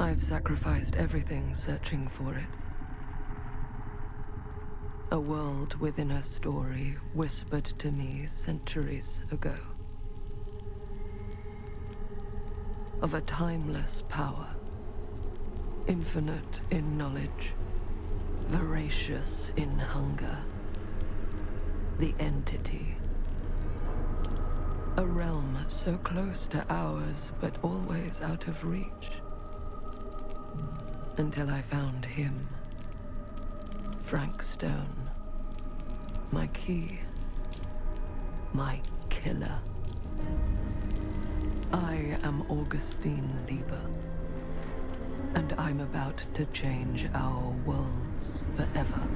I've sacrificed everything searching for it. A world within a story whispered to me centuries ago. Of a timeless power, infinite in knowledge, voracious in hunger. The Entity. A realm so close to ours, but always out of reach. Until I found him. Frank Stone. My key. My killer. I am Augustine Lieber. And I'm about to change our worlds forever.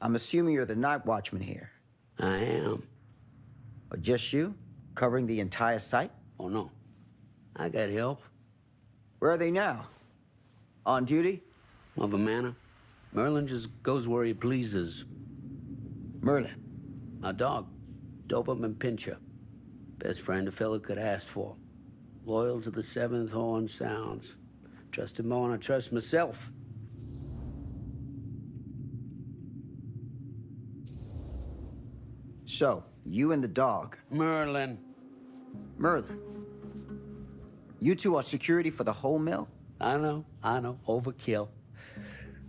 I'm assuming you're the night watchman here. I am. Or just you? Covering the entire site? Oh, no. I got help. Where are they now? On duty? Of a manner. Merlin just goes where he pleases. Merlin. My dog. Doberman Pinscher. Best friend a fella could ask for. Loyal to the seventh horn sounds. Trust him more than I trust myself. So, you and the dog. Merlin. Merlin. You two are security for the whole mill? I know. Overkill.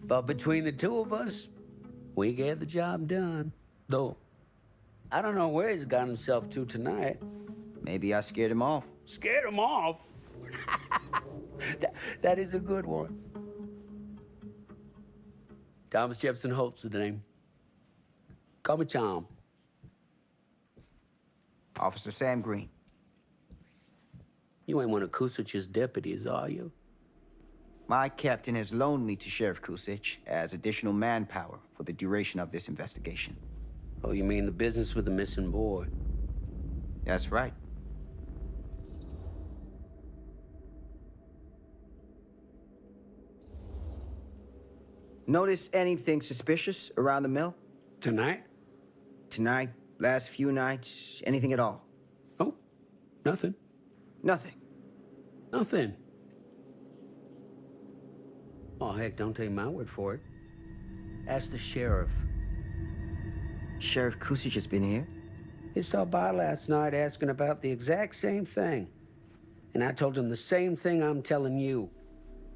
But between the two of us, we get the job done. Though, I don't know where he's got himself to tonight. Maybe I scared him off. Scared him off? that is a good one. Thomas Jefferson Holt's the name. Call me Tom. Officer Sam Green. You ain't one of Kusich's deputies, are you? My captain has loaned me to Sheriff Kusich as additional manpower for the duration of this investigation. Oh, you mean the business with the missing boy? That's right. Notice anything suspicious around the mill? Tonight? Tonight? Last few nights? Anything at all? Oh, nothing. Nothing. Nothing. Oh, heck, don't take my word for it. Ask the sheriff. Sheriff Kusich has been here? He stopped by last night asking about the exact same thing. And I told him the same thing I'm telling you.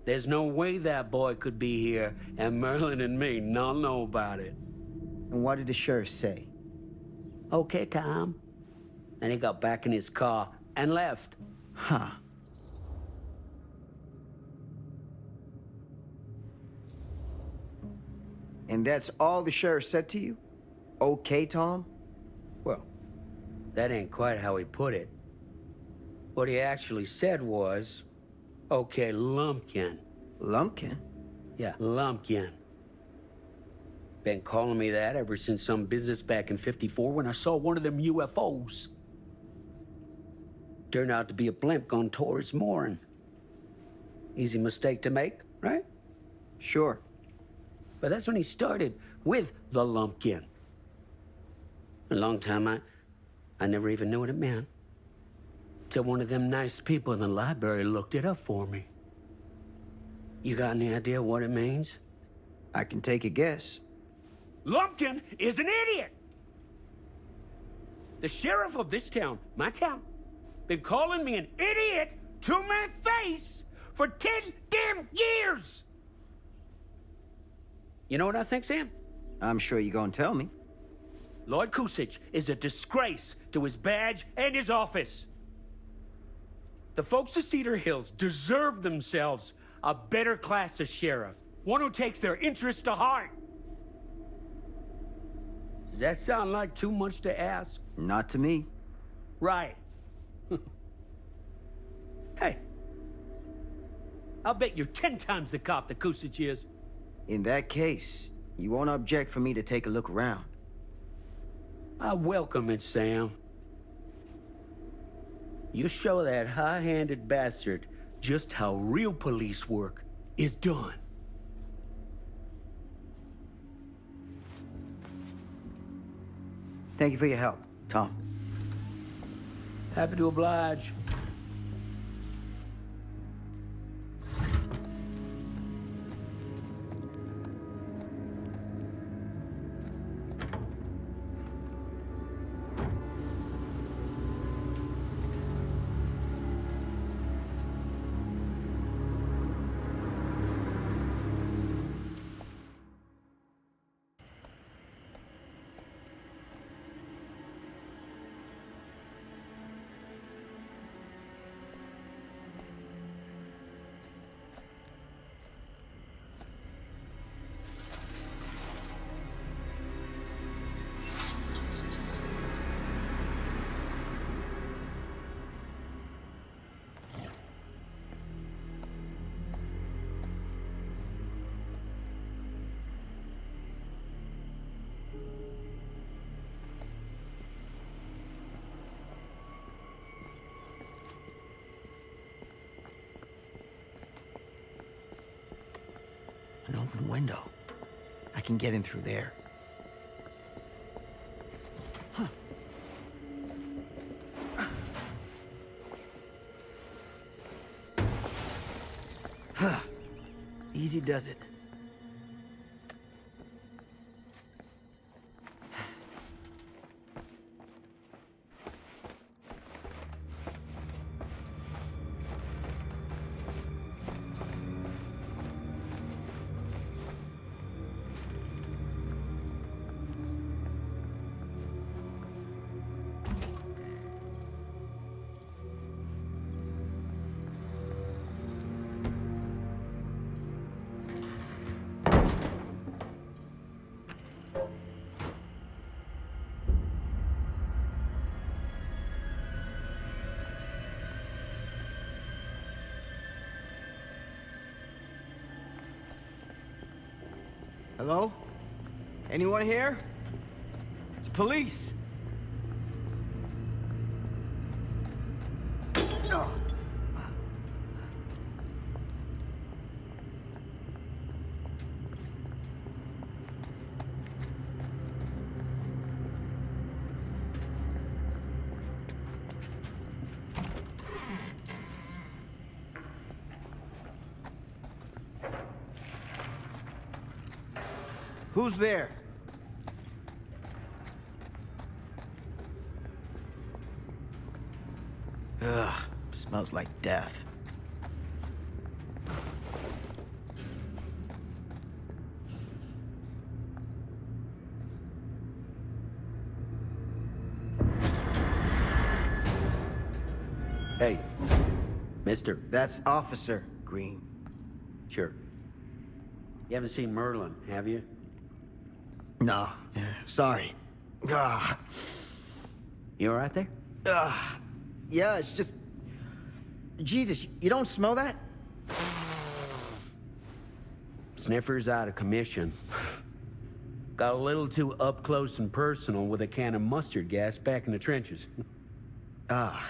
There's no way that boy could be here and Merlin and me not know about it. And what did the sheriff say? Okay, Tom. And he got back in his car and left. Huh. And that's all the sheriff said to you? Okay, Tom? Well, that ain't quite how he put it. What he actually said was, okay, Lumpkin. Lumpkin? Yeah, Lumpkin. Been calling me that ever since some business back in '54 when I saw one of them UFOs. Turned out to be a blimp gone towards mooring. Easy mistake to make, right? Sure. But that's when he started with the Lumpkin. A long time I never even knew what it meant. Till one of them nice people in the library looked it up for me. You got any idea what it means? I can take a guess. Lumpkin is an idiot! The sheriff of this town, my town, been calling me an idiot to my face for 10 damn years! You know what I think, Sam? I'm sure you're gonna tell me. Lloyd Kusich is a disgrace to his badge and his office. The folks of Cedar Hills deserve themselves a better class of sheriff, one who takes their interests to heart. Does that sound like too much to ask? Not to me. Right. Hey, I'll bet you're 10 times the cop that Kusich is. In that case, you won't object for me to take a look around. I welcome it, Sam. You show that high-handed bastard just how real police work is done. Thank you for your help, Tom. Happy to oblige. An open window. I can get in through there. Huh. Easy does it. Hello? Anyone here? It's police. Who's there? Ugh, smells like death. Hey, mister. That's Officer Green. Sure. You haven't seen Merlin, have you? No, sorry. Ugh. You all right there? Ugh. Yeah, it's just... Jesus, you don't smell that? Sniffer's out of commission. Got a little too up close and personal with a can of mustard gas back in the trenches. Ah.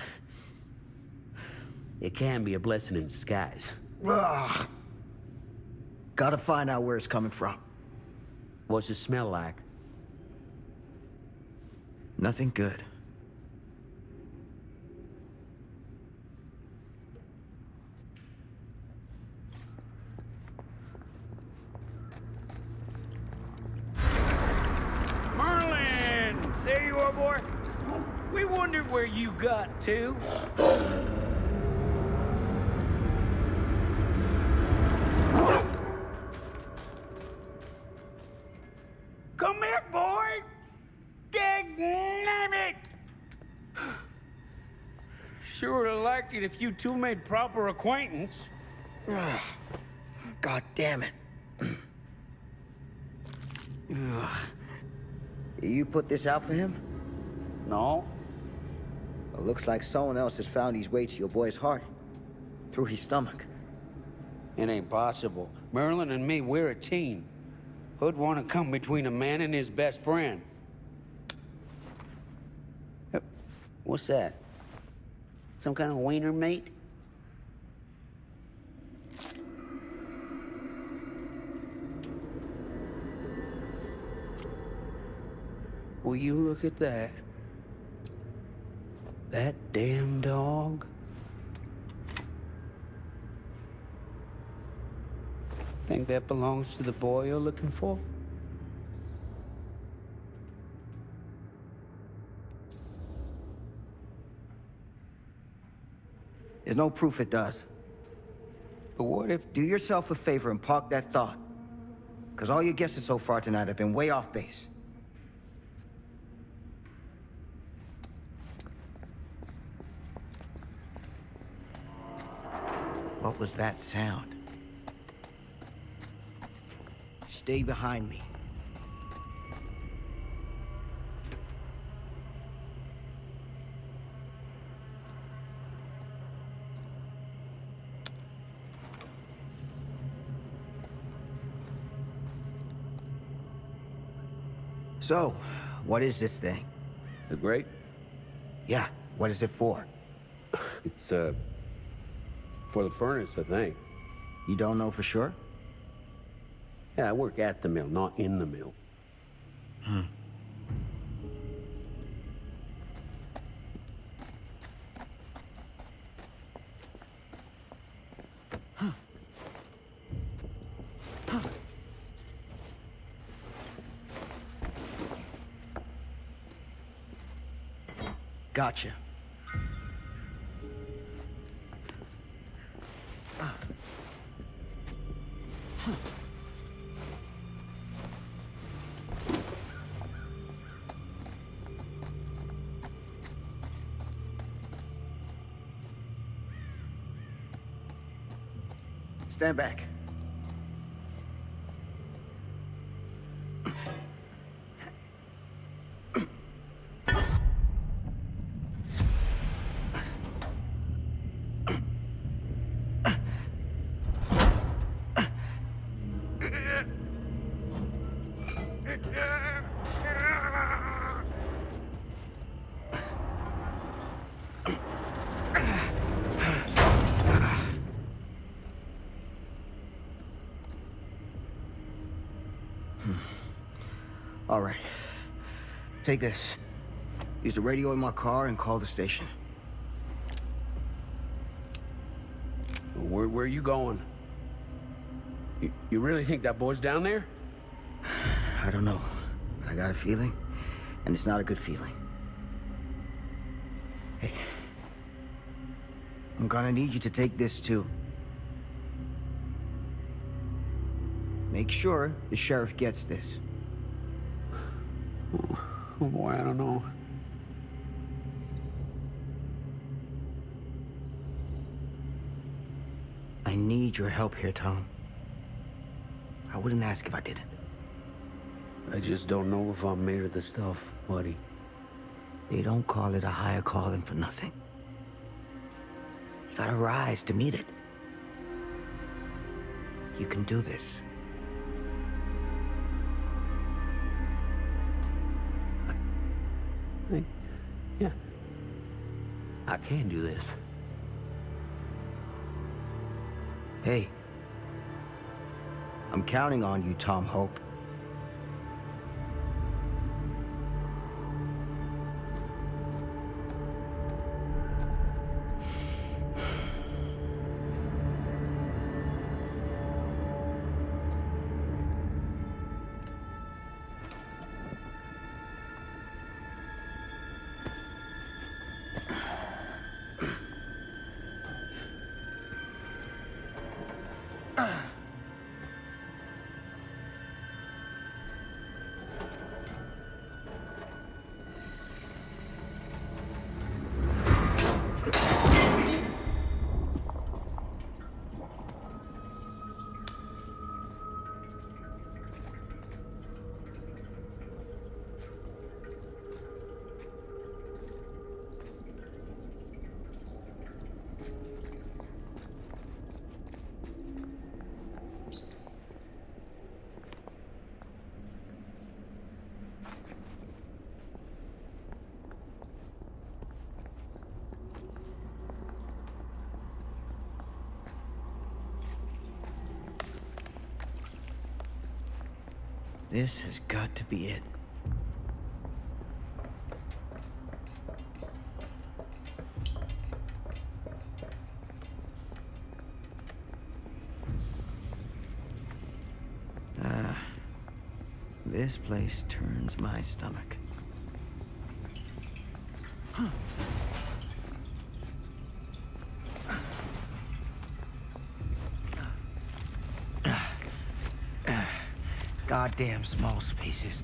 It can be a blessing in disguise. Ugh. Gotta find out where it's coming from. What's it smell like? Nothing good. Merlin! There you are, boy. We wondered where you got to. Come here, boy! Dang-nabbit! Sure would have liked it if you two made proper acquaintance. Ugh. God damn it. Ugh. You put this out for him? No. Well, looks like someone else has found his way to your boy's heart. Through his stomach. It ain't possible. Merlin and me, we're a team. Who'd want to come between a man and his best friend? What's that? Some kind of wiener meat? Will you look at that? That damn dog? Think that belongs to the boy you're looking for? There's no proof it does. But what if... Do yourself a favor and park that thought. Because all your guesses so far tonight have been way off base. What was that sound? Stay behind me. So, what is this thing? The grate? Yeah, what is it for? It's, for the furnace, I think. You don't know for sure? Yeah, I work at the mill, not in the mill. Gotcha. Stand back. All right. Take this. Use the radio in my car and call the station. Where are you going? You really think that boy's down there? I don't know. I got a feeling, and it's not a good feeling. Hey. I'm gonna need you to take this too. Make sure the sheriff gets this. Oh boy, I don't know. I need your help here, Tom. I wouldn't ask if I didn't. I just don't know if I'm made of the stuff, buddy. They don't call it a higher calling for nothing. You gotta rise to meet it. You can do this. Yeah. I can do this. Hey. I'm counting on you, Tom Hope. This has got to be it. This place turns my stomach. Goddamn small spaces.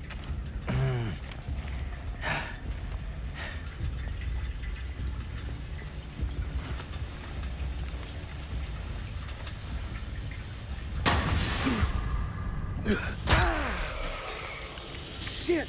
Shit!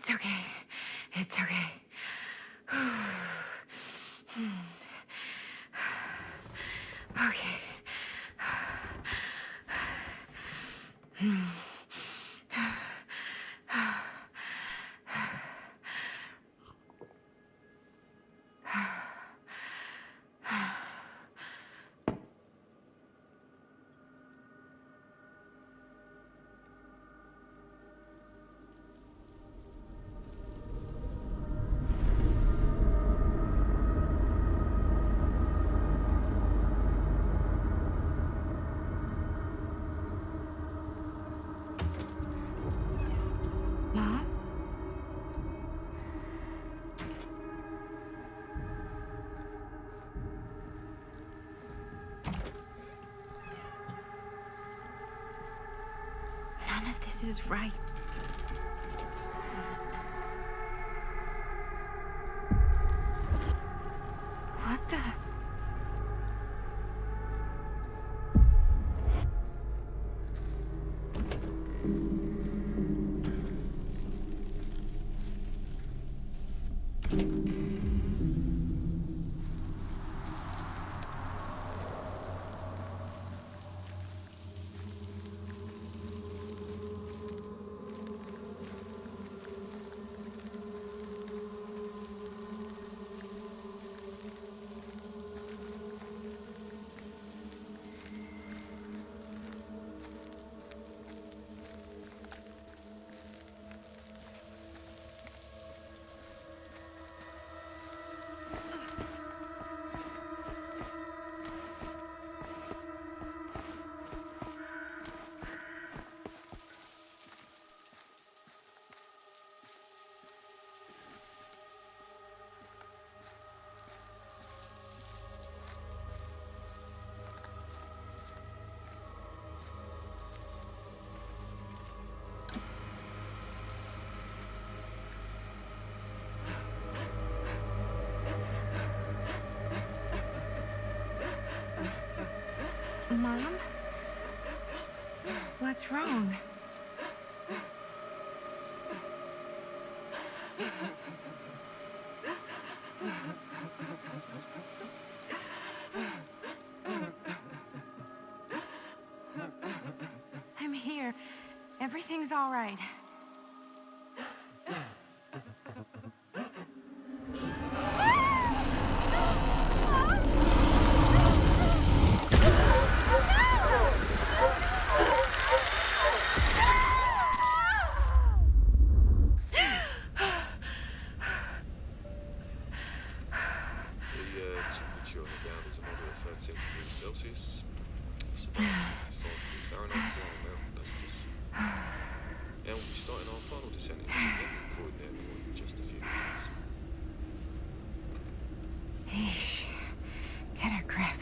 It's okay. It's okay. Okay. Mom? None of this is right. What the? Mom? What's wrong? Everything's all right. Temperature on the ground is a moderate 13 degrees Celsius. It's about 55 degrees Fahrenheit for our mountain dusters. And we'll be starting our final descent into the recording airport in just a few minutes. Eesh. Get a grip.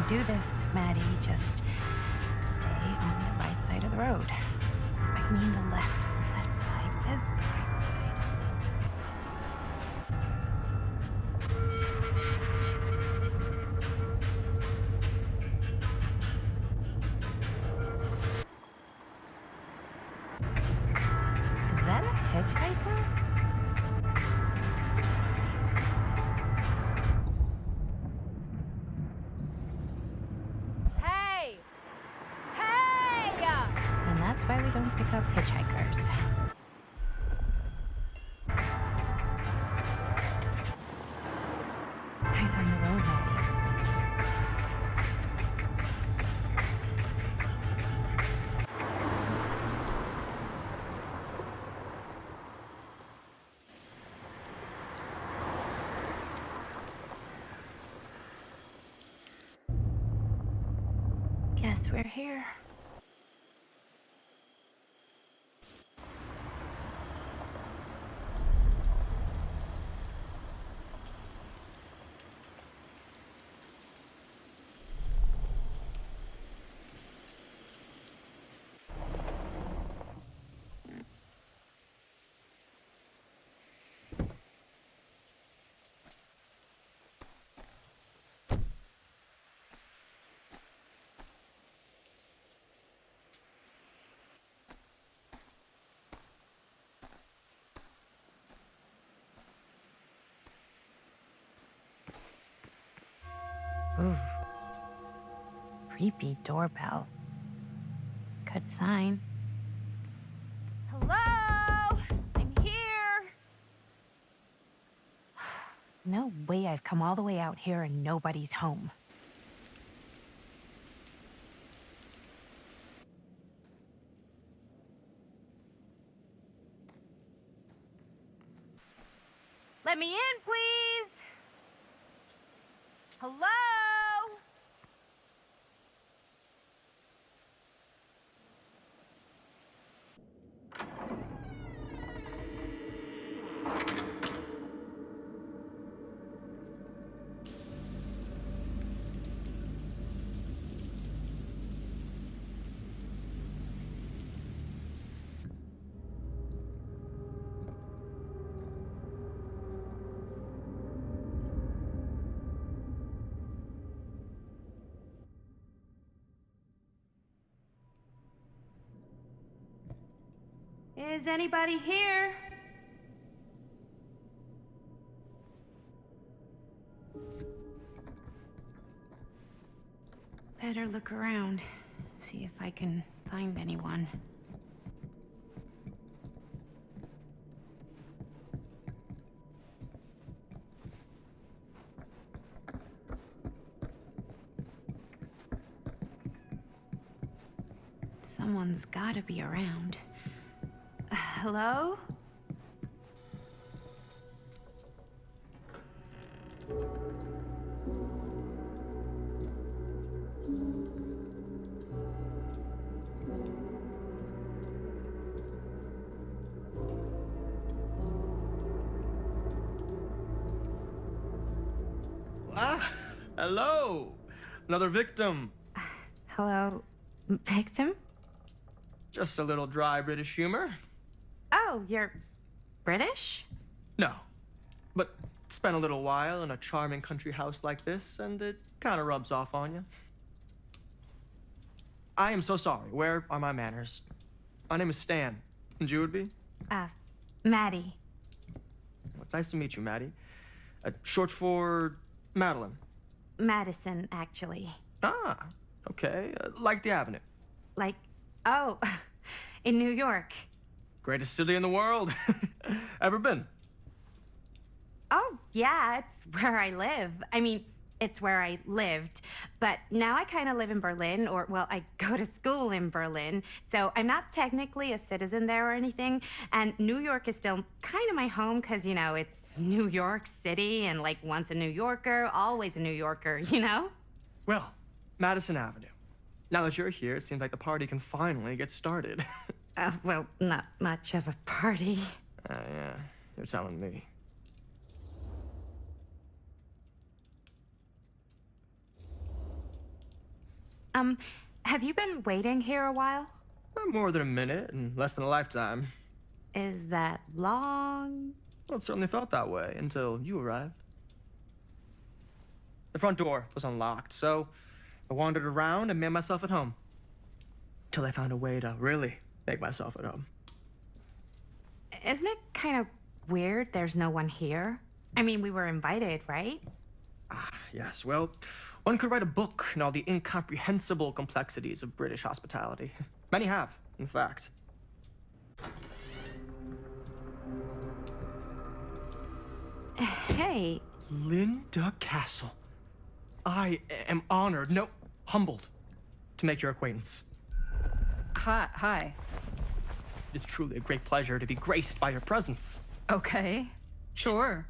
Do this, Maddie. Just stay on the right side of the road. I mean the left. The left side is the right side. Is that a hitchhiker? That's why we don't pick up hitchhikers. Eyes on the road, Maddie. Guess we're here. Ooh. Creepy doorbell. Good sign. Hello? I'm here. No way I've come all the way out here and nobody's home. Let me in, please. Hello? Is anybody here? Better look around, see if I can find anyone. Someone's gotta be around. Hello? Ah, hello. Another victim. Hello, victim? Just a little dry British humor. Oh, you're British? No, but spent a little while in a charming country house like this, and it kind of rubs off on you. I am so sorry. Where are my manners? My name is Stan. And you would be? Maddie. Well, it's nice to meet you, Maddie. Short for Madeline. Madison, actually. Ah, okay. Like the Avenue. Like, oh, in New York. Greatest city in the world. Ever been? Oh, yeah, it's where I live. I mean, it's where I lived. But now I kind of live in Berlin, or, well, I go to school in Berlin. So I'm not technically a citizen there or anything. And New York is still kind of my home because, you know, it's New York City and, like, once a New Yorker, always a New Yorker, you know? Well, Madison Avenue. Now that you're here, it seems like the party can finally get started. Well, not much of a party. Yeah, you're telling me. Have you been waiting here a while? More than a minute and less than a lifetime. Is that long? Well, it certainly felt that way until you arrived. The front door was unlocked, so I wandered around and made myself at home. Till I found a way to really make myself at home. Isn't it kind of weird there's no one here? I mean, we were invited, right? Ah, yes, well, one could write a book on all the incomprehensible complexities of British hospitality. Many have, in fact. Hey. Linda Castle. I am honored, no, humbled, to make your acquaintance. Hi. It is truly a great pleasure to be graced by your presence. Okay. Sure.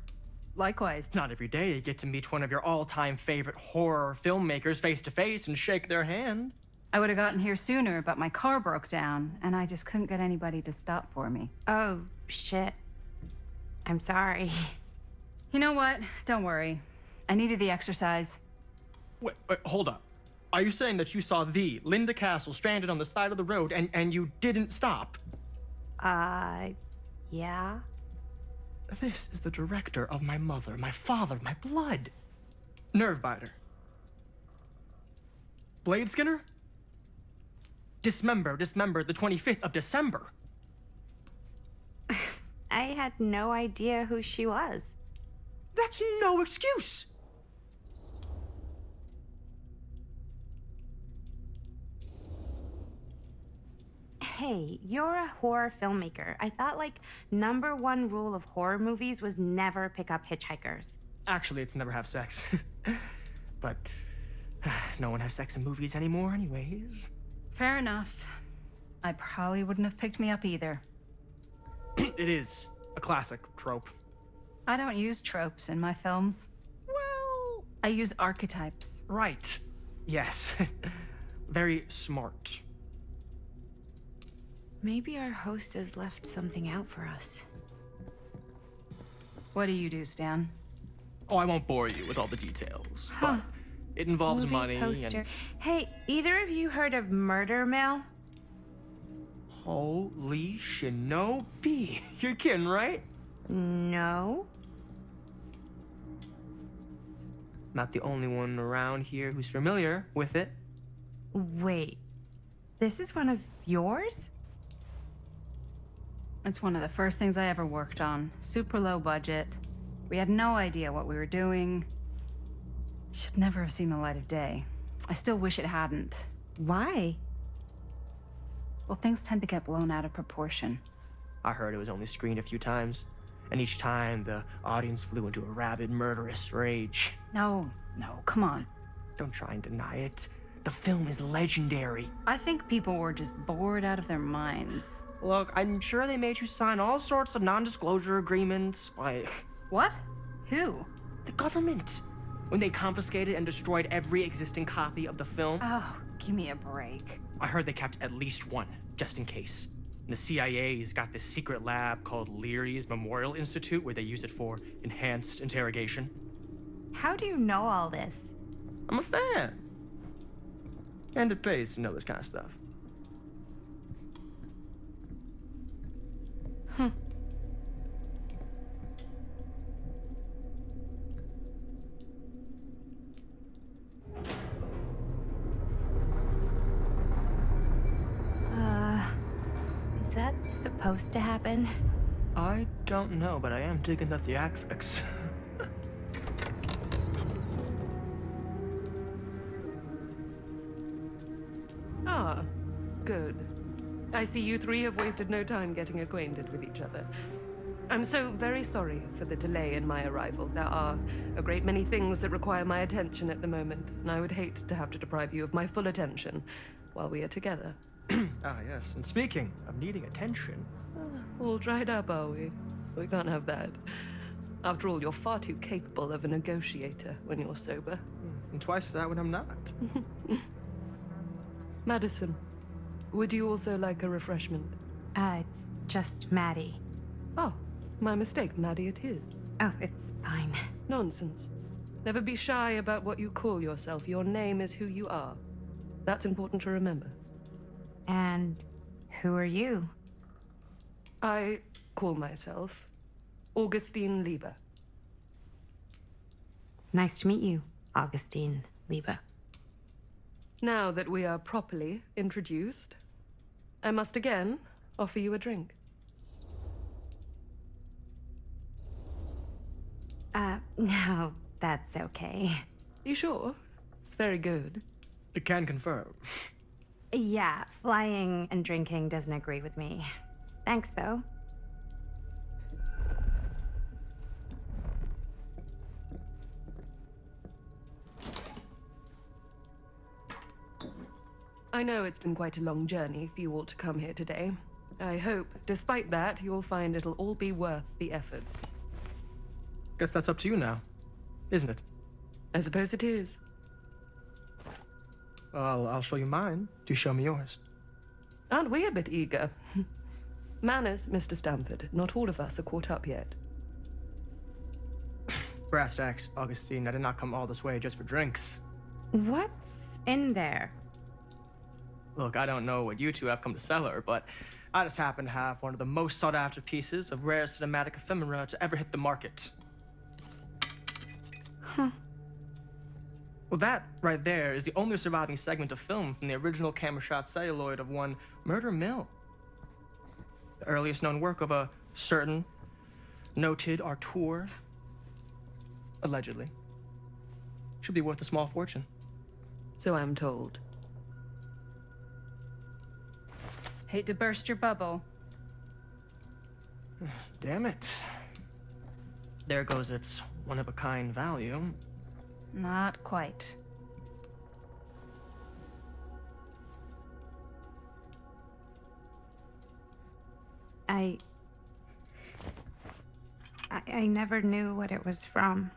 Likewise. It's not every day you get to meet one of your all-time favorite horror filmmakers face to face and shake their hand. I would have gotten here sooner, but my car broke down, and I just couldn't get anybody to stop for me. Oh, shit. I'm sorry. You know what? Don't worry. I needed the exercise. Wait, hold up. Are you saying that you saw the Linda Castle stranded on the side of the road and you didn't stop? Yeah. This is the director of my mother, my father, my blood. Nervebiter. Blade Skinner? Dismembered the 25th of December. I had no idea who she was. That's no excuse. Hey, you're a horror filmmaker. I thought, like, #1 rule of horror movies was never pick up hitchhikers. Actually, it's never have sex. But no one has sex in movies anymore anyways. Fair enough. I probably wouldn't have picked me up either. It is a classic trope. I don't use tropes in my films. Well, I use archetypes. right. Yes. Very smart. Maybe our host has left something out for us. What do you do, Stan? Oh, I won't bore you with all the details. But it involves Movie money poster. and... Hey, either of you heard of Murder Mill? Holy shinobi. You're kidding, right? No. Not the only one around here who's familiar with it. Wait. This is one of yours? It's one of the first things I ever worked on. Super low budget. We had no idea what we were doing. Should never have seen the light of day. I still wish it hadn't. Why? Well, things tend to get blown out of proportion. I heard it was only screened a few times, and each time the audience flew into a rabid, murderous rage. No, come on. Don't try and deny it. The film is legendary. I think people were just bored out of their minds. Look, I'm sure they made you sign all sorts of non-disclosure agreements, like... What? Who? The government. When they confiscated and destroyed every existing copy of the film. Oh, give me a break. I heard they kept at least one, just in case. And the CIA's got this secret lab called Leary's Memorial Institute where they use it for enhanced interrogation. How do you know all this? I'm a fan. And it pays to know this kind of stuff. Is that supposed to happen? I don't know, but I am digging the theatrics. Ah, good. I see you three have wasted no time getting acquainted with each other. I'm so very sorry for the delay in my arrival. There are a great many things that require my attention at the moment, and I would hate to have to deprive you of my full attention while we are together. Ah, yes. And speaking of needing attention, All dried up, are we? We can't have that. After all, you're far too capable of a negotiator when you're sober. and twice that when I'm not. Madison, would you also like a refreshment? It's just Maddie. Oh, my mistake. Maddie it is. Oh, it's fine. Nonsense. Never be shy about what you call yourself. Your name is who you are. That's important to remember. And who are you? I call myself Augustine Lieber. Nice to meet you, Augustine Lieber. Now that we are properly introduced, I must again offer you a drink. No, that's okay. You sure? It's very good. I can confirm. Yeah, flying and drinking doesn't agree with me. Thanks, though. I know it's been quite a long journey for you all to come here today. I hope, despite that, you'll find it'll all be worth the effort. Guess that's up to you now, isn't it? I suppose it is. Well, I'll show you mine. Do show me yours. Aren't we a bit eager? Manners, Mr. Stamford. Not all of us are caught up yet. Brass tacks, Augustine. I did not come all this way just for drinks. What's in there? Look, I don't know what you two have come to cellar, but I just happen to have one of the most sought-after pieces of rare cinematic ephemera to ever hit the market. Huh. Well, that right there is the only surviving segment of film from the original camera shot celluloid of one Murder Mill. The earliest known work of a certain noted auteur, allegedly. Should be worth a small fortune. So I'm told. Hate to burst your bubble. Damn it. There goes its one-of-a-kind value. Not quite. I never knew what it was from.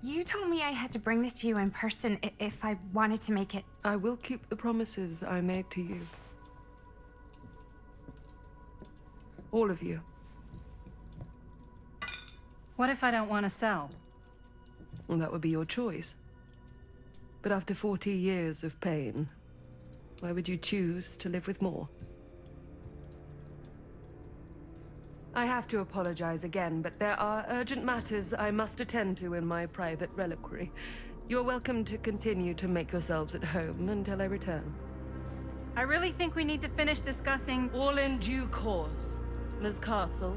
You told me I had to bring this to you in person if I wanted to make it. I will keep the promises I made to you. All of you. What if I don't want to sell? Well, that would be your choice. But after 40 years of pain, why would you choose to live with more? I have to apologize again, but there are urgent matters I must attend to in my private reliquary. You're welcome to continue to make yourselves at home until I return. I really think we need to finish discussing. All in due course, Ms. Castle.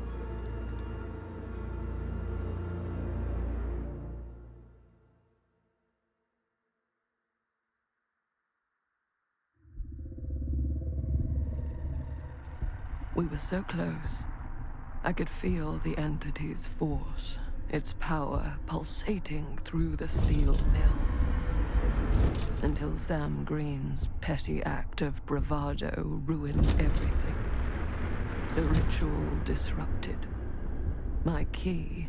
We were so close. I could feel the entity's force, its power pulsating through the steel mill. Until Sam Green's petty act of bravado ruined everything. The ritual disrupted. My key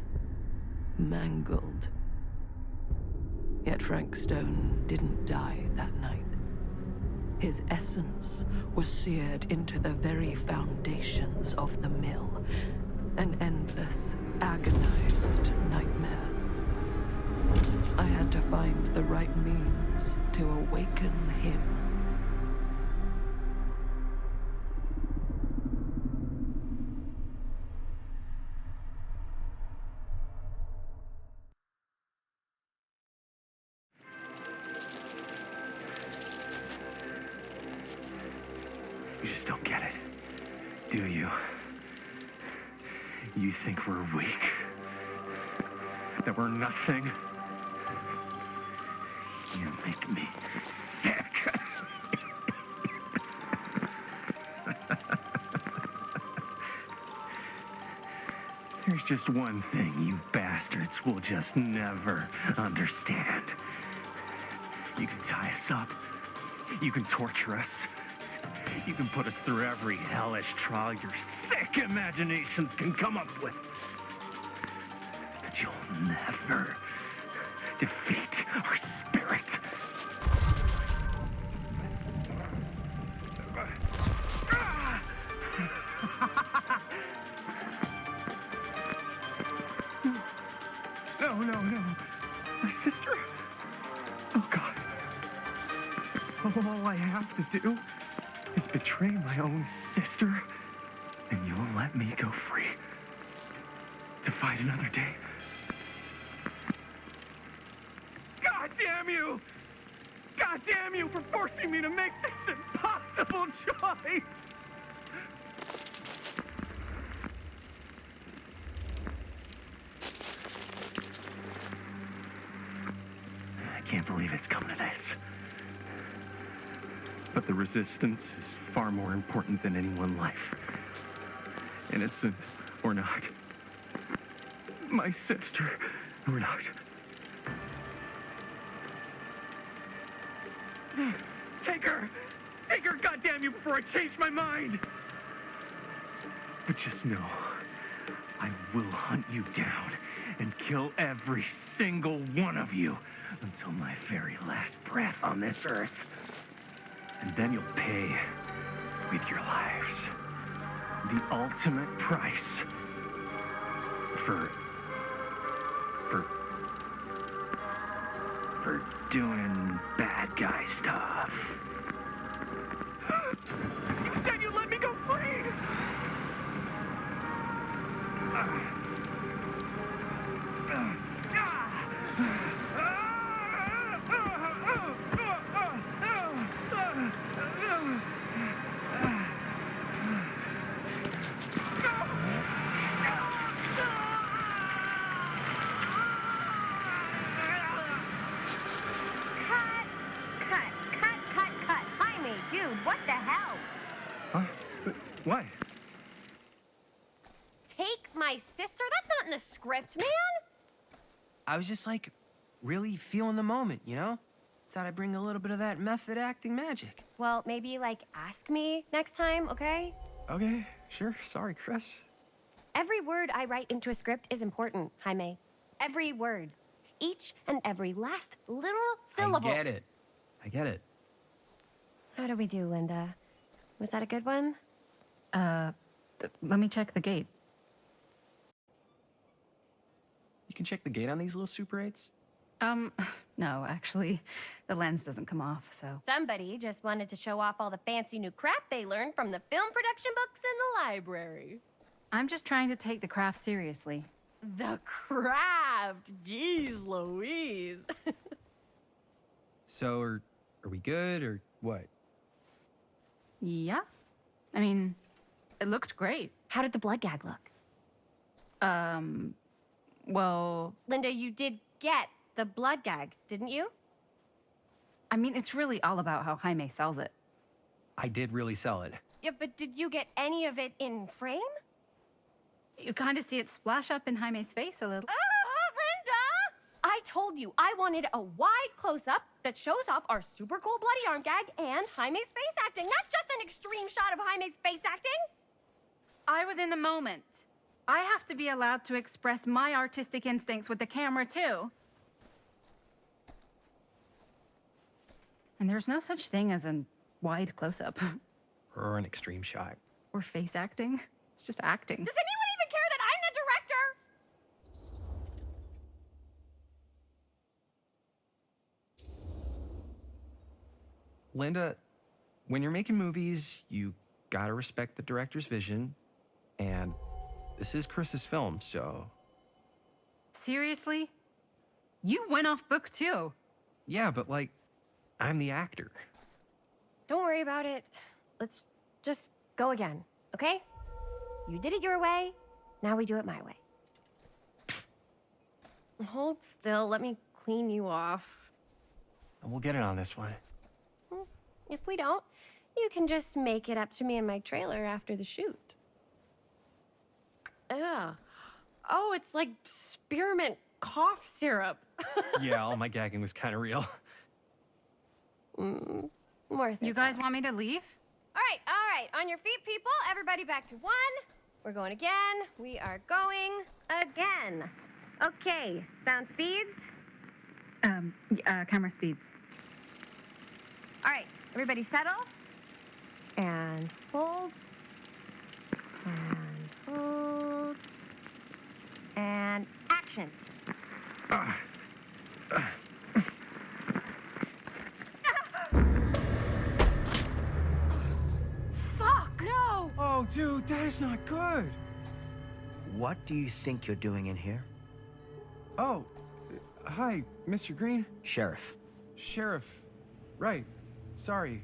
mangled. Yet Frank Stone didn't die that night. His essence was seared into the very foundations of the mill, An endless, agonized nightmare. I had to find the right means to awaken him. You just don't get it, do you? You think we're weak? That we're nothing? You make me sick. There's just one thing you bastards will just never understand. You can tie us up. You can torture us. You can put us through every hellish trial your sick imaginations can come up with. But you'll never defeat our spirit. No. My sister? Oh, God. All I have to do is betray my own sister, and you'll let me go free to fight another day. God damn you! God damn you for forcing me to make this impossible choice! I can't believe it's come to this. But the resistance is far more important than any one life. Innocent or not. My sister or not. Take her! Take her, goddamn you, before I change my mind! But just know, I will hunt you down and kill every single one of you until my very last breath on this earth. And then you'll pay with your lives. The ultimate price for doing bad guy stuff. You said you'd let me go free! Cut. Jaime, dude, what the hell? Huh? What? Take my sister? That's not in the script, man. I was just like, really feeling the moment, you know? Thought I'd bring a little bit of that method acting magic. Well, maybe, like, ask me next time, okay? Okay, sure. Sorry, Chris. Every word I write into a script is important, Jaime. Every word. Each and every last little syllable. I get it. How do we do, Linda? Was that a good one? Let me check the gate. You can check the gate on these little Super 8s? No, actually, the lens doesn't come off, so. Somebody just wanted to show off all the fancy new crap they learned from the film production books in the library. I'm just trying to take the craft seriously. The craft! Jeez Louise. So, are we good, or what? Yeah. I mean, it looked great. How did the blood gag look? Well... Linda, you did get the blood gag, didn't you? I mean, it's really all about how Jaime sells it. I did really sell it. Yeah, but did you get any of it in frame? You kind of see it splash up in Jaime's face a little. Linda! I told you I wanted a wide close-up that shows off our super cool bloody arm gag and Jaime's face acting, not just an extreme shot of Jaime's face acting. I was in the moment. I have to be allowed to express my artistic instincts with the camera, too. And there's no such thing as a wide close-up. Or an extreme shot. Or face acting. It's just acting. Does anyone even care that I Linda, when you're making movies, you gotta respect the director's vision. And this is Chris's film, so... Seriously? You went off book too. Yeah, but like, I'm the actor. Don't worry about it. Let's just go again, okay? You did it your way, now we do it my way. Hold still, let me clean you off. We'll get it on this one. If we don't, you can just make it up to me in my trailer after the shoot. Ugh. Oh, it's like spearmint cough syrup. Yeah, all my gagging was kind of real. Worth it. You guys want me to leave? All right. On your feet, people. Everybody back to 1. We're going again. We are going again. Okay, sound speeds. Camera speeds. All right, everybody settle. And hold. And hold. And action. Fuck, no! Oh, dude, that is not good. What do you think you're doing in here? Oh, hi, Mr. Green. Sheriff. Sheriff. Right. Sorry.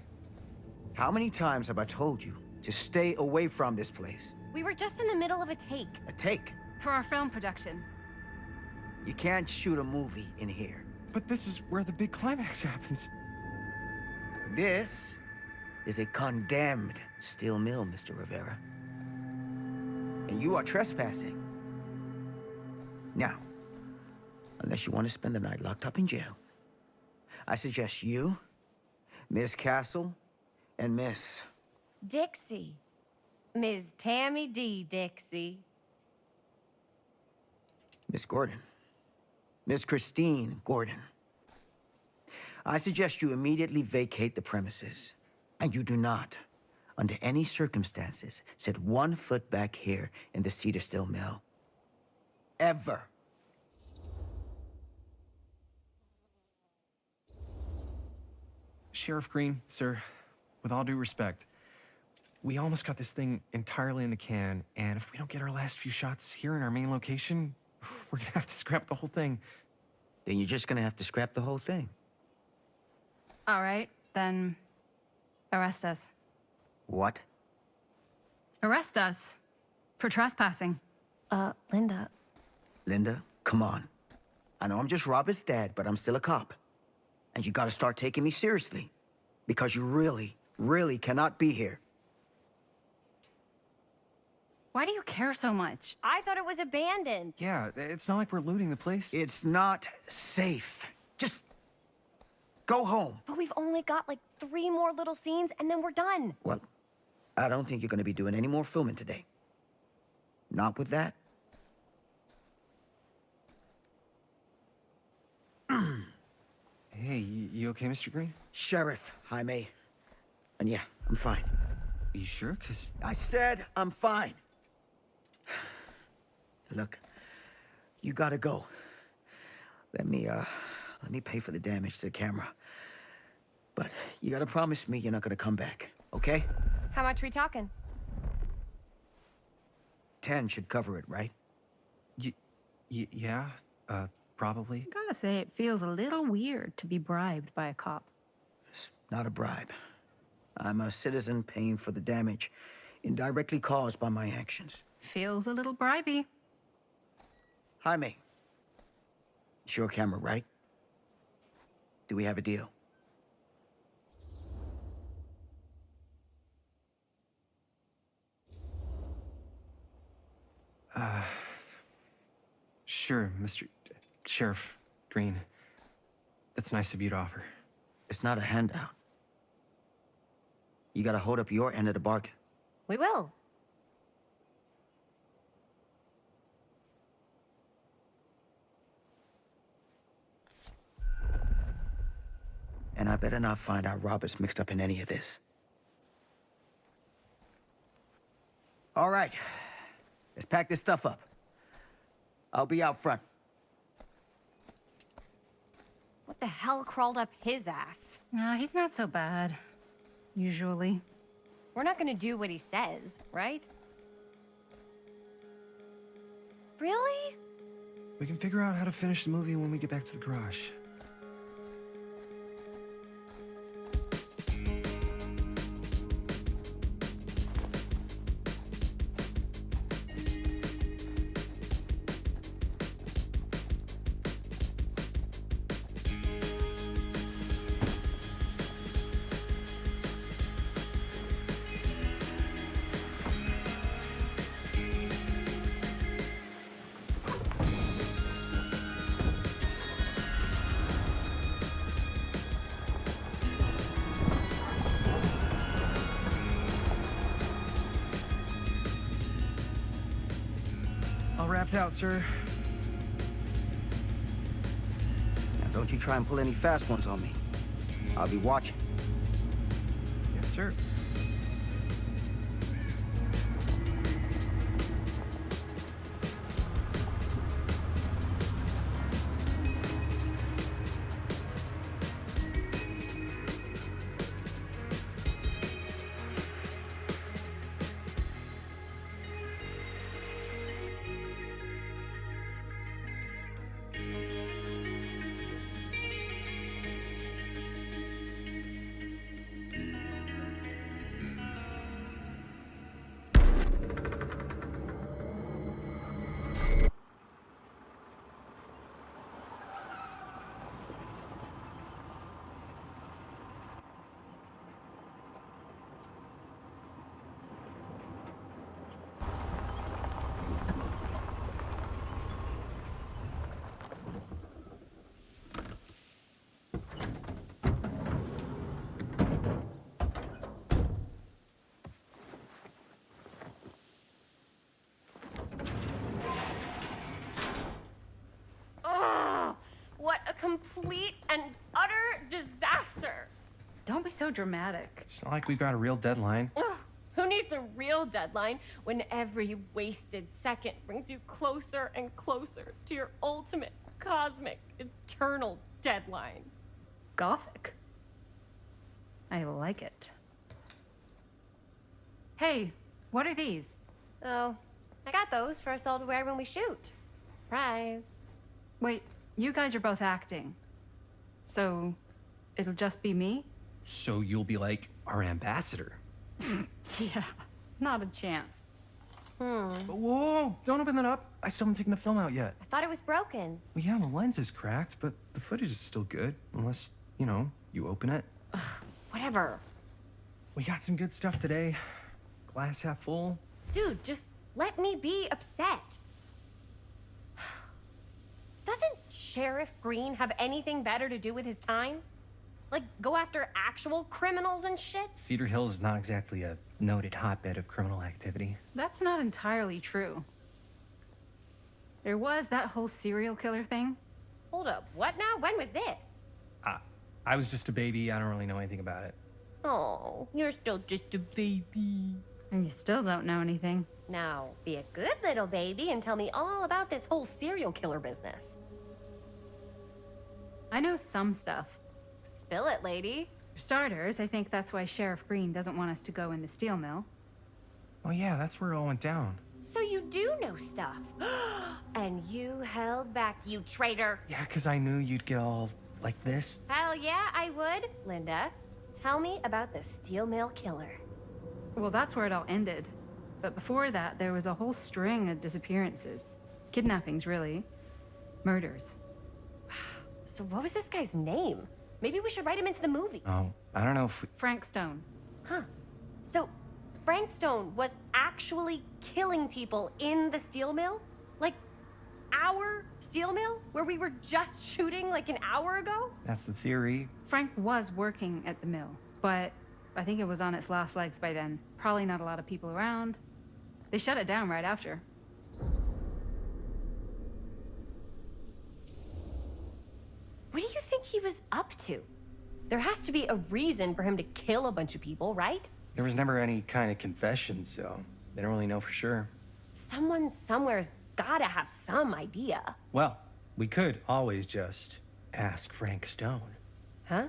How many times have I told you to stay away from this place? We were just in the middle of a take. A take. For our film production. You can't shoot a movie in here. But this is where the big climax happens. This is a condemned steel mill, Mr. Rivera. And you are trespassing. Now, unless you want to spend the night locked up in jail, I suggest you, Miss Castle, and Miss... Dixie. Ms. Tammy D. Dixie. Miss Gordon. Miss Christine Gordon. I suggest you immediately vacate the premises. And you do not, under any circumstances, set 1 foot back here in the Cedar Steel Mill. Ever. Sheriff Green, sir, with all due respect, we almost got this thing entirely in the can, and if we don't get our last few shots here in our main location, we're gonna have to scrap the whole thing. Then you're just gonna have to scrap the whole thing. All right, then arrest us. What? Arrest us for trespassing. Linda. Linda, come on. I know I'm just Robert's dad, but I'm still a cop. And you gotta start taking me seriously. Because you really, really cannot be here. Why do you care so much? I thought it was abandoned. Yeah, it's not like we're looting the place. It's not safe. Just go home. But we've only got like 3 more little scenes and then we're done. Well, I don't think you're gonna be doing any more filming today. Not with that. Hey, you okay, Mr. Green? Sheriff Jaime. And yeah, I'm fine. You sure? 'Cause I said I'm fine. Look, you gotta go. Let me pay for the damage to the camera. But you gotta promise me you're not gonna come back, okay? How much we talking? 10 should cover it, right? Yeah, probably. Gotta say, it feels a little weird to be bribed by a cop. It's not a bribe. I'm a citizen paying for the damage indirectly caused by my actions. Feels a little bribey. Jaime. It's your camera, right? Do we have a deal? Sure, Mr. Sheriff Green. That's nice of you to offer. It's not a handout. You gotta hold up your end of the bargain. We will. And I better not find out Robert's mixed up in any of this. All right. Let's pack this stuff up. I'll be out front. What the hell crawled up his ass? Nah, he's not so bad. Usually. We're not gonna do what he says, right? Really? We can figure out how to finish the movie when we get back to the garage. All wrapped out, sir. Now, don't you try and pull any fast ones on me. I'll be watching. Yes, sir. Complete and utter disaster. Don't be so dramatic. It's not like we've got a real deadline. Ugh, who needs a real deadline when every wasted second brings you closer and closer to your ultimate, cosmic, eternal deadline? Gothic. I like it. Hey, what are these? Oh, I got those for us all to wear when we shoot. Surprise. Wait, you guys are both acting. So, it'll just be me? So you'll be like our ambassador. Yeah, not a chance. Whoa, don't open that up. I still haven't taken the film out yet. I thought it was broken. Well, yeah, the lens is cracked, but the footage is still good. Unless, you know, you open it. Whatever. We got some good stuff today. Glass half full. Dude, just let me be upset. Doesn't Sheriff Green have anything better to do with his time? Like, go after actual criminals and shit? Cedar Hills is not exactly a noted hotbed of criminal activity. That's not entirely true. There was that whole serial killer thing. Hold up, what now? When was this? I was just a baby. I don't really know anything about it. Oh, you're still just a baby. And you still don't know anything. Now, be a good little baby and tell me all about this whole serial killer business. I know some stuff. Spill it, lady. For starters, I think that's why Sheriff Green doesn't want us to go in the steel mill. Oh yeah, that's where it all went down. So you do know stuff. And you held back, you traitor. Yeah, because I knew you'd get all like this. Hell yeah, I would. Linda, tell me about the steel mill killer. Well, that's where it all ended. But before that, there was a whole string of disappearances. Kidnappings, really. Murders. So what was this guy's name? Maybe we should write him into the movie. Oh, I don't know if we... Frank Stone. Huh. So Frank Stone was actually killing people in the steel mill? Like, our steel mill? Where we were just shooting like an hour ago? That's the theory. Frank was working at the mill, but I think it was on its last legs by then. Probably not a lot of people around. They shut it down right after. What do you think he was up to? There has to be a reason for him to kill a bunch of people, right? There was never any kind of confession, so they don't really know for sure. Someone somewhere's gotta have some idea. Well, we could always just Ask Frank Stone. Huh?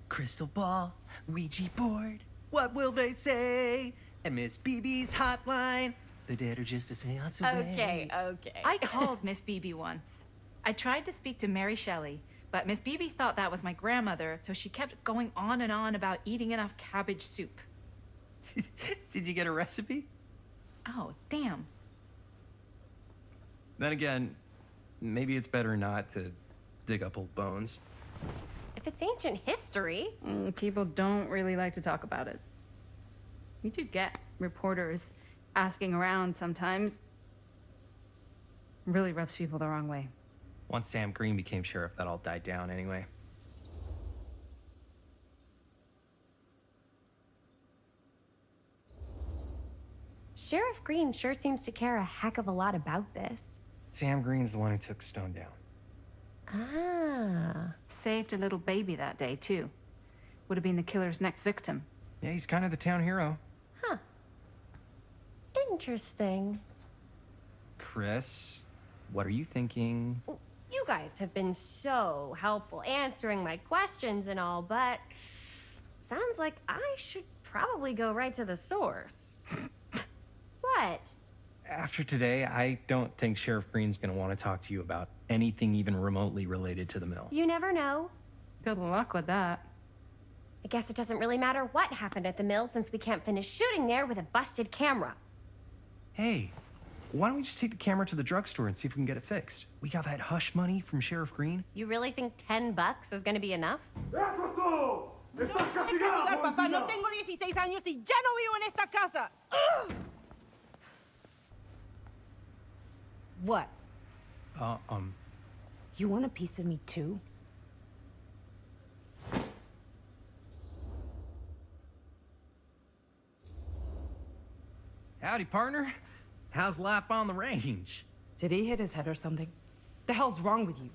Crystal ball, Ouija board, what will they say? And Miss BB's hotline, the dead are just a seance away. Okay. I called Miss Beebe once. I tried to speak to Mary Shelley, but Miss Beebe thought that was my grandmother, so she kept going on and on about eating enough cabbage soup. Did you get a recipe? Oh, damn. Then again, maybe it's better not to dig up old bones. If it's ancient history. People don't really like to talk about it. We do get reporters asking around sometimes. Really rubs people the wrong way. Once Sam Green became sheriff, that all died down anyway. Sheriff Green sure seems to care a heck of a lot about this. Sam Green's the one who took Stone down. Ah. Saved a little baby that day, too. Would have been the killer's next victim. Yeah, he's kind of the town hero. Huh. Interesting. Chris, what are you thinking? You guys have been so helpful answering my questions and all, but sounds like I should probably go right to the source. What? After today, I don't think Sheriff Green's gonna want to talk to you about anything even remotely related to the mill. You never know. Good luck with that. I guess it doesn't really matter what happened at the mill since we can't finish shooting there with a busted camera. Hey, why don't we just take the camera to the drugstore and see if we can get it fixed? We got that hush money from Sheriff Green. You really think $10 is gonna be enough? Papá, no tengo 16 años y ya no vivo en esta casa. Ugh. What? You want a piece of me too? Howdy, partner. How's life on the range? Did he hit his head or something? The hell's wrong with you?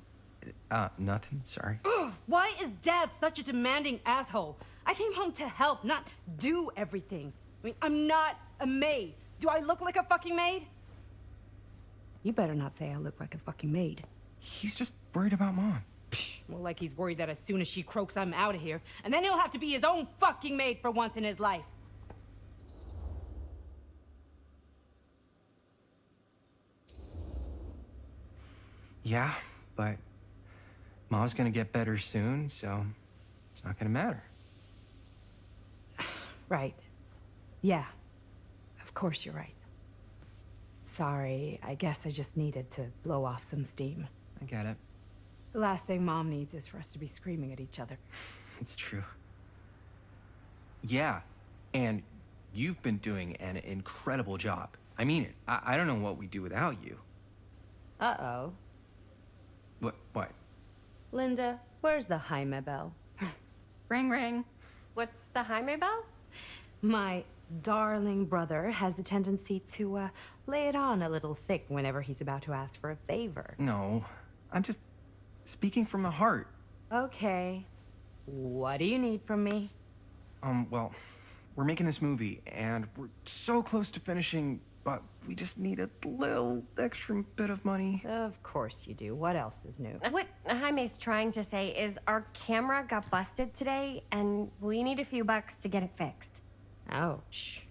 Nothing, sorry. Ugh, why is Dad such a demanding asshole? I came home to help, not do everything. I mean, I'm not a maid. Do I look like a fucking maid? You better not say I look like a fucking maid. He's just worried about Mom. More like he's worried that as soon as she croaks, I'm out of here. And then he'll have to be his own fucking maid for once in his life. Yeah, but Mom's gonna get better soon, so it's not gonna matter. Right. Yeah. Of course you're right. Sorry, I guess I just needed to blow off some steam. I get it. The last thing Mom needs is for us to be screaming at each other. It's true. Yeah, and you've been doing an incredible job. I mean it. I don't know what we'd do without you. Uh-oh. What? Linda, where's the Jaime bell? Ring, ring. What's the Jaime bell? My darling brother has the tendency to lay it on a little thick whenever he's about to ask for a favor. No, I'm just speaking from the heart. Okay. What do you need from me? Well, we're making this movie, and we're so close to finishing, but we just need a little extra bit of money. Of course you do. What else is new? What Jaime's trying to say is our camera got busted today, and we need a few bucks to get it fixed. Ouch.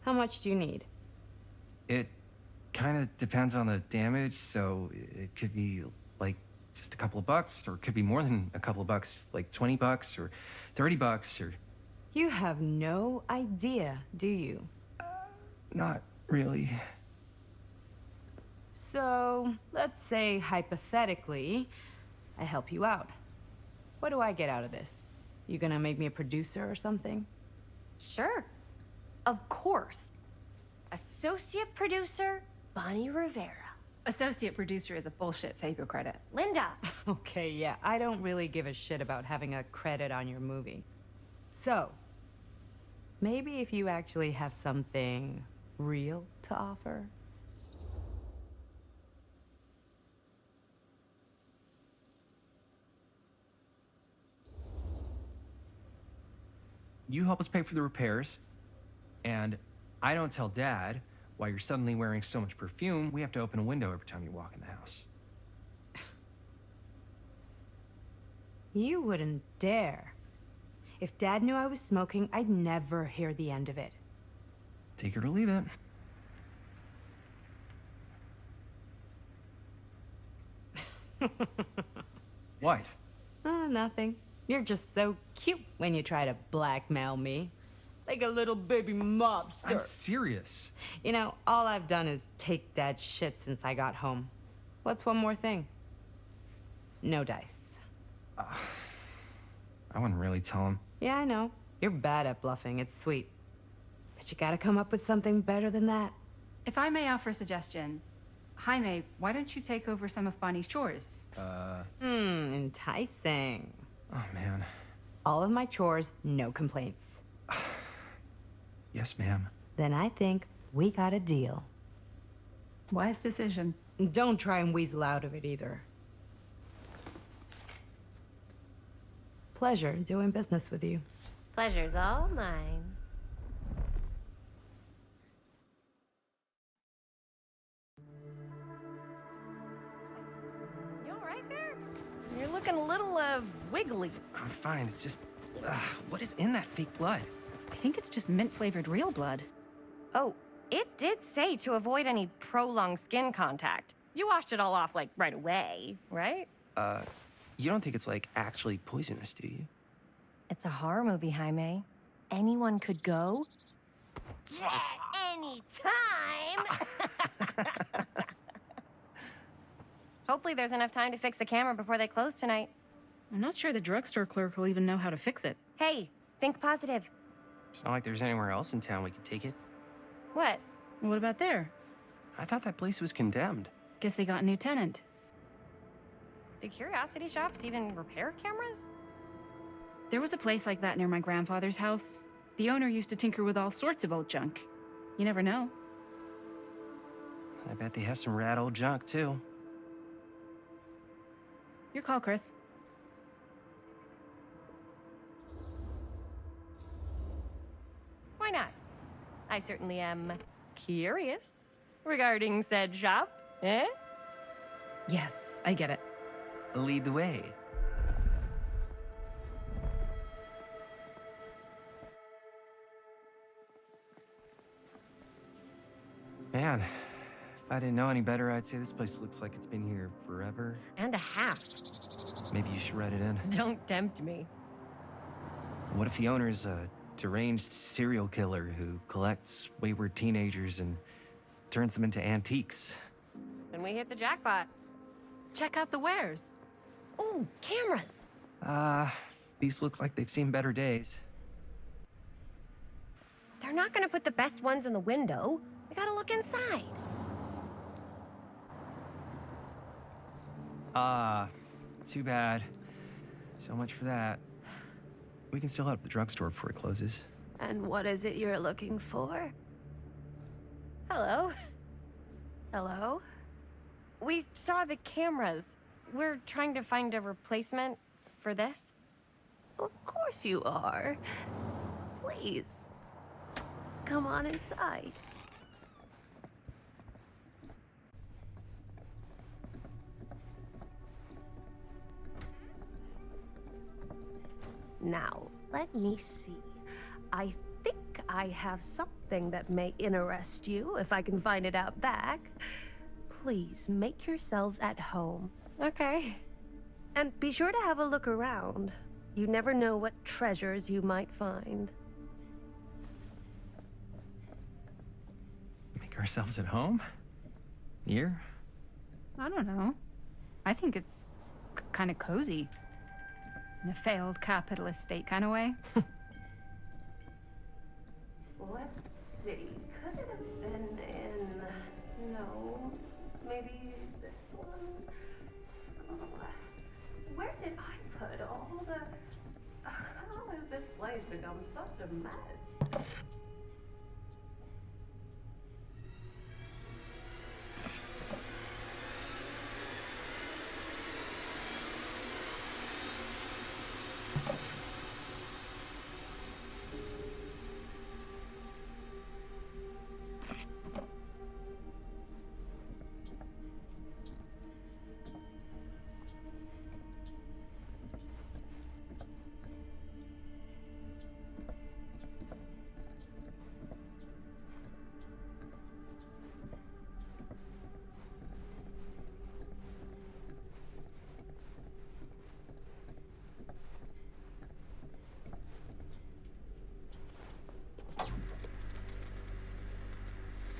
How much do you need? It kind of depends on the damage, so it could be like just a couple of bucks, or it could be more than a couple of bucks, like 20 bucks or 30 bucks or... You have no idea, do you? Not really. So, let's say hypothetically, I help you out. What do I get out of this? You gonna make me a producer or something? Sure. Of course. Associate producer, Bonnie Rivera. Associate producer is a bullshit favor credit. Linda. Okay, yeah, I don't really give a shit about having a credit on your movie. So, maybe if you actually have something real to offer? You help us pay for the repairs, and I don't tell Dad, why you're suddenly wearing so much perfume, we have to open a window every time you walk in the house. You wouldn't dare. If Dad knew I was smoking, I'd never hear the end of it. Take it or leave it. What? Oh, nothing. You're just so cute when you try to blackmail me. Like a little baby mobster. I'm serious. You know, all I've done is take Dad's shit since I got home. What's one more thing? No dice. I wouldn't really tell him. Yeah, I know. You're bad at bluffing. It's sweet. But you gotta come up with something better than that. If I may offer a suggestion, Jaime, why don't you take over some of Bonnie's chores? Enticing. Oh, man. All of my chores, no complaints. Yes, ma'am. Then I think we got a deal. Wise decision. Don't try and weasel out of it either. Pleasure doing business with you. Pleasure's all mine. You all right there? You're looking a little, wiggly. I'm fine. It's just, what is in that fake blood? I think it's just mint-flavored real blood. Oh, it did say to avoid any prolonged skin contact. You washed it all off, like, right away, right? You don't think it's, like, actually poisonous, do you? It's a horror movie, Jaime. Anyone could go. At any time! Hopefully there's enough time to fix the camera before they close tonight. I'm not sure the drugstore clerk will even know how to fix it. Hey, think positive. It's not like there's anywhere else in town we could take it. What? What about there? I thought that place was condemned. Guess they got a new tenant. Do curiosity shops even repair cameras? There was a place like that near my grandfather's house. The owner used to tinker with all sorts of old junk. You never know. I bet they have some rad old junk, too. Your call, Chris. Why not? I certainly am curious regarding said shop, eh? Yes, I get it. Lead the way. Man, if I didn't know any better, I'd say this place looks like it's been here forever. And a half. Maybe you should write it in. Don't tempt me. What if the owner's a deranged serial killer who collects wayward teenagers and turns them into antiques? Then we hit the jackpot. Check out the wares. Ooh, cameras! These look like they've seen better days. They're not gonna put the best ones in the window. We gotta look inside. Too bad. So much for that. We can still hit up the drugstore before it closes. And what is it you're looking for? Hello. Hello? We saw the cameras. We're trying to find a replacement for this. Of course you are. Please. Come on inside. Now, let me see. I think I have something that may interest you, if I can find it out back. Please make yourselves at home. Okay. And be sure to have a look around. You never know what treasures you might find. Make ourselves at home? Here? I don't know. I think it's kind of cozy. In a failed capitalist state kind of way. Let's see. Could it have been in... No. Maybe this one? Where did I put all the... How has this place become such a mess?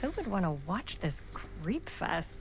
Who would want to watch this creep fest?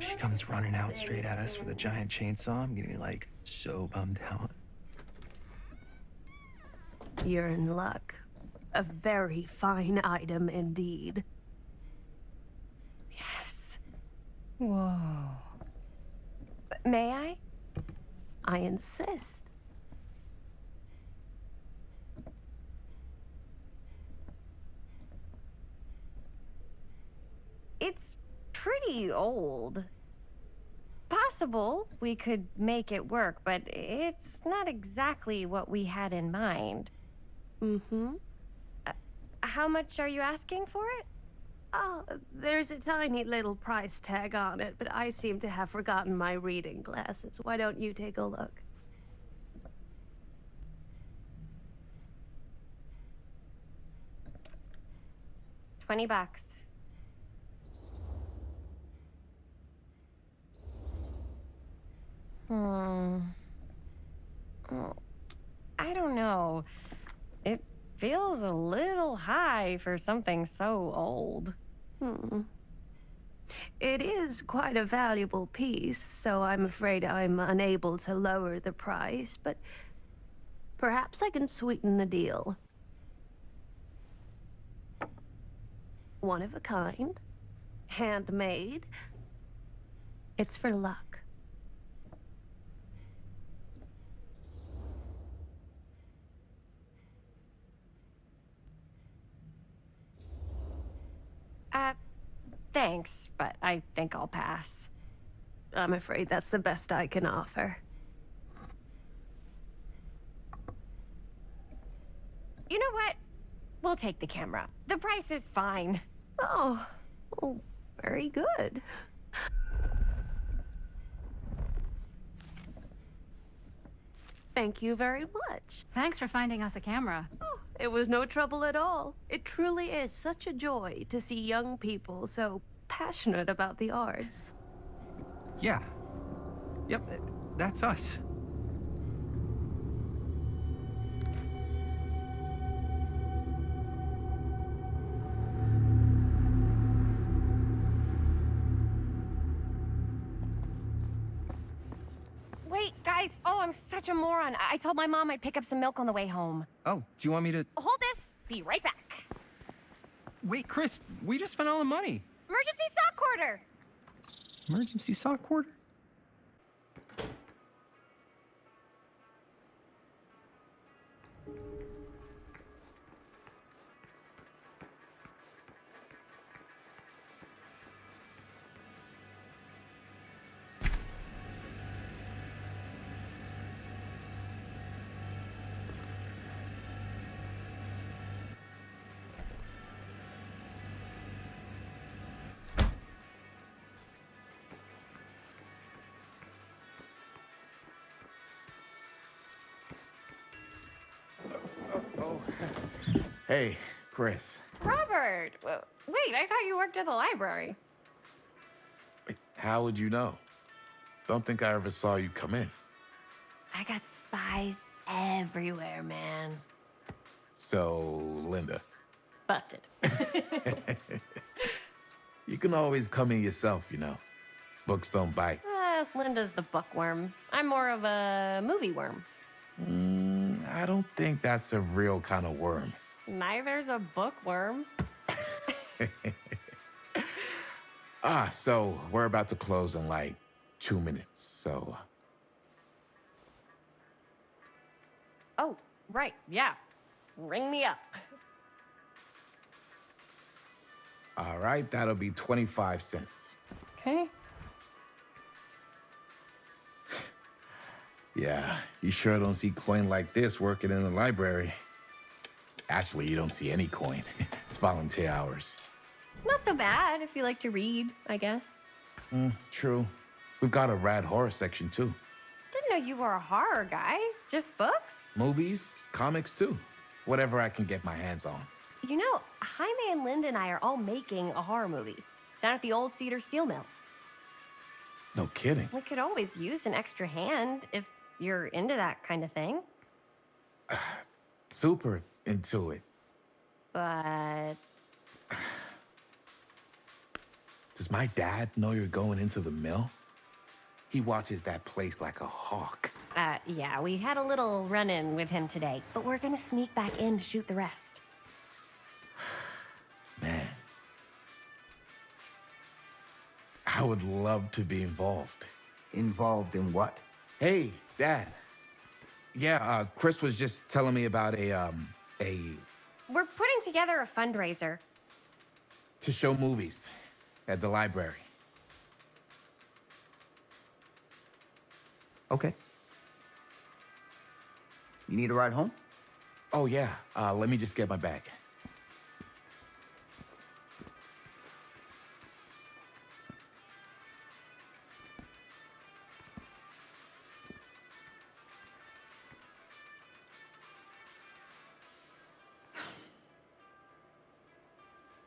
She comes running out straight at us with a giant chainsaw. I'm gonna be like so bummed out. You're in luck. A very fine item indeed. Yes. Whoa. May I? I insist. It's pretty old. Possible we could make it work, but it's not exactly what we had in mind. Mm-hmm. How much are you asking for it? Oh, there's a tiny little price tag on it, but I seem to have forgotten my reading glasses. Why don't you take a look? $20. Hmm. I don't know. It feels a little high for something so old. It is quite a valuable piece, so I'm afraid I'm unable to lower the price, but perhaps I can sweeten the deal. One of a kind, handmade. It's for luck. Thanks, but I think I'll pass. I'm afraid that's the best I can offer. You know what? We'll take the camera. The price is fine. Oh, very good. Thank you very much. Thanks for finding us a camera. Oh, it was no trouble at all. It truly is such a joy to see young people so passionate about the arts. Yeah. Yep, that's us. Wait, guys. Oh, I'm such a moron. I told my mom I'd pick up some milk on the way home. Oh, do you want me to... Hold this. Be right back. Wait, Chris, we just spent all the money. Emergency sock order. Emergency sock order? Hey, Chris. Robert. Wait, I thought you worked at the library. Wait, how would you know? Don't think I ever saw you come in. I got spies everywhere, man. So, Linda. Busted. You can always come in yourself, you know. Books don't bite. Linda's the bookworm. I'm more of a movie worm. I don't think that's a real kind of worm. Neither's a bookworm. So we're about to close in like 2 minutes, so... Oh, right, yeah. Ring me up. All right, that'll be 25 cents. Okay. Yeah, you sure don't see coin like this working in the library. Actually, you don't see any coin. It's volunteer hours. Not so bad if you like to read, I guess. True. We've got a rad horror section, too. Didn't know you were a horror guy. Just books? Movies, comics, too. Whatever I can get my hands on. You know, Jaime and Linda and I are all making a horror movie down at the old Cedar Steel Mill. No kidding. We could always use an extra hand if you're into that kind of thing. Super into it. But... Does my dad know you're going into the mill? He watches that place like a hawk. Yeah, we had a little run-in with him today, but we're gonna sneak back in to shoot the rest. Man. I would love to be involved. Involved in what? Hey, Dad. Yeah, Chris was just telling me about a... We're putting together a fundraiser. to show movies at the library. Okay. You need a ride home? Oh, yeah. Let me just get my bag.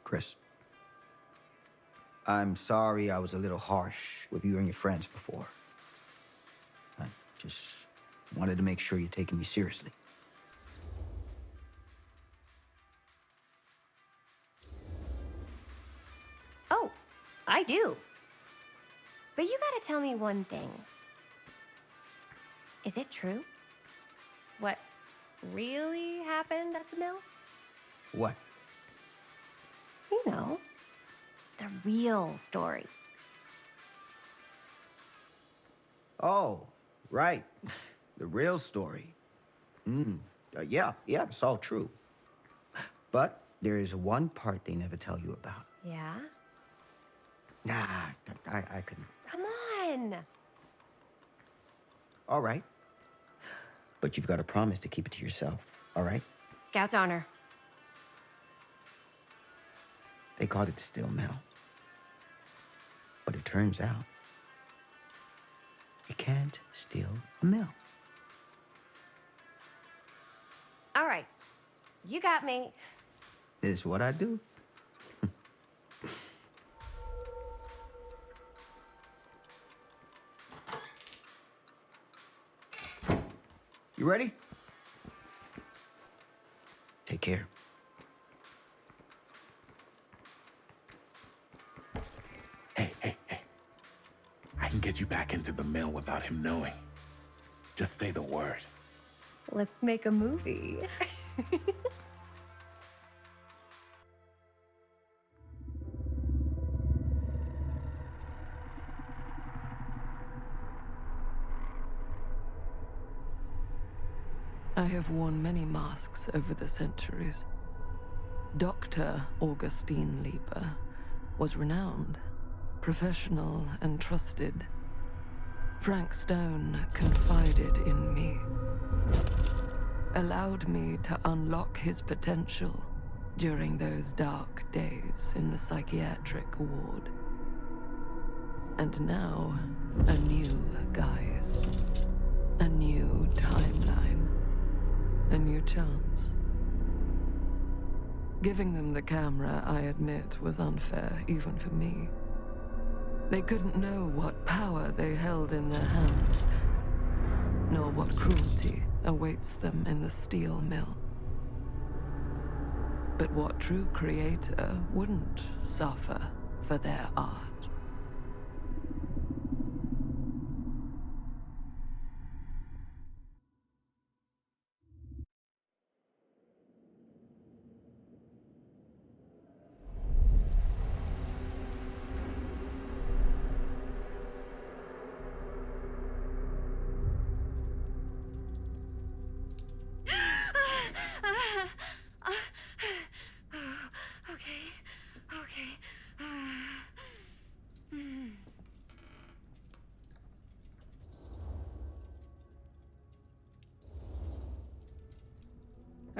Chris, I'm sorry I was a little harsh with you and your friends before. I just wanted to make sure you're taking me seriously. Oh, I do. But you gotta tell me one thing. Is it true? What really happened at the mill? What? You know, the real story. Oh, right. The real story. Yeah, it's all true. But there is one part they never tell you about. Yeah? Nah, I couldn't. Come on! All right. But you've got to promise to keep it to yourself, all right? Scout's honor. They called it the Steel Mill. But it turns out, you can't steal a mill. All right. You got me. Is what I do. You ready? Take care. Hey. I can get you back into the mill without him knowing. Just say the word. Let's make a movie. I have worn many masks over the centuries. Dr. Augustine Lieber was renowned, professional, and trusted. Frank Stone confided in me, allowed me to unlock his potential during those dark days in the psychiatric ward. And now, a new guise, a new timeline, a new chance. Giving them the camera, I admit, was unfair, even for me. They couldn't know what power they held in their hands, nor what cruelty awaits them in the steel mill. But what true creator wouldn't suffer for their art?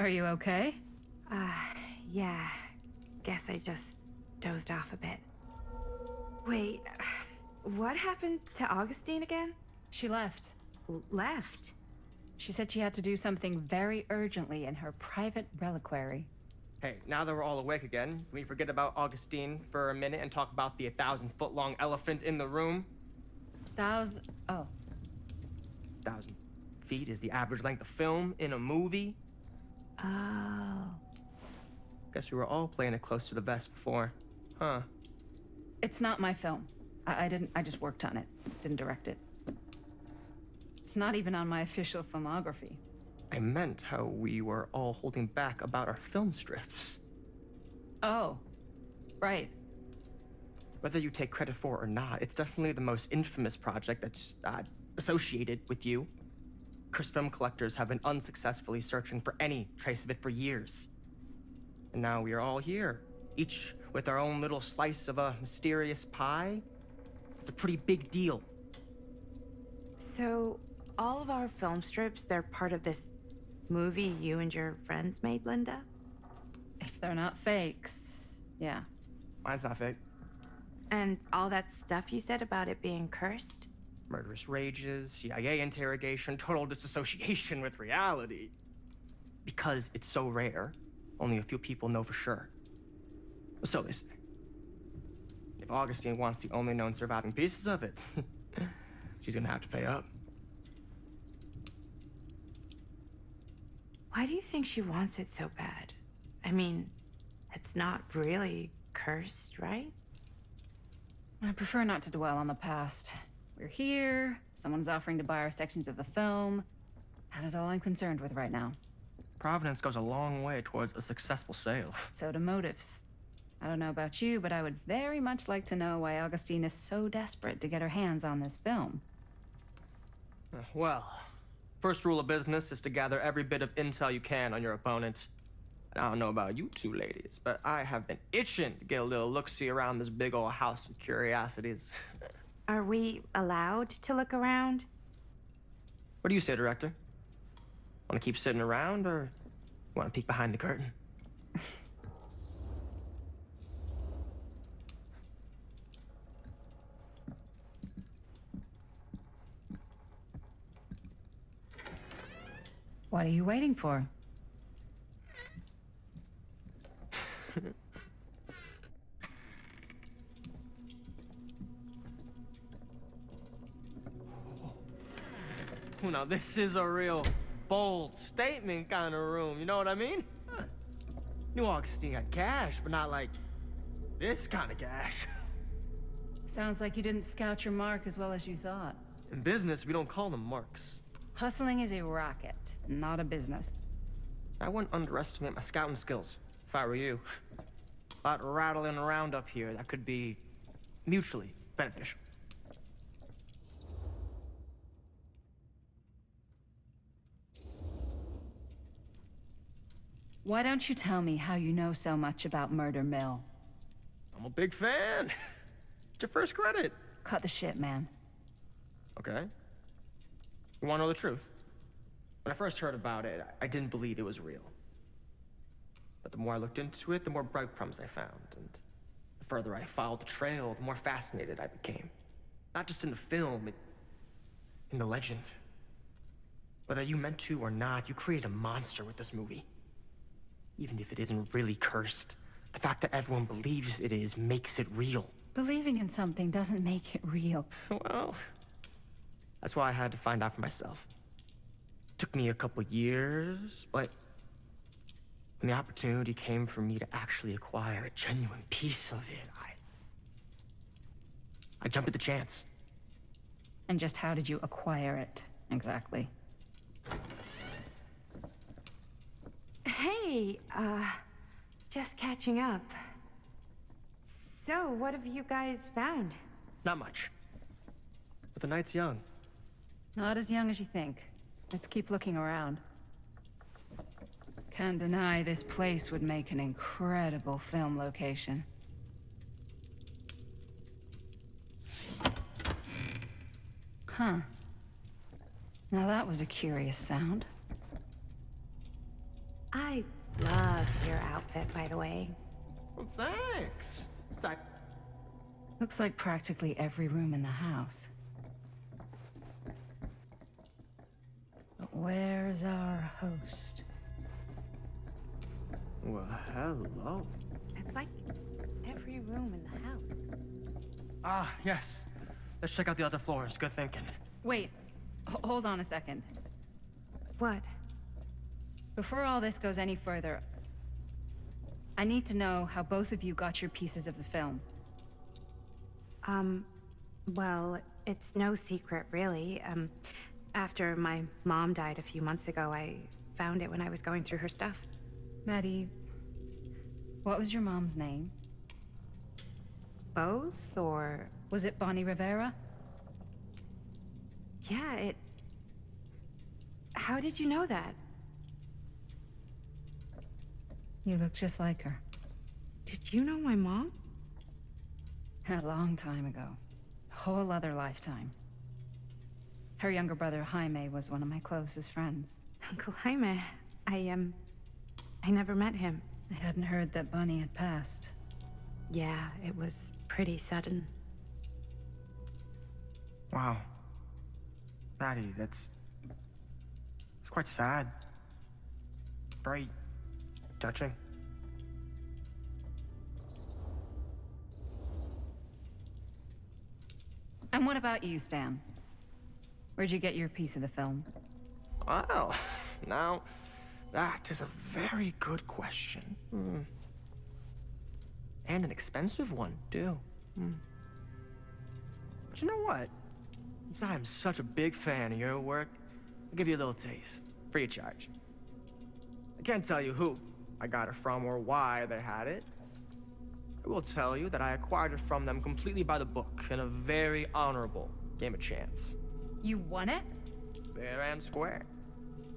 Are you okay? Yeah. Guess I just dozed off a bit. Wait, what happened to Augustine again? She left. Left? She said she had to do something very urgently in her private reliquary. Hey, now that we're all awake again, can we forget about Augustine for a minute and talk about the 1,000-foot-long elephant in the room? Oh. 1,000 feet is the average length of film in a movie. Oh. Guess we were all playing it close to the vest before. Huh. It's not my film. I just worked on it. Didn't direct it. It's not even on my official filmography. I meant how we were all holding back about our film strips. Oh. Right. Whether you take credit for it or not, it's definitely the most infamous project that's associated with you. Cursed film collectors have been unsuccessfully searching for any trace of it for years. And now we are all here, each with our own little slice of a mysterious pie. It's a pretty big deal. So, all of our film strips, they're part of this movie you and your friends made, Linda? If they're not fakes, yeah. Mine's not fake. And all that stuff you said about it being cursed? Murderous rages, CIA interrogation, total disassociation with reality. Because it's so rare, only a few people know for sure. So they say. If Augustine wants the only known surviving pieces of it, she's gonna have to pay up. Why do you think she wants it so bad? I mean, it's not really cursed, right? I prefer not to dwell on the past. We're here, someone's offering to buy our sections of the film. That is all I'm concerned with right now. Providence goes a long way towards a successful sale. So do motives. I don't know about you, but I would very much like to know why Augustine is so desperate to get her hands on this film. Well, first rule of business is to gather every bit of intel you can on your opponent. And I don't know about you two ladies, but I have been itching to get a little look-see around this big old house of curiosities. Are we allowed to look around? What do you say, director? Want to keep sitting around, or want to peek behind the curtain? What are you waiting for? Now, this is a real bold statement kind of room, you know what I mean? New Augustine got cash, but not like this kind of cash. Sounds like you didn't scout your mark as well as you thought. In business, we don't call them marks. Hustling is a racket, not a business. I wouldn't underestimate my scouting skills, if I were you. A lot rattling around up here that could be mutually beneficial. Why don't you tell me how you know so much about Murder Mill? I'm a big fan. It's your first credit. Cut the shit, man. Okay. You want to know the truth? When I first heard about it, I didn't believe it was real. But the more I looked into it, the more breadcrumbs I found. And the further I followed the trail, the more fascinated I became. Not just in the film, in the legend. Whether you meant to or not, you created a monster with this movie. Even if it isn't really cursed, the fact that everyone believes it is makes it real. Believing in something doesn't make it real. Well, that's why I had to find out for myself. Took me a couple years, but when the opportunity came for me to actually acquire a genuine piece of it, I jumped at the chance. And just how did you acquire it, exactly? Hey, just catching up. So, what have you guys found? Not much. But the night's young. Not as young as you think. Let's keep looking around. Can't deny this place would make an incredible film location. Huh. Now that was a curious sound. I outfit, by the way. Well, thanks. It's like... Looks like practically every room in the house. But where's our host? Well, hello. It's like every room in the house. Ah, yes. Let's check out the other floors. Good thinking. Wait, hold on a second. What? Before all this goes any further, I need to know how both of you got your pieces of the film. Well, it's no secret, really. After my mom died a few months ago, I found it when I was going through her stuff. Maddie, what was your mom's name? Both, or... Was it Bonnie Rivera? Yeah, it... How did you know that? You look just like her. Did you know my mom? A long time ago. A whole other lifetime. Her younger brother, Jaime, was one of my closest friends. Uncle Jaime, I never met him. I hadn't heard that Bonnie had passed. Yeah, it was pretty sudden. Wow. Maddie, it's quite sad. Very touching. And what about you, Stan? Where'd you get your piece of the film? Well, now, that is a very good question. And an expensive one, too. But you know what? Since I'm such a big fan of your work, I'll give you a little taste, free of charge. I can't tell you who I got it from or why they had it. I will tell you that I acquired it from them completely by the book in a very honorable game of chance. You won it? Fair and square.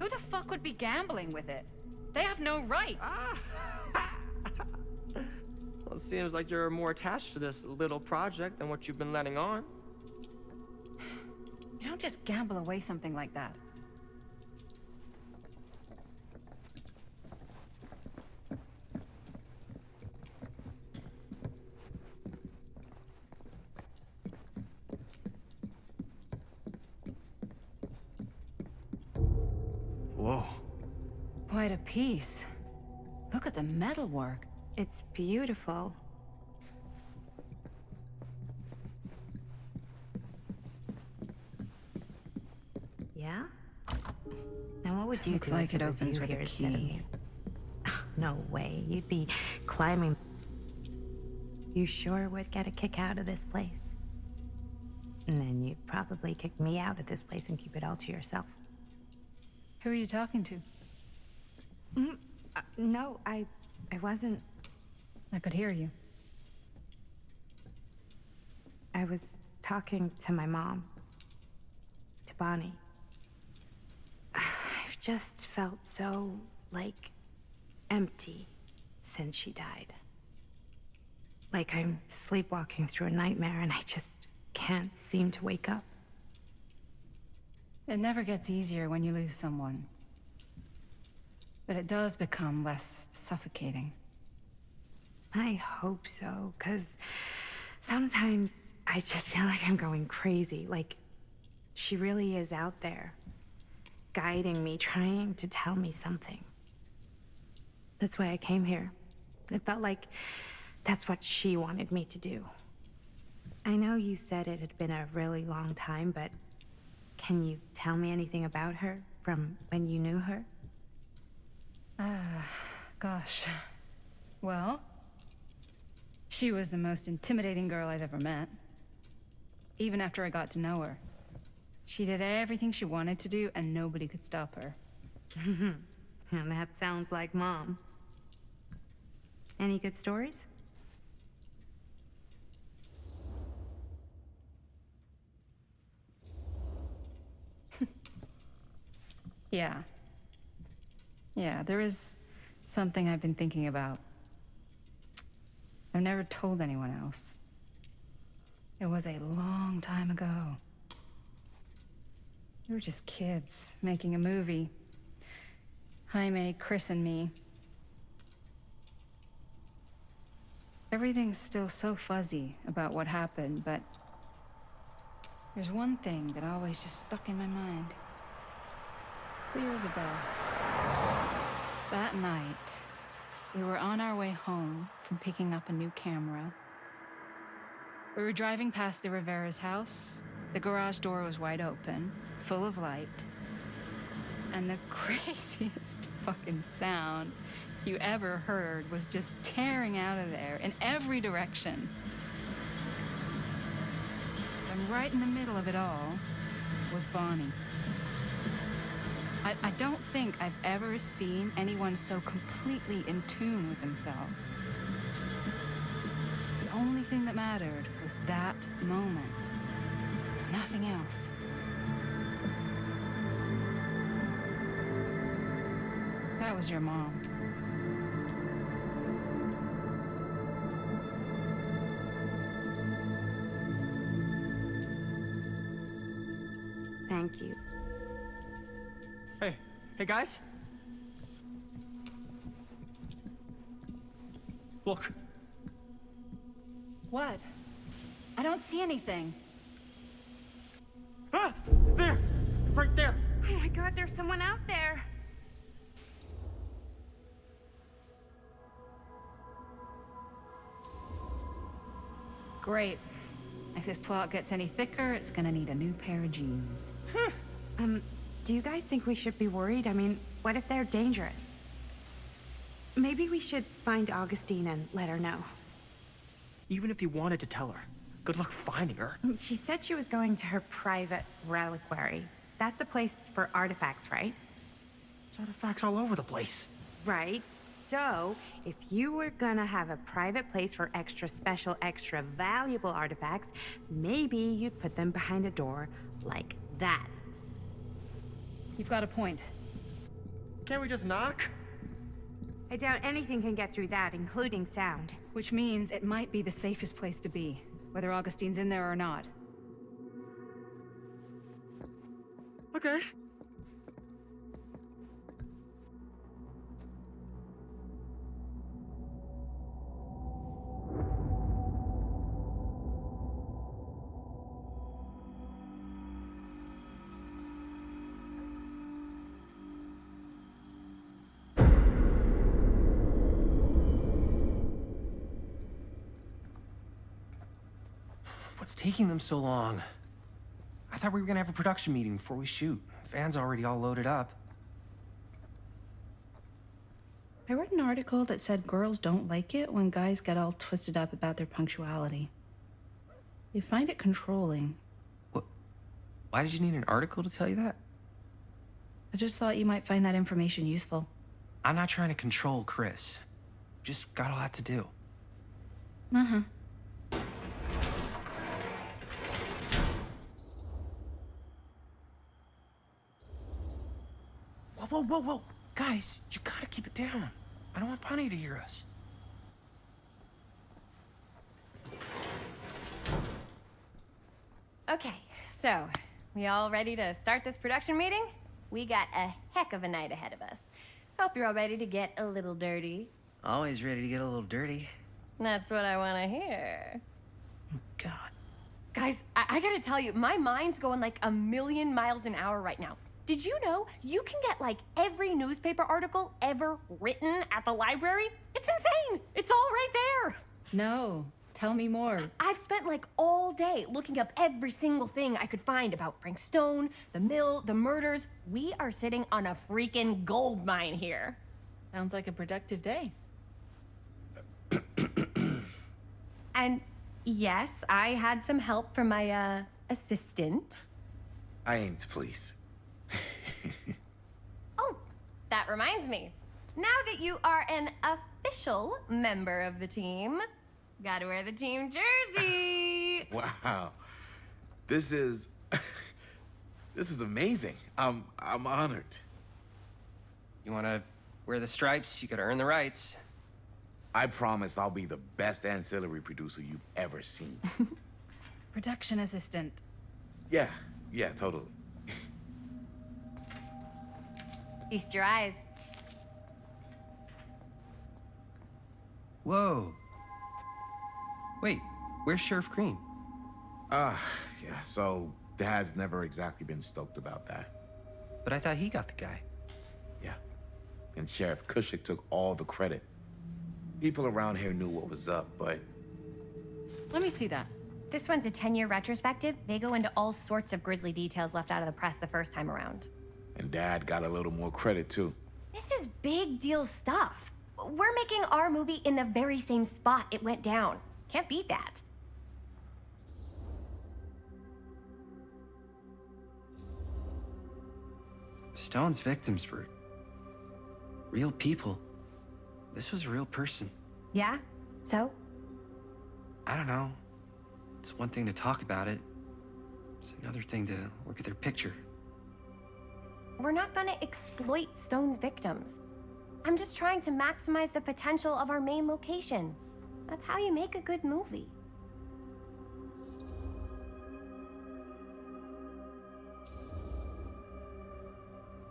Who the fuck would be gambling with it? They have no right. Well, it seems like you're more attached to this little project than what you've been letting on. You don't just gamble away something like that. Whoa. Quite a piece. Look at the metalwork. It's beautiful. Yeah? Now what would you Looks do like if it was opens you with a here instead of key. me? No way. You'd be climbing. You sure would get a kick out of this place. And then you'd probably kick me out of this place and keep it all to yourself. Who are you talking to? No, I wasn't. I could hear you. I was talking to my mom. To Bonnie. I've just felt so, like, empty since she died. Like I'm sleepwalking through a nightmare and I just can't seem to wake up. It never gets easier when you lose someone. But it does become less suffocating. I hope so, because sometimes I just feel like I'm going crazy. Like, she really is out there, guiding me, trying to tell me something. That's why I came here. It felt like that's what she wanted me to do. I know you said it had been a really long time, but can you tell me anything about her from when you knew her? Gosh. Well, she was the most intimidating girl I've ever met. Even after I got to know her. She did everything she wanted to do, and nobody could stop her. And that sounds like Mom. Any good stories? Yeah. Yeah, there is something I've been thinking about. I've never told anyone else. It was a long time ago. We were just kids, making a movie. Jaime, Chris, and me. Everything's still so fuzzy about what happened, but there's one thing that always just stuck in my mind. Clear as a bell. That night, we were on our way home from picking up a new camera. We were driving past the Rivera's house. The garage door was wide open, full of light. And the craziest fucking sound you ever heard was just tearing out of there in every direction. And right in the middle of it all was Bonnie. I don't think I've ever seen anyone so completely in tune with themselves. The only thing that mattered was that moment. Nothing else. That was your mom. Thank you. Hey guys? Look. What? I don't see anything. Ah! There! Right there! Oh my god, there's someone out there. Great. If this plot gets any thicker, it's gonna need a new pair of jeans. Do you guys think we should be worried? I mean, what if they're dangerous? Maybe we should find Augustine and let her know. Even if you wanted to tell her, good luck finding her. She said she was going to her private reliquary. That's a place for artifacts, right? There's artifacts all over the place. Right. So, if you were gonna have a private place for extra special, extra valuable artifacts, maybe you'd put them behind a door like that. You've got a point. Can't we just knock? I doubt anything can get through that, including sound. Which means it might be the safest place to be, whether Augustine's in there or not. Okay. What's taking them so long? I thought we were gonna have a production meeting before we shoot. Van's already all loaded up. I read an article that said girls don't like it when guys get all twisted up about their punctuality. They find it controlling. What? Why did you need an article to tell you that? I just thought you might find that information useful. I'm not trying to control Chris. Just got a lot to do. Uh-huh. Whoa, whoa, whoa! Guys, you gotta keep it down. I don't want Bonnie to hear us. Okay, so, we all ready to start this production meeting? We got a heck of a night ahead of us. Hope you're all ready to get a little dirty. Always ready to get a little dirty. That's what I want to hear. Oh, God. Guys, I gotta tell you, my mind's going like 1,000,000 miles an hour right now. Did you know you can get like every newspaper article ever written at the library? It's insane! It's all right there! No. Tell me more. I've spent like all day looking up every single thing I could find about Frank Stone, the mill, the murders. We are sitting on a freaking gold mine here. Sounds like a productive day. And yes, I had some help from my assistant. I aim to please. Oh, that reminds me. Now that you are an official member of the team, gotta wear the team jersey. Wow. This is this is amazing. I'm honored. You wanna wear the stripes? You gotta earn the rights. I promise I'll be the best ancillary producer you've ever seen. Production assistant. Yeah, totally. Feast your eyes. Whoa. Where's Sheriff Green? Yeah, so Dad's never exactly been stoked about that. But I thought he got the guy. Yeah. And Sheriff Cushik took all the credit. People around here knew what was up, but... Let me see that. This one's a 10-year retrospective. They go into all sorts of grisly details left out of the press the first time around. And Dad got a little more credit, too. This is big deal stuff. We're making our movie in the very same spot it went down. Can't beat that. Stone's victims were real people. This was a real person. Yeah? So? I don't know. It's one thing to talk about it. It's another thing to look at their picture. We're not gonna exploit Stone's victims. I'm just trying to maximize the potential of our main location. That's how you make a good movie.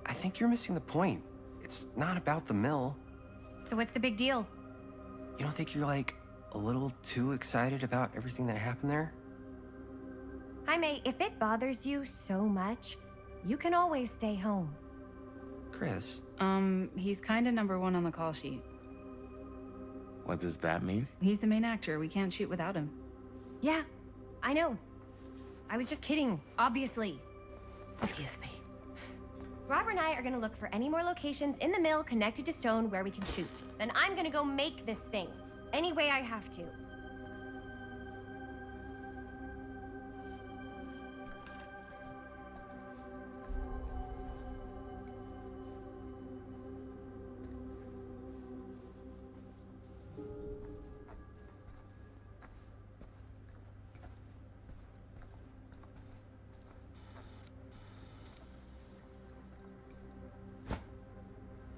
I think you're missing the point. It's not about the mill. So what's the big deal? You don't think you're, like, a little too excited about everything that happened there? Jaime, if it bothers you so much, you can always stay home. Chris? He's kinda #1 on the call sheet. What does that mean? He's the main actor. We can't shoot without him. Yeah, I know. I was just kidding, obviously. Obviously. Robert and I are gonna look for any more locations in the mill connected to Stone where we can shoot. Then I'm gonna go make this thing, any way I have to.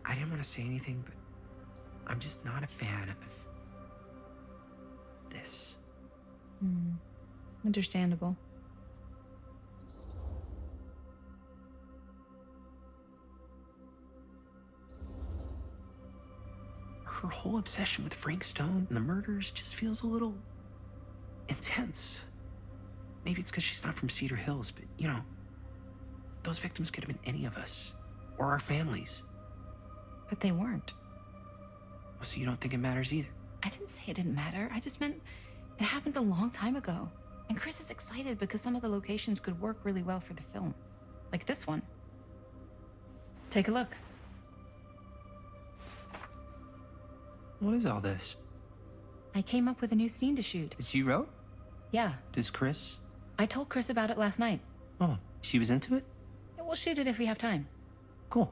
I didn't want to say anything, but I'm just not a fan of this. Understandable. Her whole obsession with Frank Stone and the murders just feels a little intense. Maybe it's because she's not from Cedar Hills, but, you know, those victims could have been any of us, or our families. But they weren't. So you don't think it matters either? I didn't say it didn't matter. I just meant it happened a long time ago. And Chris is excited because some of the locations could work really well for the film. Like this one. Take a look. What is all this? I came up with a new scene to shoot. That you wrote? Yeah. Does Chris? I told Chris about it last night. Oh, she was into it? We'll shoot it if we have time. Cool.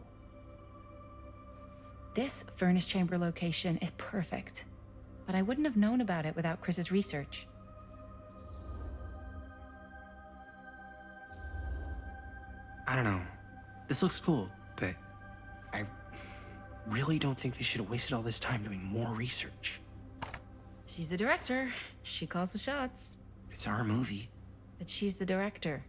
This furnace chamber location is perfect. But I wouldn't have known about it without Chris's research. I don't know. This looks cool, but I really don't think they should have wasted all this time doing more research. She's the director. She calls the shots. It's our movie. But she's the director.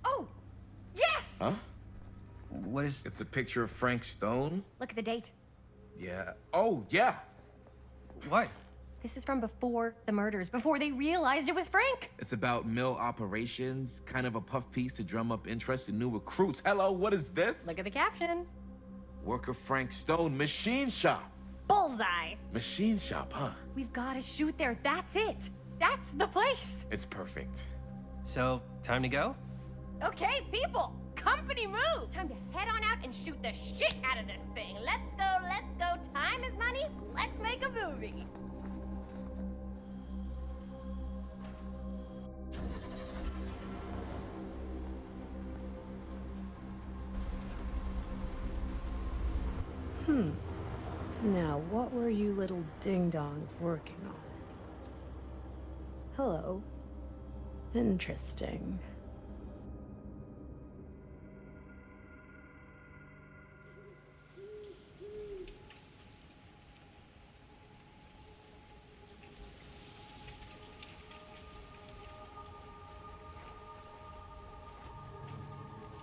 Oh! Yes! Huh? What is... It's a picture of Frank Stone? Look at the date. Yeah. Oh, yeah. What? This is from before the murders, before they realized it was Frank. It's about mill operations, kind of a puff piece to drum up interest in new recruits. Hello, what is this? Look at the caption. Worker Frank Stone, machine shop. Bullseye. Machine shop, huh? We've got to shoot there. That's it. That's the place. It's perfect. So, time to go? Okay, people. Company move. Time to head on out and shoot the shit out of this thing. Let's go, let's go. Time is money. Let's make a movie. Now, what were you little ding-dongs working on? Hello. Interesting.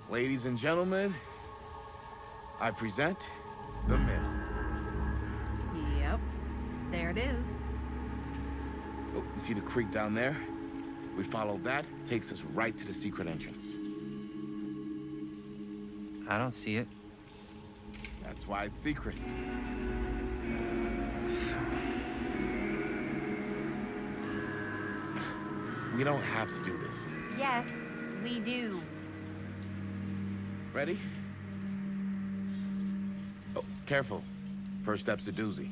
Ladies and gentlemen, I present The Mill. Yep. There it it is. Oh, you see the creek down there? We follow that, takes us right to the secret entrance. I don't see it. That's why it's secret. We don't have to do this. Yes, we do. Ready? Oh, careful. First step's a doozy.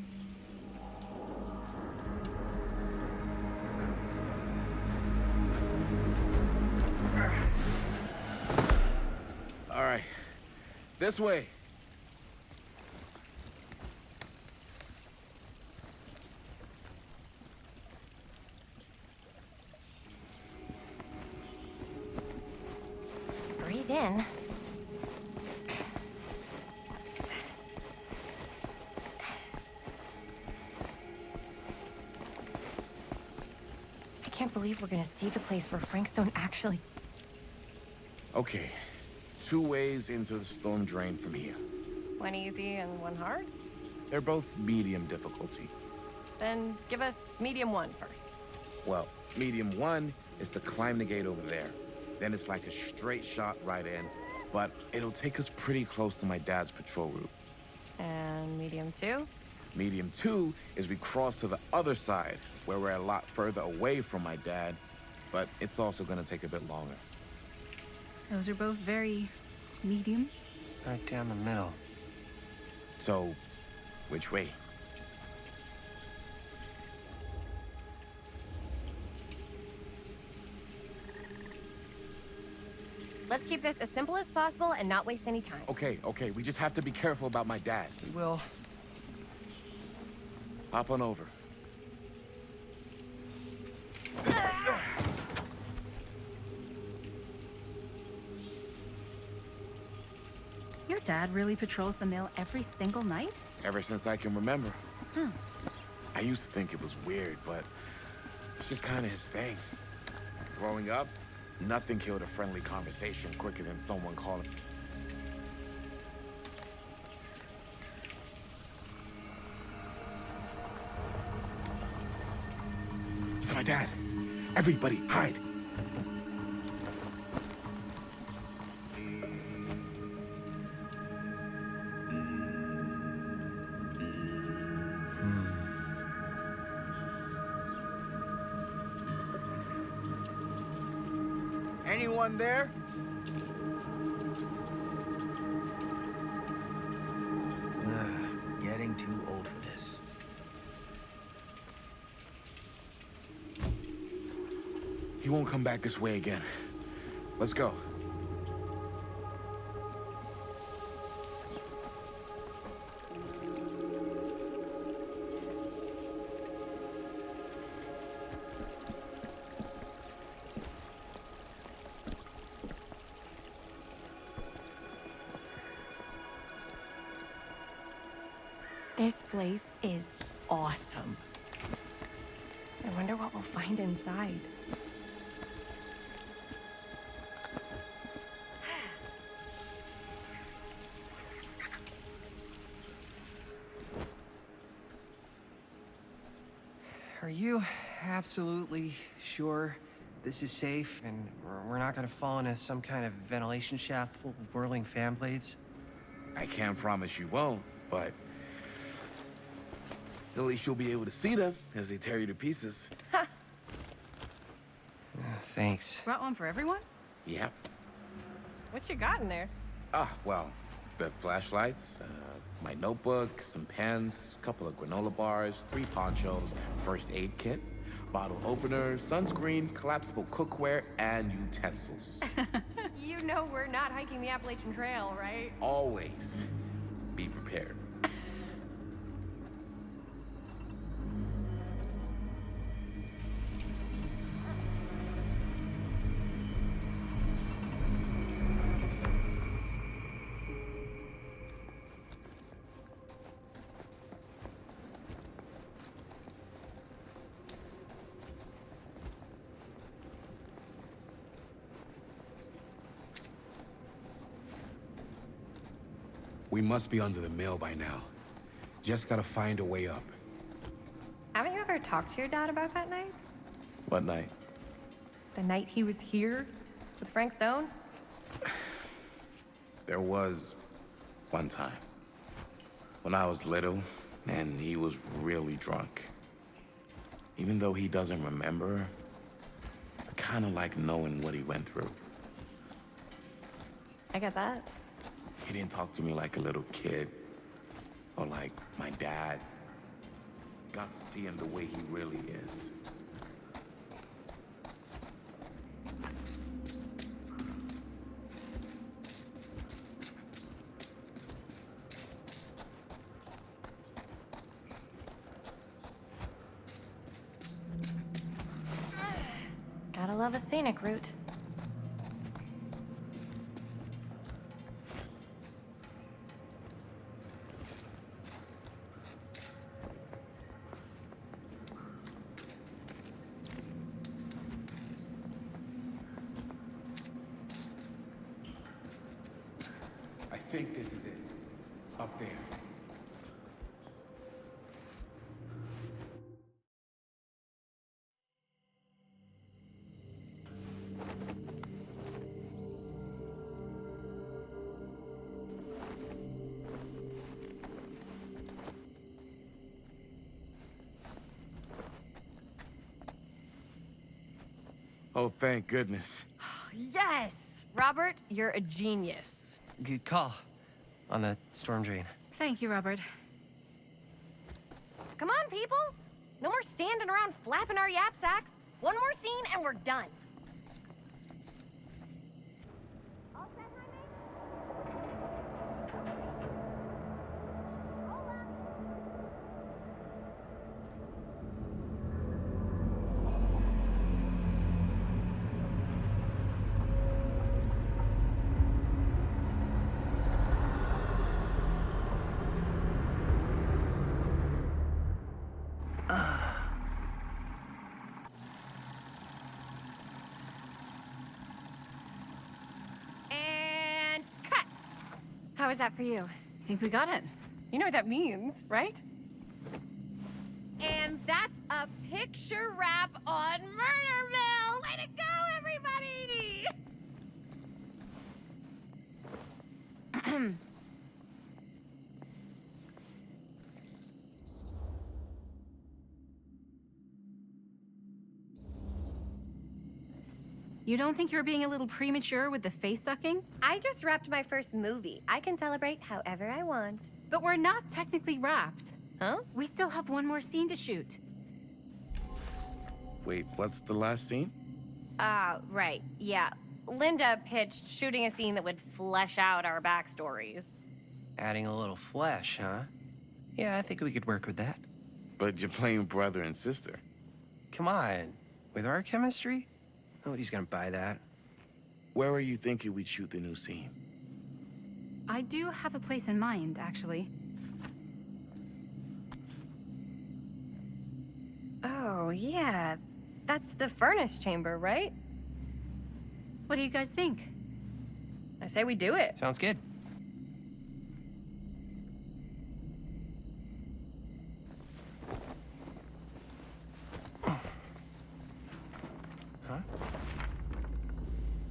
All right. This way. Breathe in. I can't believe we're gonna see the place where Frankstone actually... Okay. 2 ways into the storm drain from here. One easy and one hard? They're both medium difficulty. Then give us medium one first. Well, medium 1 is to climb the gate over there. Then it's like a straight shot right in, but it'll take us pretty close to my dad's patrol route. And medium two? Medium 2 is we cross to the other side, where we're a lot further away from my dad, but it's also gonna take a bit longer. Those are both very medium. Right down the middle. So, which way? Let's keep this as simple as possible and not waste any time. Okay, we just have to be careful about my dad. We will. Hop on over. Your dad really patrols the mill every single night? Ever since I can remember. Huh. I used to think it was weird, but it's just kind of his thing. Growing up, nothing killed a friendly conversation quicker than someone calling. It's my dad. Everybody, hide. Anyone there? Getting too old for this. He won't come back this way again. Let's go. This place is awesome. I wonder what we'll find inside. Are you absolutely sure this is safe and we're not gonna fall into some kind of ventilation shaft full of whirling fan blades? I can't promise you won't, but at least you'll be able to see them as they tear you to pieces. Thanks. Brought one for everyone? Yep. What you got in there? Well, the flashlights, my notebook, some pens, a couple of granola bars, 3 ponchos, first aid kit, bottle opener, sunscreen, collapsible cookware, and utensils. You know we're not hiking the Appalachian Trail, right? Always be prepared. We must be under the mill by now. Just gotta find a way up. Haven't you ever talked to your dad about that night? What night? The night he was here with Frank Stone? There was one time when I was little and he was really drunk. Even though he doesn't remember, I kind of like knowing what he went through. I get that. He didn't talk to me like a little kid or like my dad. Got to see him the way he really is. Gotta love a scenic route. I think this is it. Up there. Oh, thank goodness. Yes! Robert, you're a genius. Good call on the storm drain. Thank you, Robert. Come on, people! No more standing around flapping our yap sacks. One more scene and we're done. And cut! How was that for you? I think we got it. You know what that means, right? And that's a picture wrap on Murder Mill! Way to go, everybody! You don't think you're being a little premature with the face sucking? I just wrapped my first movie. I can celebrate however I want. But we're not technically wrapped. Huh? We still have one more scene to shoot. Wait, what's the last scene? Right. Yeah. Linda pitched shooting a scene that would flesh out our backstories. Adding a little flesh, huh? Yeah, I think we could work with that. But you're playing brother and sister. Come on. With our chemistry? Nobody's gonna buy that. Where are you thinking we'd shoot the new scene? I do have a place in mind, actually. Oh, yeah. That's the furnace chamber, right? What do you guys think? I say we do it. Sounds good. Huh?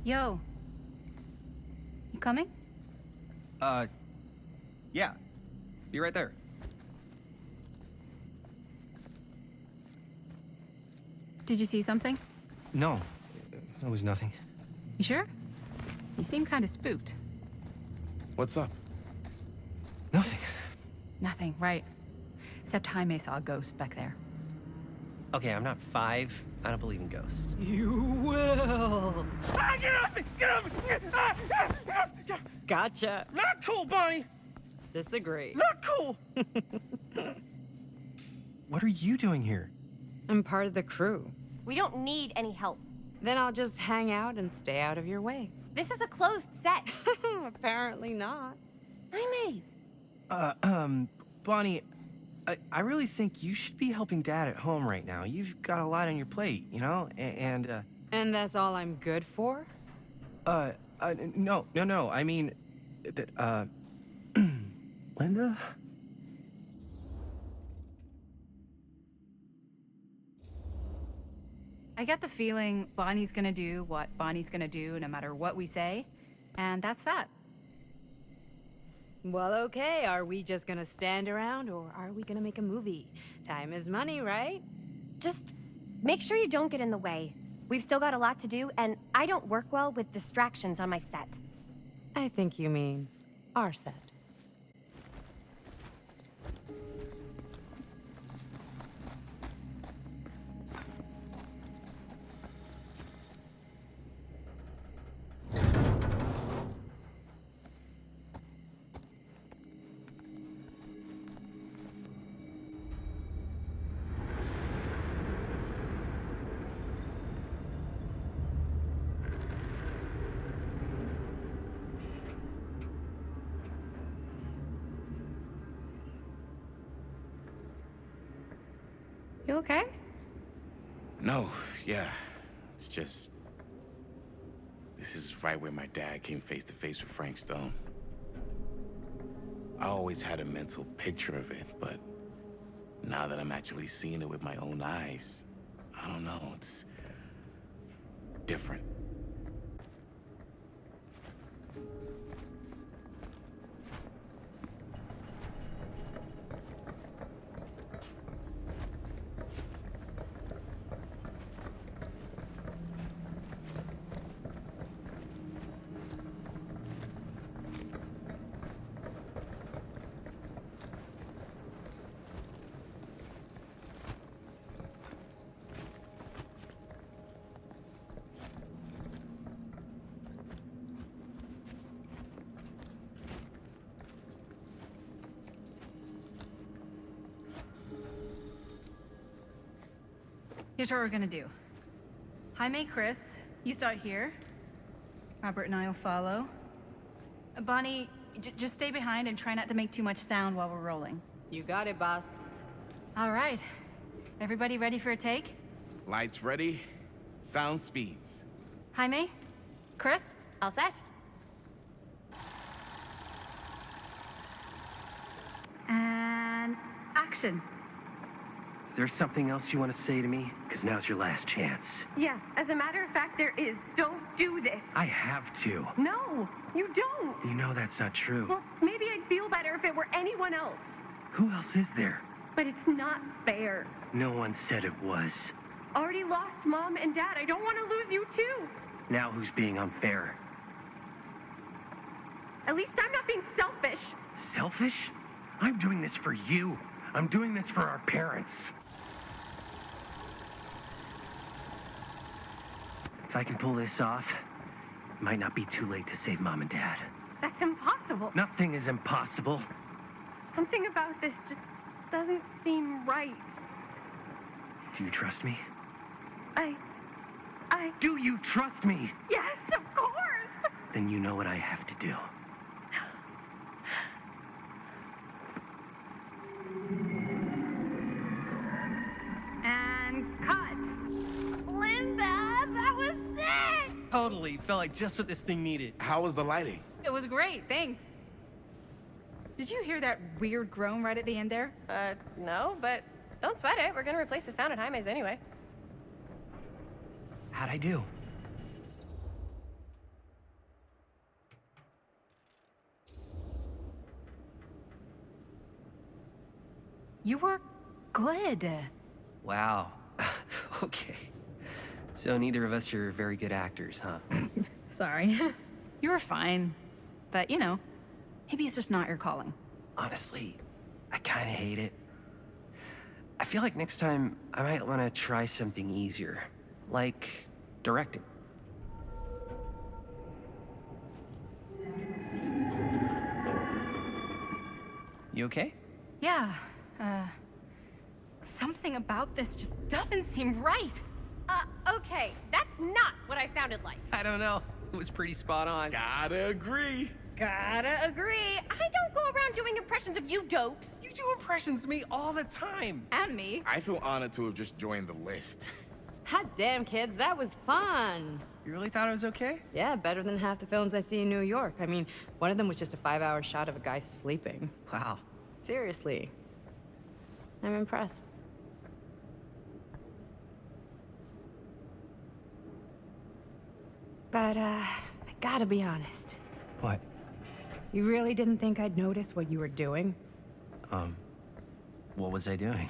Yo. You coming? Yeah. Be right there. Did you see something? No, that was nothing. You sure? You seem kind of spooked. What's up? Nothing. Nothing, right. Except Jaime saw a ghost back there. Okay, I'm not 5. I don't believe in ghosts. You will. Ah, get off me! Get off me! Ah, ah, ah, ah. Gotcha. Not cool, Bonnie! Disagree. Not cool! What are you doing here? I'm part of the crew. We don't need any help. Then I'll just hang out and stay out of your way. This is a closed set. Apparently not. Bonnie, I really think you should be helping Dad at home right now. You've got a lot on your plate, you know? And that's all I'm good for? no. I mean, that, Linda? I get the feeling Bonnie's gonna do what Bonnie's gonna do no matter what we say, and that's that. Well, okay, are we just gonna stand around or are we gonna make a movie? Time is money, right? Just make sure you don't get in the way. We've still got a lot to do, and I don't work well with distractions on my set. I think you mean our set. You okay? No, yeah. It's just... This is right where my dad came face to face with Frank Stone. I always had a mental picture of it, but now that I'm actually seeing it with my own eyes, I don't know, it's different. Here's what we're gonna do. Jaime, Chris, you start here. Robert and I'll follow. Bonnie, just stay behind and try not to make too much sound while we're rolling. You got it, boss. All right. Everybody ready for a take? Lights ready, sound speeds. Jaime? Chris? All set? And action. Is there something else you want to say to me? Because now's your last chance. Yeah, as a matter of fact, there is. Don't do this. I have to. No, you don't. You know that's not true. Well, maybe I'd feel better if it were anyone else. Who else is there? But it's not fair. No one said it was. Already lost Mom and Dad. I don't want to lose you too. Now who's being unfair? At least I'm not being selfish. Selfish? I'm doing this for you. I'm doing this for our parents. If I can pull this off, it might not be too late to save Mom and Dad. That's impossible. Nothing is impossible. Something about this just doesn't seem right. Do you trust me? I... Do you trust me? Yes, of course! Then you know what I have to do. And cut. Linda, that was sick! Totally. Felt like just what this thing needed. How was the lighting? It was great, thanks. Did you hear that weird groan right at the end there? No, but don't sweat it. We're gonna replace the sound at Jaime's anyway. How'd I do? You were good. Wow. Okay. So neither of us are very good actors, huh? Sorry. You were fine. But, you know, maybe it's just not your calling. Honestly, I kind of hate it. I feel like next time I might want to try something easier, like directing. You okay? Yeah, something about this just doesn't seem right. Okay, that's not what I sounded like. I don't know. It was pretty spot on. Gotta agree. Gotta agree. I don't go around doing impressions of you dopes. You do impressions of me all the time. And me. I feel honored to have just joined the list. Hot damn, kids, that was fun. You really thought it was okay? Yeah, better than half the films I see in New York. I mean, one of them was just a 5-hour shot of a guy sleeping. Wow. Seriously. I'm impressed. But, I gotta be honest. What? You really didn't think I'd notice what you were doing? What was I doing?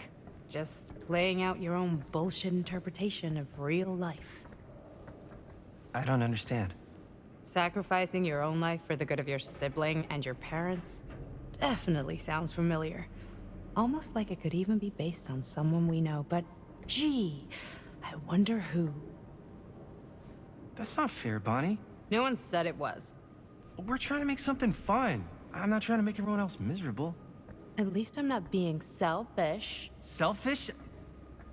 Just playing out your own bullshit interpretation of real life. I don't understand. Sacrificing your own life for the good of your sibling and your parents definitely sounds familiar. Almost like it could even be based on someone we know, but gee, I wonder who. That's not fair, Bonnie. No one said it was. We're trying to make something fun. I'm not trying to make everyone else miserable. At least I'm not being selfish. Selfish?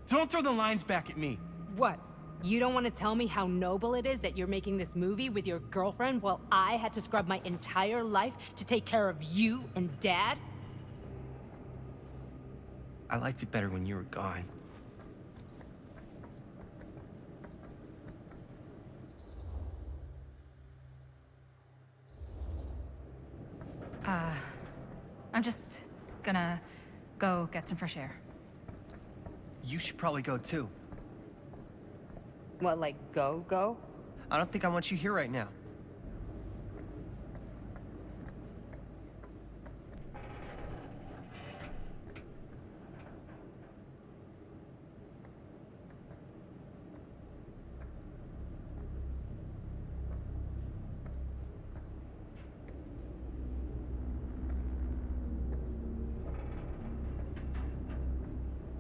Don't throw the lines back at me. What? You don't want to tell me how noble it is that you're making this movie with your girlfriend while I had to scrub my entire life to take care of you and Dad? I liked it better when you were gone. I'm just gonna go get some fresh air. You should probably go too. What, like go? I don't think I want you here right now.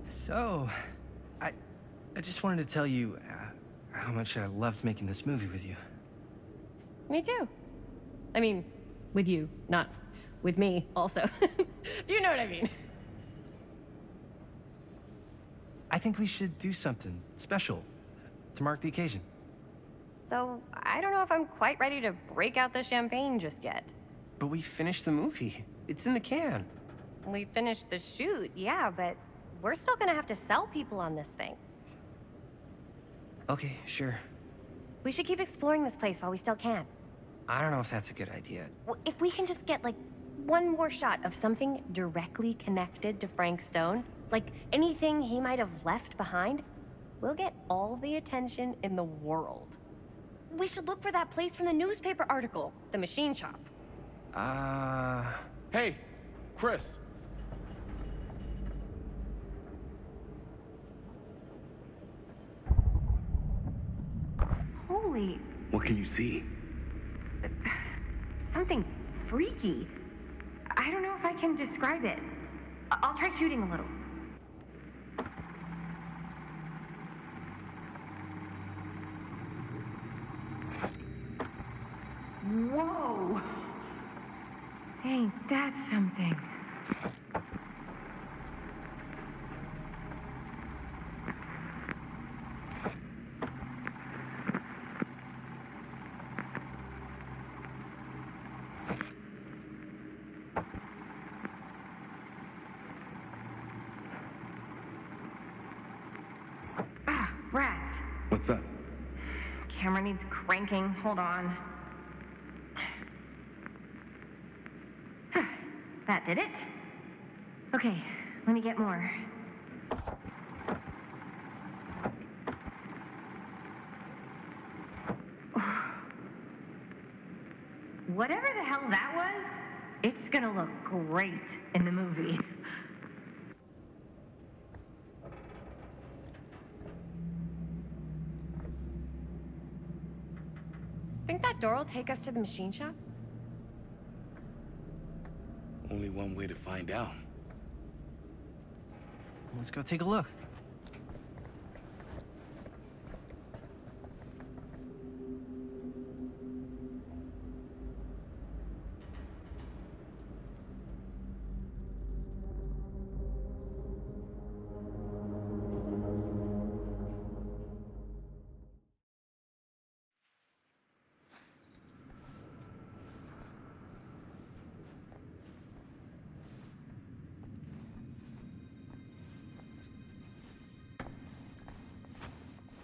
So, I just wanted to tell you how much I loved making this movie with you. Me too. I mean, with you, not with me, also. You know what I mean. I think we should do something special to mark the occasion. So, I don't know if I'm quite ready to break out the champagne just yet. But we finished the movie. It's in the can. We finished the shoot, yeah, but we're still gonna have to sell people on this thing. Okay, sure. We should keep exploring this place while we still can. I don't know if that's a good idea. Well, if we can just get, like, one more shot of something directly connected to Frank Stone, like anything he might have left behind, we'll get all the attention in the world. We should look for that place from the newspaper article, the machine shop. Hey, Chris. Holy, What can you see? something freaky. I don't know if I can describe it. I'll try shooting a little. Whoa! Ain't that something? Ah, rats. What's up? Camera needs cranking. Hold on. That did it. Okay, let me get more. Whatever the hell that was, it's gonna look great in the movie. Think that door will take us to the machine shop? Only one way to find out. Let's go take a look.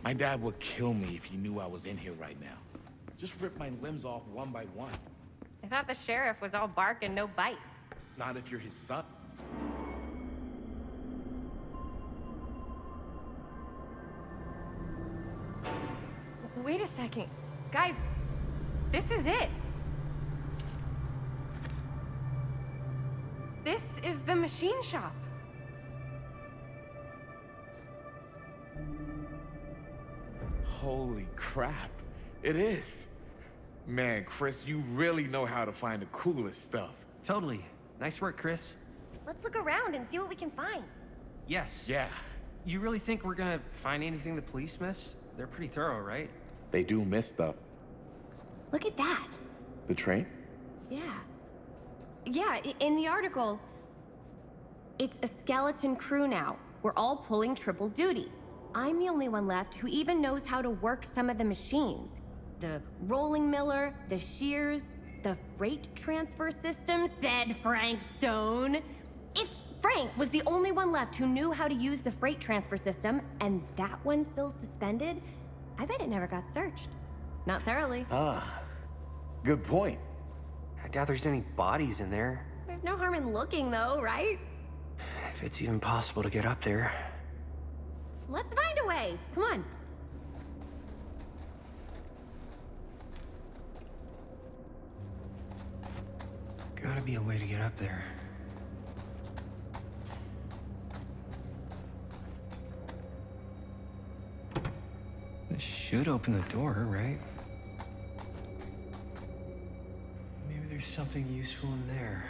My dad would kill me if he knew I was in here right now. Just rip my limbs off one by one. I thought the sheriff was all bark and no bite. Not if you're his son. Wait a second. Guys, This is it. This is the machine shop. Holy crap. It is. Man, Chris, you really know how to find the coolest stuff. Totally. Nice work, Chris. Let's look around and see what we can find. Yes. Yeah. You really think we're gonna find anything the police miss? They're pretty thorough, right? They do miss stuff. Look at that. The train? Yeah. Yeah, in the article, it's a skeleton crew now. We're all pulling triple duty. I'm the only one left who even knows how to work some of the machines. The rolling miller, the shears, the freight transfer system, said Frank Stone. If Frank was the only one left who knew how to use the freight transfer system, and that one's still suspended, I bet it never got searched. Not thoroughly. Ah, good point. I doubt there's any bodies in there. There's no harm in looking, though, right? If it's even possible to get up there. Let's find a way. Come on. Gotta be a way to get up there. This should open the door, right? Maybe there's something useful in there.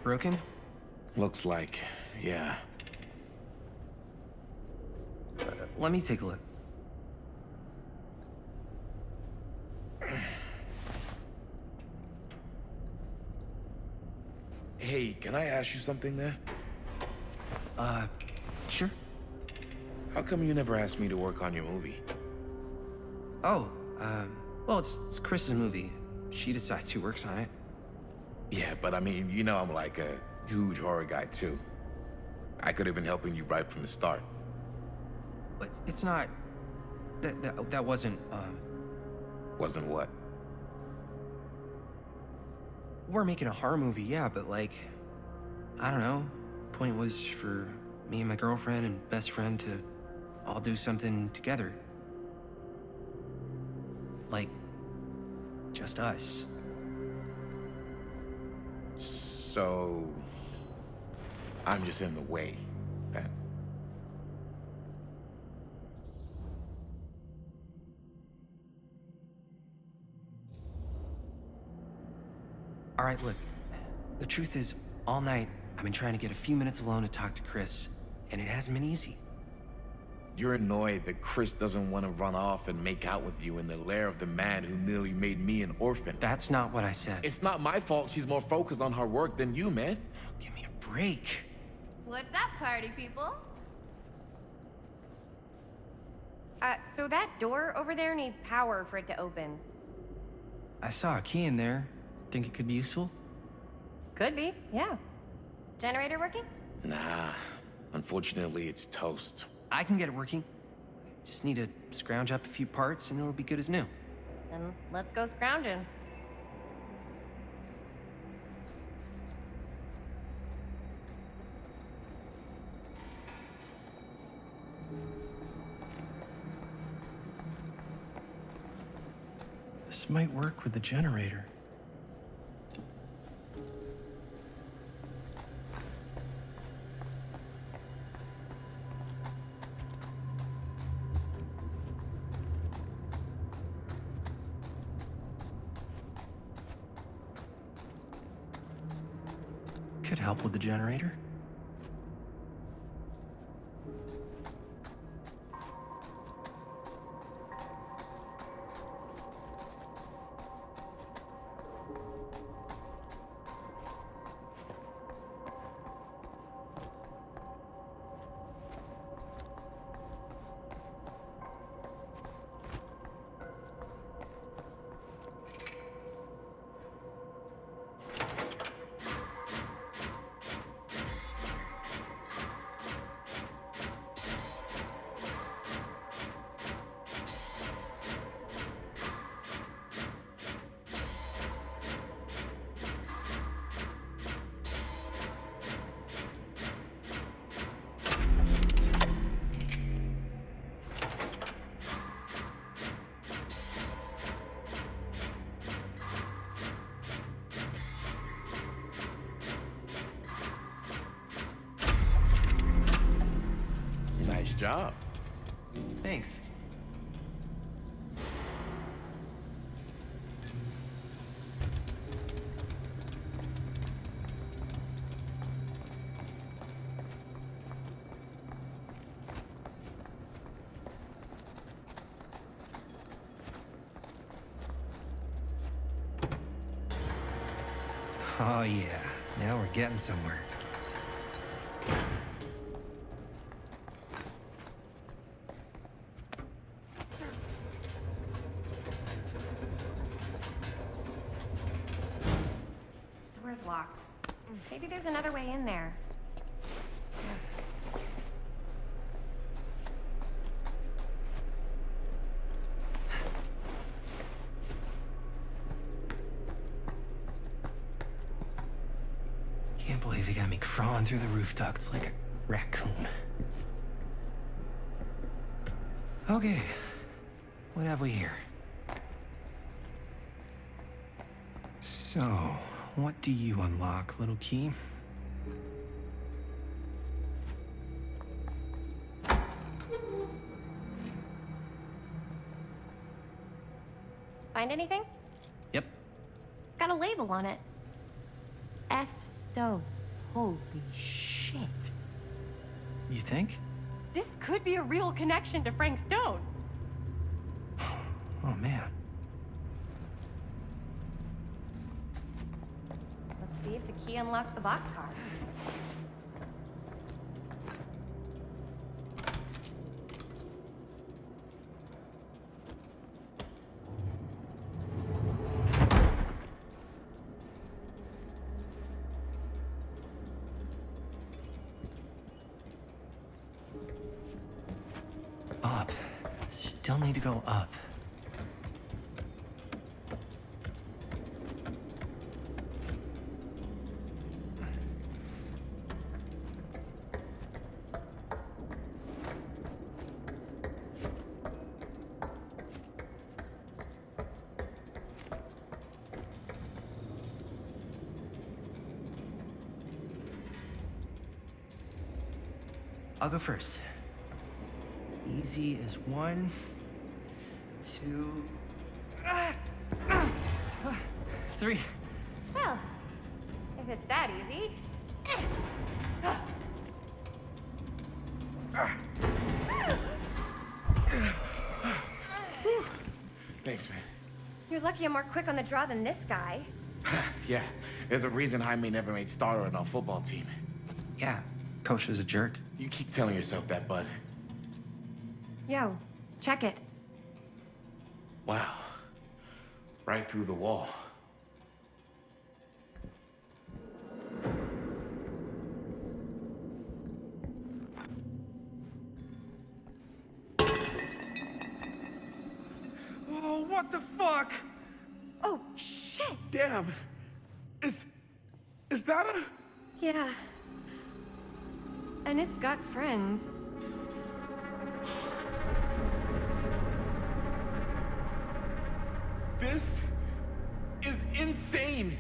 Broken? Looks like, yeah. Let me take a look. Hey, can I ask you something, man? Sure. How come you never asked me to work on your movie? Oh, well, it's Chris's movie. She decides who works on it. Yeah, but I mean, you know I'm like a huge horror guy, too. I could have been helping you right from the start. But it's not... That wasn't, Wasn't what? We're making a horror movie, yeah, but like... I don't know. Point was for me and my girlfriend and best friend to all do something together. Like... just us. So... I'm just in the way, then. All right, look. The truth is, all night, I've been trying to get a few minutes alone to talk to Chris, and it hasn't been easy. You're annoyed that Chris doesn't want to run off and make out with you in the lair of the man who nearly made me an orphan. That's not what I said. It's not my fault she's more focused on her work than you, man. Give me a break. What's up, party people? So that door over there needs power for it to open. I saw a key in there. Think it could be useful? Could be, yeah. Generator working? Nah, unfortunately it's toast. I can get it working. Just need to scrounge up a few parts and it'll be good as new. Then let's go scrounging. This might work with the generator. Could help with the generator. job. Thanks. Oh, yeah. Now we're getting somewhere. The door's locked. Maybe there's another way in there. Can't believe they got me crawling through the roof ducts like a raccoon. Okay, what have we here? So, what do you unlock, little key? Find anything? Yep. It's got a label on it. F. Stone. Holy shit. You think? This could be a real connection to Frank Stone. Oh, man. Let's see if the key unlocks the boxcar. Up. Still need to go up. I'll go first. Easy as 1, 2, 3. Well, if it's that easy. Thanks, man. You're lucky I'm more quick on the draw than this guy. Yeah, there's a reason Jaime never made starter on our football team. Yeah, coach was a jerk. You keep telling yourself that, bud. Yo, check it. Wow. Right through the wall. Oh, what the fuck? Oh, shit! Damn. Is that a... Yeah. And it's got friends. This is insane.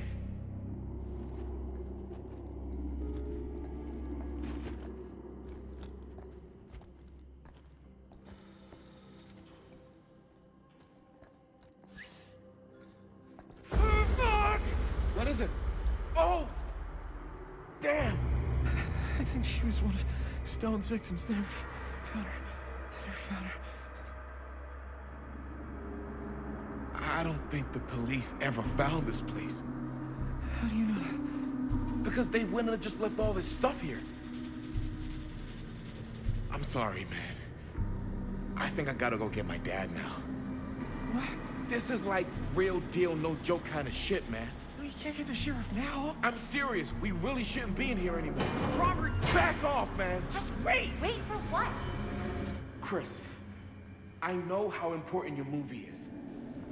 Oh, fuck! What is it? Oh! Damn! I think she was one of Stone's victims. They never found her. I don't think the police ever found this place. How do you know that? Because they wouldn't have just left all this stuff here. I'm sorry, man. I think I gotta go get my dad now. What? This is like real deal, no joke kind of shit, man. No, you can't get the sheriff now. I'm serious. We really shouldn't be in here anymore. Robert, back off, man. Just wait. Wait for what? Chris, I know how important your movie is.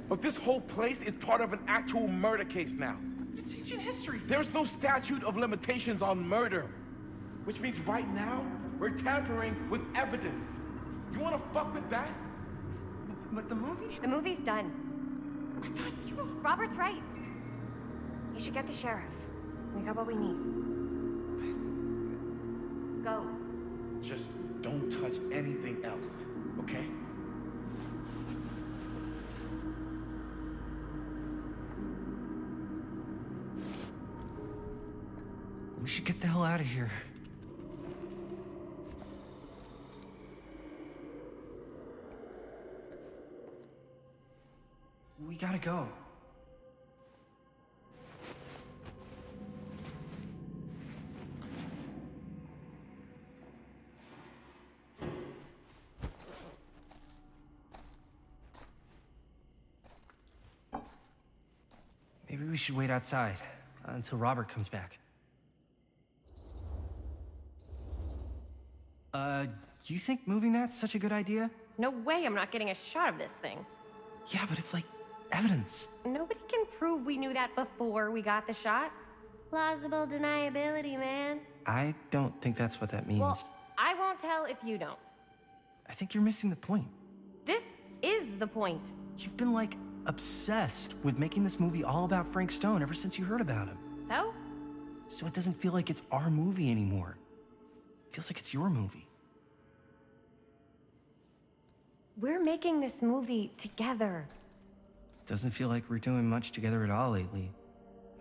But this whole place is part of an actual murder case now. It's ancient history. There's no statute of limitations on murder. Which means right now, we're tampering with evidence. You wanna fuck with that? But the movie? The movie's done. I thought you... Robert's right. You should get the sheriff. We got what we need. Go. Just Don't touch anything else, okay? We should get the hell out of here. We gotta go. Maybe we should wait outside until Robert comes back. You think moving that's such a good idea? No way I'm not getting a shot of this thing. Yeah, but it's like evidence. Nobody can prove we knew that before we got the shot. Plausible deniability, man. I don't think that's what that means. Well, I won't tell if you don't. I think you're missing the point. This is the point. You've been like obsessed with making this movie all about Frank Stone ever since you heard about him. So? So it doesn't feel like it's our movie anymore. It feels like it's your movie. We're making this movie together. Doesn't feel like we're doing much together at all lately.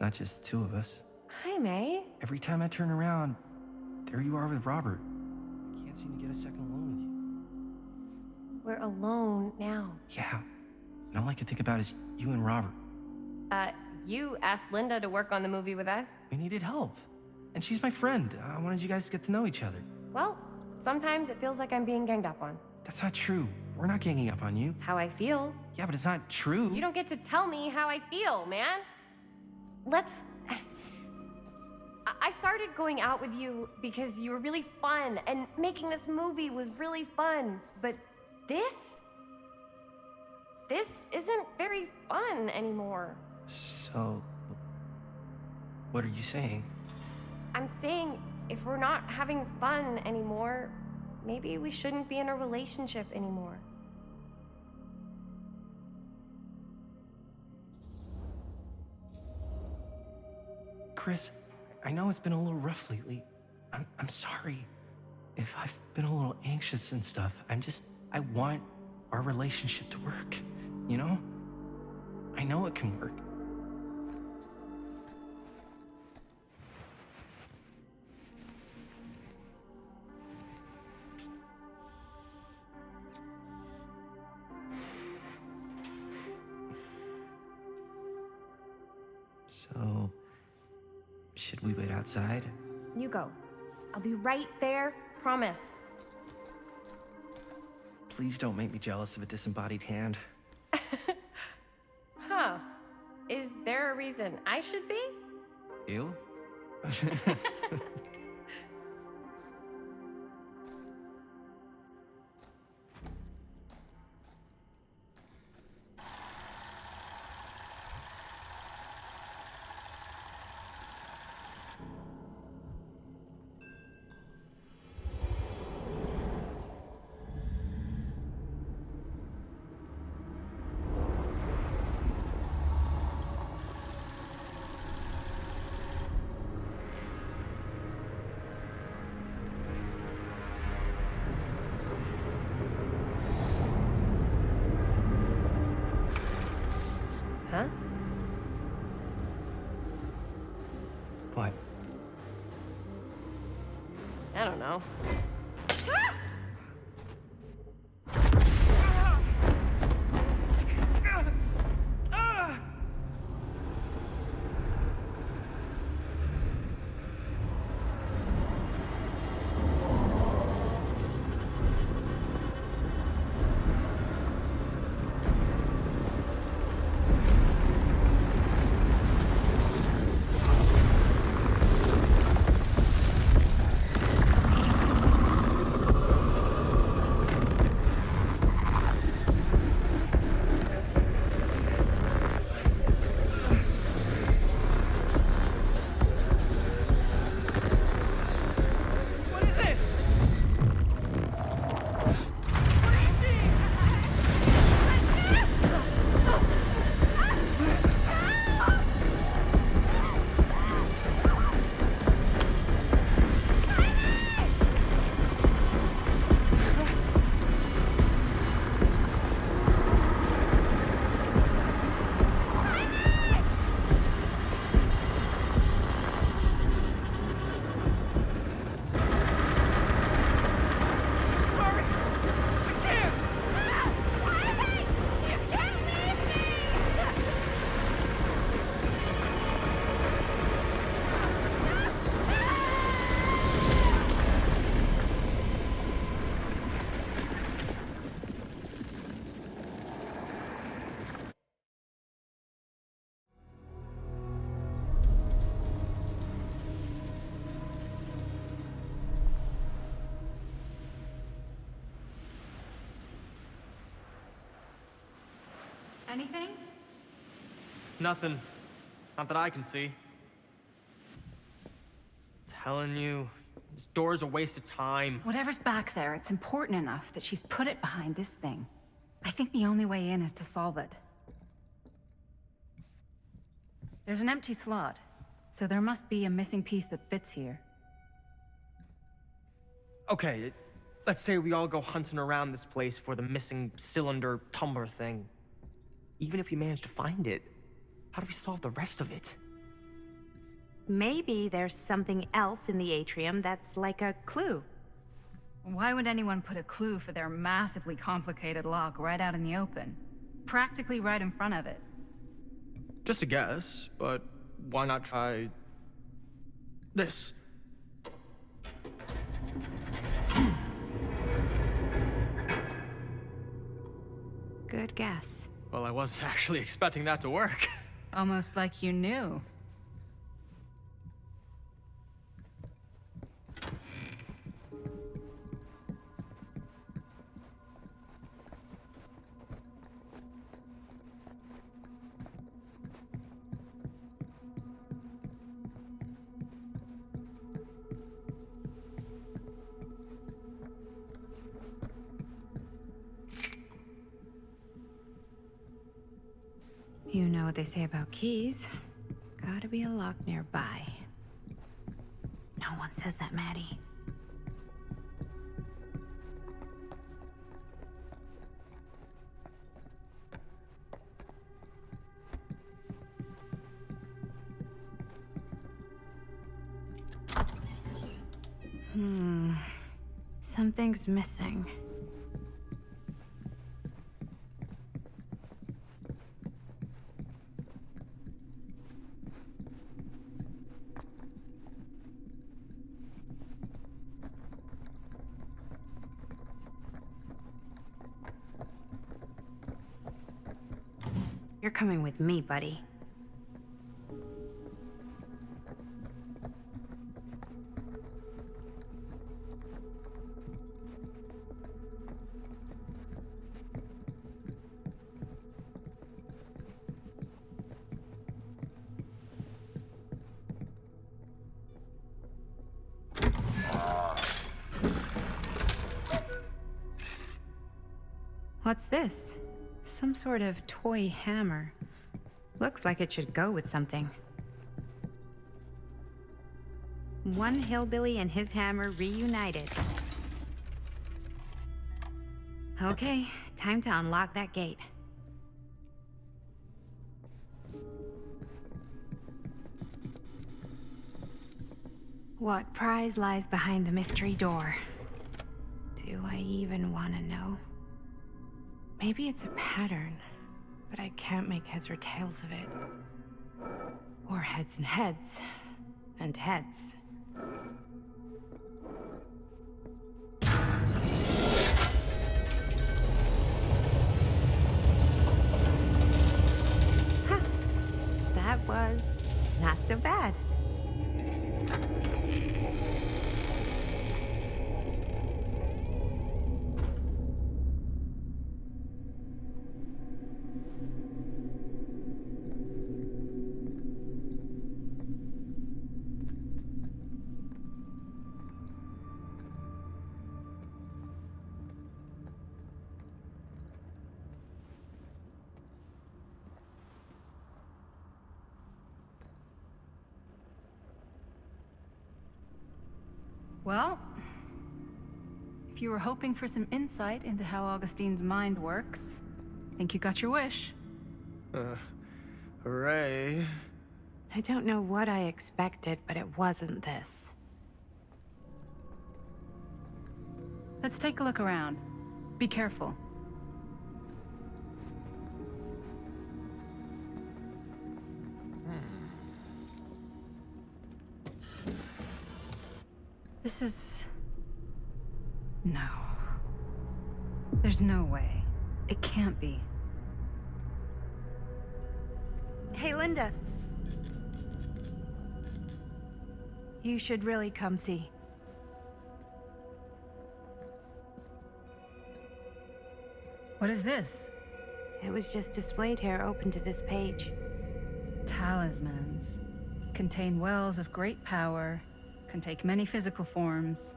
Not just the two of us. Hi, May. Every time I turn around, there you are with Robert. I can't seem to get a second alone with you. We're alone now. Yeah. And all I can think about is you and Robert. You asked Linda to work on the movie with us. We needed help. And she's my friend. I wanted you guys to get to know each other. Well, sometimes it feels like I'm being ganged up on. That's not true. We're not ganging up on you. It's how I feel. Yeah, but it's not true. You don't get to tell me how I feel, man. Let's... I started going out with you because you were really fun, and making this movie was really fun. But this isn't very fun anymore. So, what are you saying? I'm saying if we're not having fun anymore, maybe we shouldn't be in a relationship anymore. Chris, I know it's been a little rough lately. I'm sorry if I've been a little anxious and stuff. I want our relationship to work, you know? I know it can work. So, should we wait outside? You go. I'll be right there, promise. Please don't make me jealous of a disembodied hand. Huh. Is there a reason I should be? You? Huh? What? I don't know. anything? Nothing. Not that I can see. Telling you, this door's a waste of time. Whatever's back there, it's important enough that she's put it behind this thing. I think the only way in is to solve it. There's an empty slot, so there must be a missing piece that fits here. Okay, let's say we all go hunting around this place for the missing cylinder tumbler thing. Even if we manage to find it, how do we solve the rest of it? Maybe there's something else in the atrium that's like a clue. Why would anyone put a clue for their massively complicated lock right out in the open? Practically right in front of it. Just a guess, but why not try this? Good guess. Well, I wasn't actually expecting that to work. Almost like you knew. You know what they say about keys. Gotta be a lock nearby. No one says that, Maddie. Something's missing. You're coming with me, buddy. What's this? Some sort of toy hammer. Looks like it should go with something. One hillbilly and his hammer reunited. Okay, time to unlock that gate. What prize lies behind the mystery door? Do I even want to know? Maybe it's a pattern, but I can't make heads or tails of it. Or heads and heads, and heads. Huh. That was not so bad. Well, if you were hoping for some insight into how Augustine's mind works, I think you got your wish. Hooray. I don't know what I expected, but it wasn't this. Let's take a look around. Be careful. This is... No. There's no way. It can't be. Hey, Linda. You should really come see. What is this? It was just displayed here, open to this page. Talismans contain wells of great power, can take many physical forms,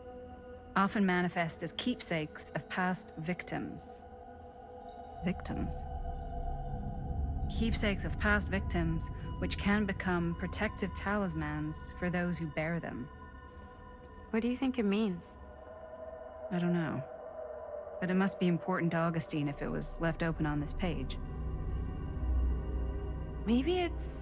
often manifest as keepsakes of past victims. Victims? Keepsakes of past victims, which can become protective talismans for those who bear them. What do you think it means? I don't know. But it must be important to Augustine if it was left open on this page. Maybe it's...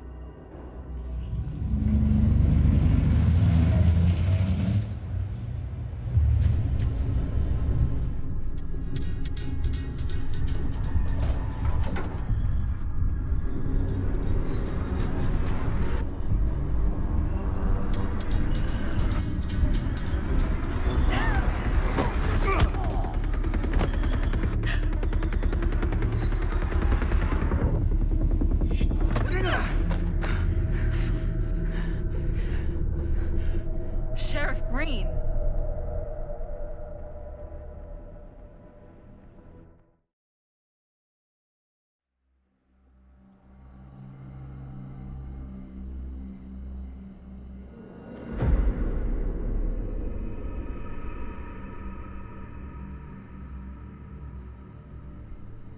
Sheriff Green!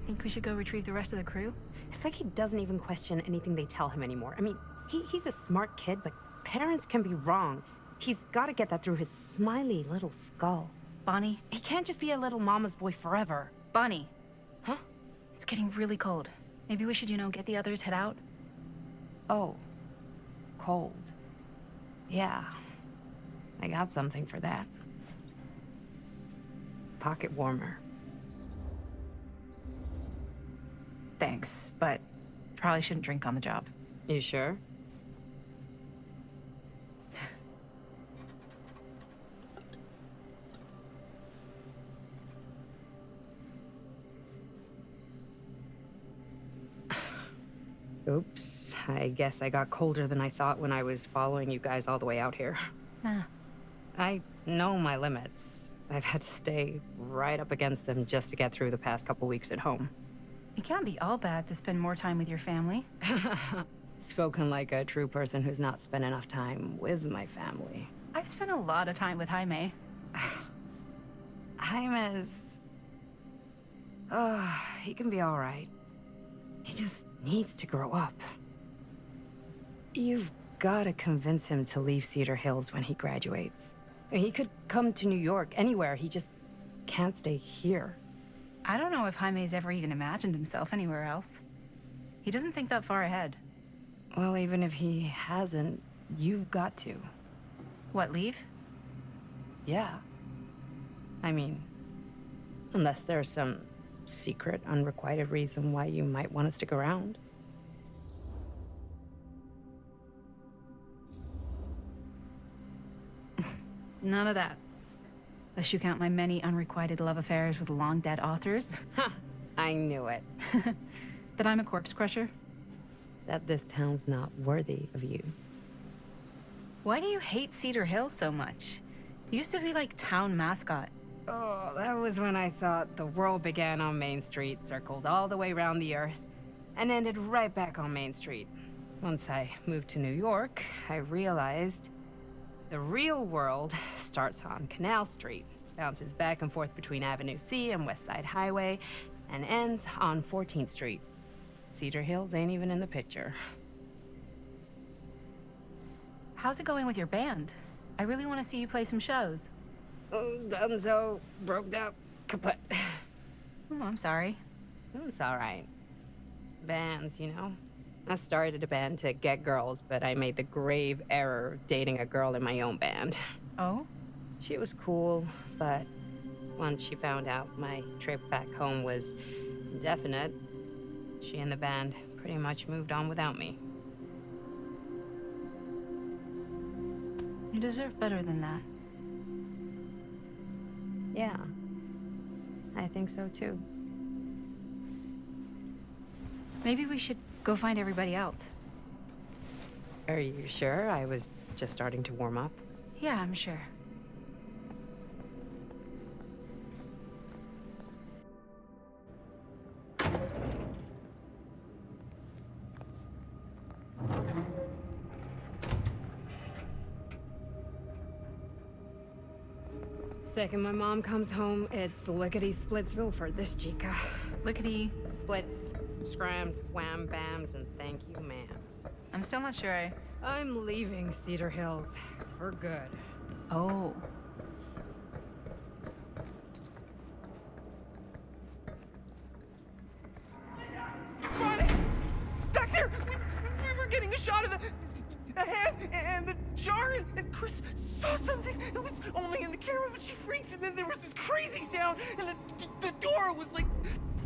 Think we should go retrieve the rest of the crew? It's like he doesn't even question anything they tell him anymore. I mean, he's a smart kid, but parents can be wrong. He's got to get that through his smiley little skull. Bonnie? He can't just be a little mama's boy forever. Bonnie. Huh? It's getting really cold. Maybe we should, get the others head out? Oh. Cold. Yeah. I got something for that. Pocket warmer. Thanks, but probably shouldn't drink on the job. You sure? Oops. I guess I got colder than I thought when I was following you guys all the way out here. Nah. I know my limits. I've had to stay right up against them just to get through the past couple weeks at home. It can't be all bad to spend more time with your family. Spoken like a true person who's not spent enough time with my family. I've spent a lot of time with Jaime. Jaime's... he can be all right. He just needs to grow up. You've got to convince him to leave Cedar Hills when he graduates. I mean, he could come to New York, anywhere. He just can't stay here. I don't know if Jaime's ever even imagined himself anywhere else. He doesn't think that far ahead. Well, even if he hasn't, you've got to. What, leave? Yeah. I mean, unless there's some secret, unrequited reason why you might want to stick around. None of that. Unless you count my many unrequited love affairs with long-dead authors. Ha! I knew it. That I'm a corpse crusher. That this town's not worthy of you. Why do you hate Cedar Hills so much? You used to be like town mascot. Oh, that was when I thought the world began on Main Street, circled all the way around the earth, and ended right back on Main Street. Once I moved to New York, I realized the real world starts on Canal Street, bounces back and forth between Avenue C and West Side Highway, and ends on 14th Street. Cedar Hills ain't even in the picture. How's it going with your band? I really want to see you play some shows. Oh, donezo, broke up, kaput. Oh, I'm sorry. It's all right. Bands, you know? I started a band to get girls, but I made the grave error of dating a girl in my own band. Oh? She was cool, but once she found out my trip back home was indefinite, she and the band pretty much moved on without me. You deserve better than that. Yeah, I think so too. Maybe we should go find everybody else. Are you sure? I was just starting to warm up. Yeah, I'm sure. Second my mom comes home, it's lickety-splitsville for this chica. Lickety. Splits, scrams, wham bams, and thank you ma'ams. I'm still not sure I'm leaving Cedar Hills for good. Oh. Bonnie! Back there! We were getting a shot of the head and the jar, and Chris saw something. It was only in the camera, but she freaked, and then there was this crazy sound, and the door was like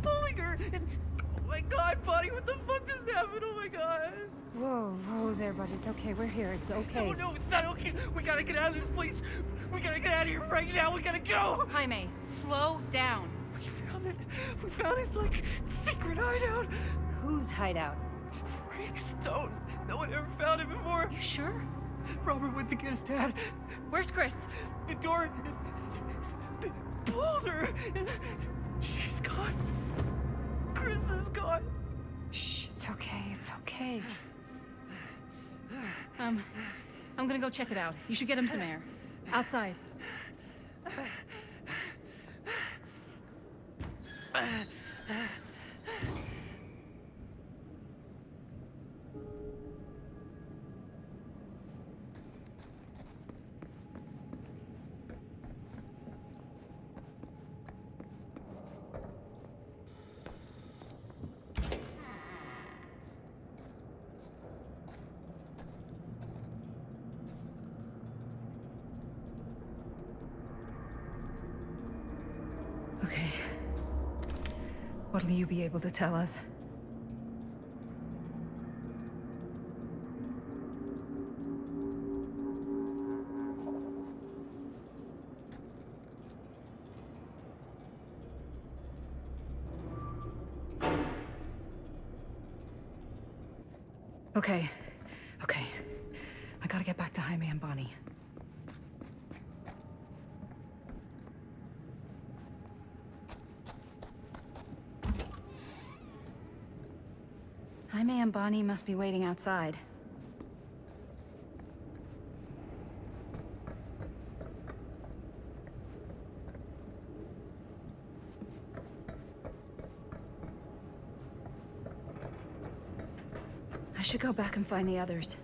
pulling her, and oh my god, Bonnie, what the fuck just happened? Oh my god. Whoa there, buddy. It's okay. We're here. It's okay. No, it's not okay. We gotta get out of this place. We gotta get out of here right now. We gotta go. Jaime, slow down. We found it. We found his, like, secret hideout. Whose hideout? Frank Stone. No one ever found it before. You sure? Robert went to get his dad. Where's Chris? The door pulled her, and she's gone. Chris is gone. Shh, it's okay. It's okay. I'm gonna go check it out. You should get him some air. Outside. Okay. What'll you be able to tell us? Okay. I gotta get back to Jaime and Bonnie. Jaime and Bonnie must be waiting outside. I should go back and find the others.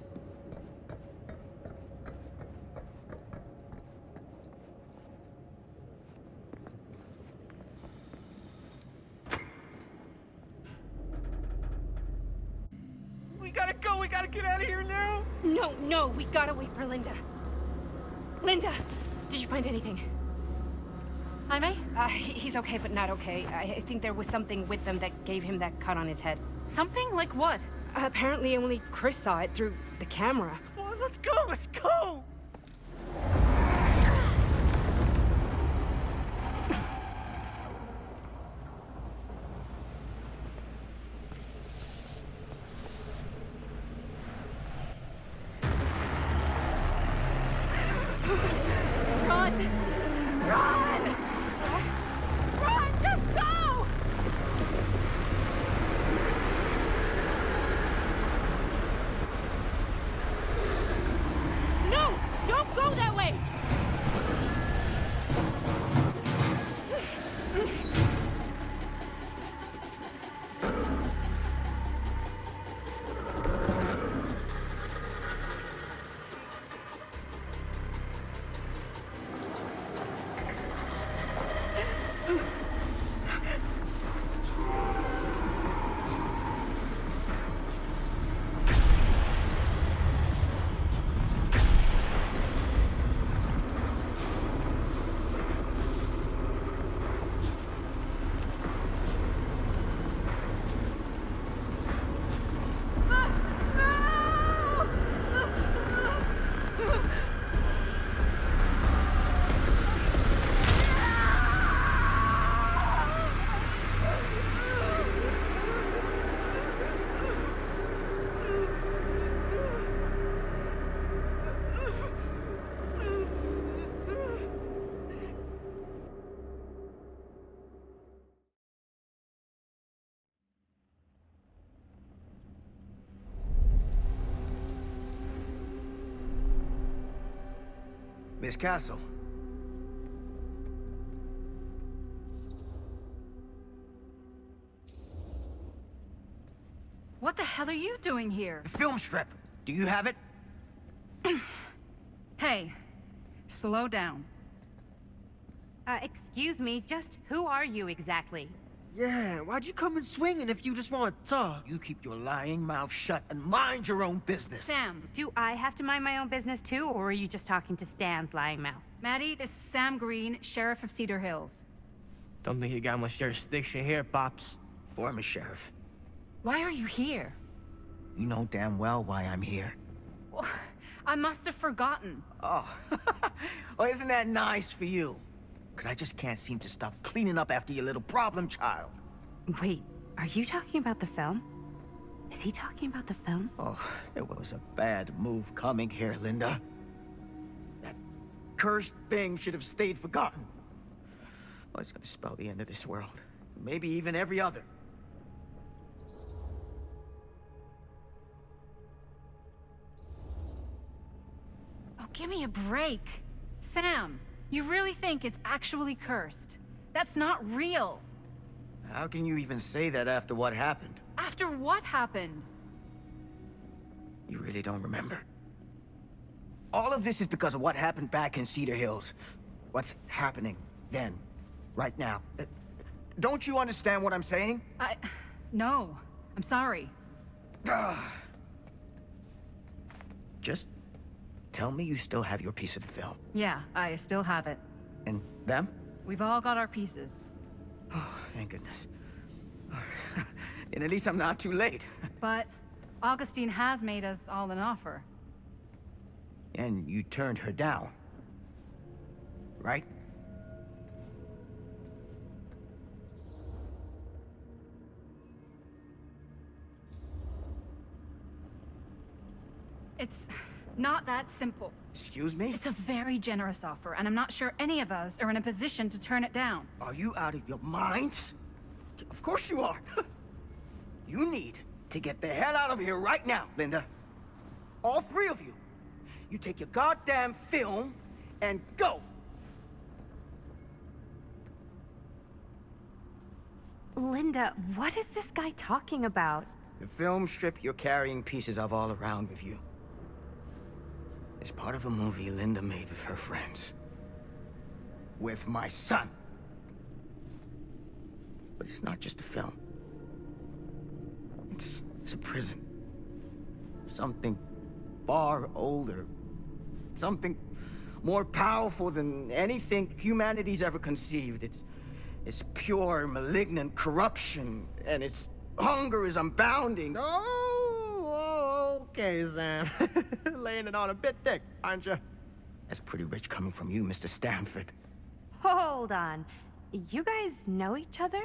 We gotta go. We gotta get out of here now. No, we gotta wait for Linda. Linda, did you find anything? Jaime? He's okay, but not okay. I think there was something with them that gave him that cut on his head. Something? Like what? Apparently only Chris saw it through the camera. Well, let's go. Let's go. Just go! No! Don't go that way! Miss Castle. hell are you doing here? The film strip. Do you have it? Hey, slow down. Excuse me, just who are you exactly? Yeah, why'd you come in swinging if you just want to talk? You keep your lying mouth shut and mind your own business. Sam. Do I have to mind my own business too, or are you just talking to Stan's lying mouth? Maddie, this is Sam Green, Sheriff of Cedar Hills. Don't think you got much jurisdiction here, Pops. Former sheriff. Why are you here? You know damn well why I'm here. Well, I must have forgotten. Oh, well, isn't that nice for you? Because I just can't seem to stop cleaning up after your little problem child. Wait, are you talking about the film? Is he talking about the film? Oh, it was a bad move coming here, Linda. That cursed thing should have stayed forgotten. Well, it's gonna spell the end of this world. Maybe even every other. Oh, give me a break. Sam, you really think it's actually cursed? That's not real. How can you even say that after what happened? After what happened? You really don't remember? All of this is because of what happened back in Cedar Hills. What's happening then, right now. Don't you understand what I'm saying? No. I'm sorry. Just tell me you still have your piece of the film. Yeah, I still have it. And them? We've all got our pieces. Oh, thank goodness. And at least I'm not too late. But Augustine has made us all an offer. And you turned her down, right? It's not that simple. Excuse me? It's a very generous offer, and I'm not sure any of us are in a position to turn it down. Are you out of your minds? Of course you are. You need to get the hell out of here right now, Linda. All three of you. You take your goddamn film and go. Linda, what is this guy talking about? The film strip you're carrying pieces of all around with you. It's part of a movie Linda made with her friends. With my son. But it's not just a film. It's a prison. Something far older. Something more powerful than anything humanity's ever conceived. It's pure, malignant corruption, and its hunger is unbounding. Oh, okay, Sam. Laying it on a bit thick, aren't you? That's pretty rich coming from you, Mr. Stanford. Hold on. You guys know each other?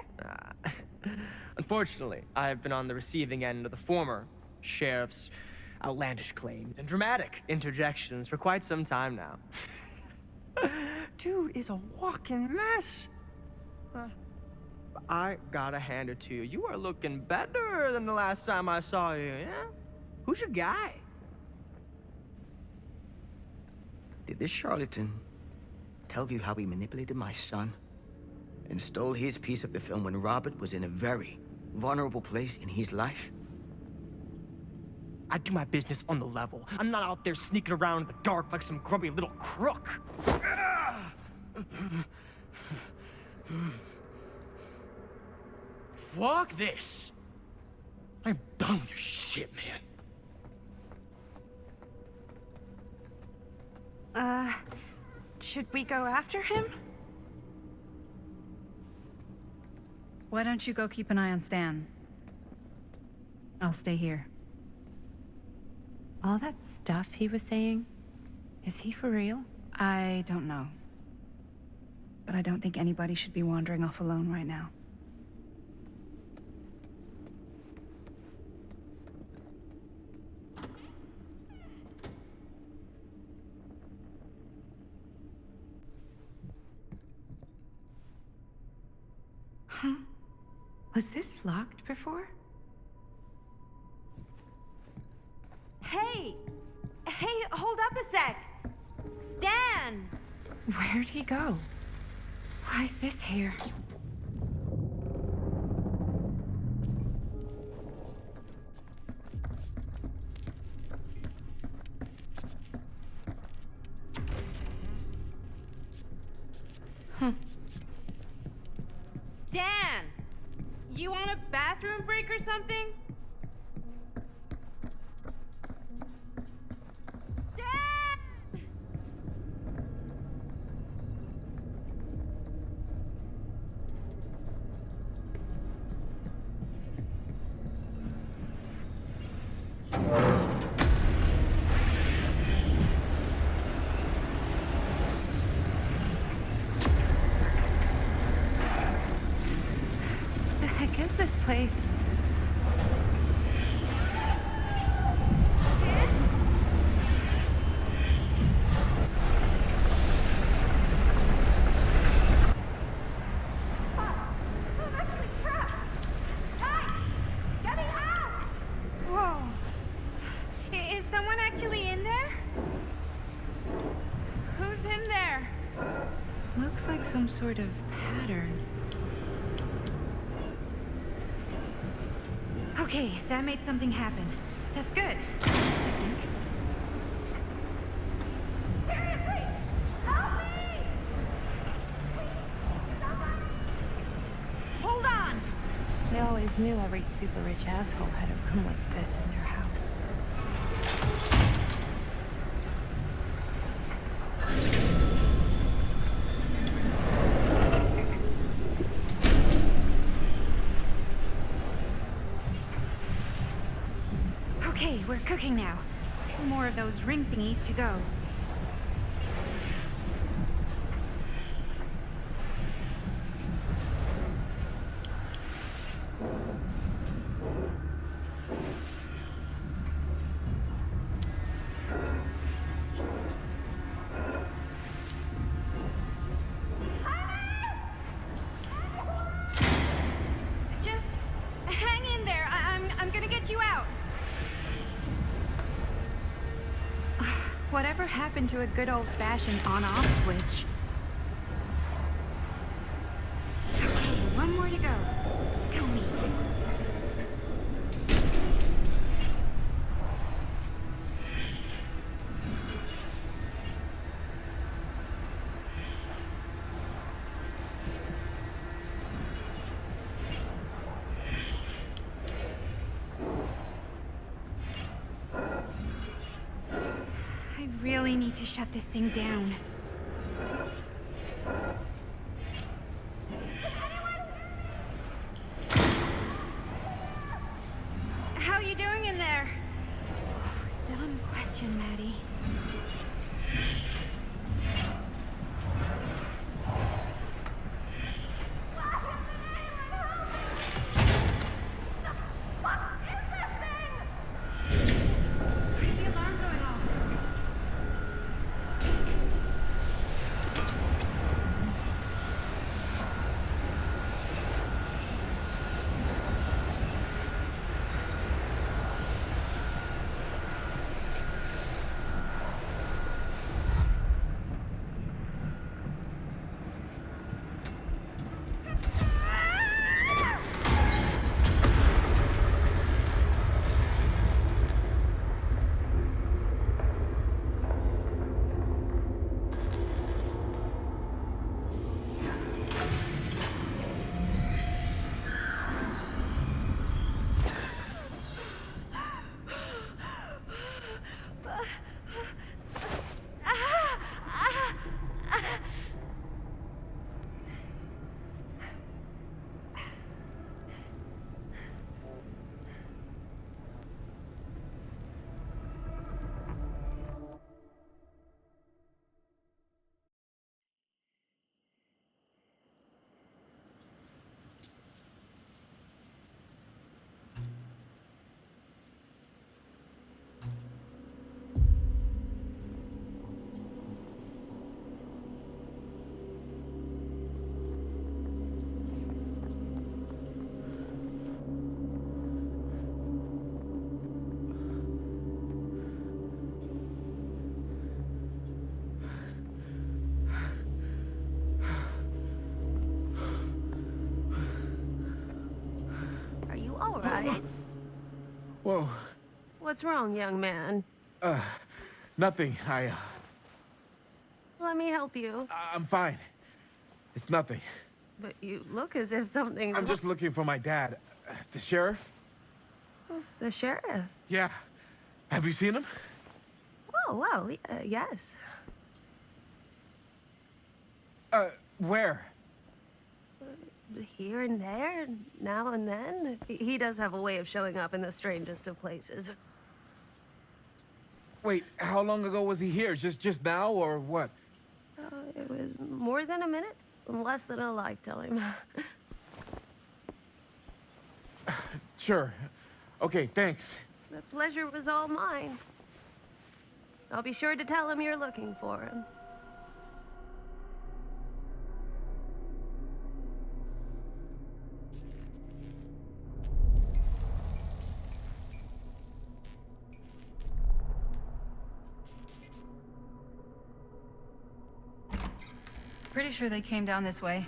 Unfortunately, I've been on the receiving end of the former sheriff's outlandish claims and dramatic interjections for quite some time now. Dude is a walking mess. I gotta hand it to you. You are looking better than the last time I saw you, yeah? Who's your guy? Did this charlatan tell you how he manipulated my son and stole his piece of the film when Robert was in a very vulnerable place in his life? I do my business on the level. I'm not out there sneaking around in the dark like some grumpy little crook. Fuck this. I'm done with your shit, man. Should we go after him? Why don't you go keep an eye on Stan? I'll stay here. All that stuff he was saying, is he for real? I don't know. But I don't think anybody should be wandering off alone right now. Huh? Was this locked before? Hey! Hey, hold up a sec! Stan! Where'd he go? Why is this here? You want a bathroom break or something? What the heck is this place? Whoa. Is someone actually in there? Who's in there? Looks like some sort of pattern. Okay, that made something happen. That's good, I think. Hold on! They always knew every super rich asshole had a room like this in their house. Okay, we're cooking now. 2 more of those ring thingies to go. Just hang in there. I'm gonna get you out. Whatever happened to a good old-fashioned on-off switch? Okay, 1 more to go. Go me. I really need to shut this thing down. How you doing in there? Oh, dumb question, Maddie. Where's the alarm going off? All right. Whoa. What's wrong, young man? Nothing. Let me help you. I'm fine. It's nothing. But you look as if something's... I'm just looking for my dad. The sheriff? The sheriff? Yeah. Have you seen him? Oh, well, yes. Where? Here and there, now and then. He does have a way of showing up in the strangest of places. Wait, how long ago was he here? Just now, or what? It was more than a minute, less than a lifetime. Sure. Okay, thanks. The pleasure was all mine. I'll be sure to tell him you're looking for him. Pretty sure they came down this way.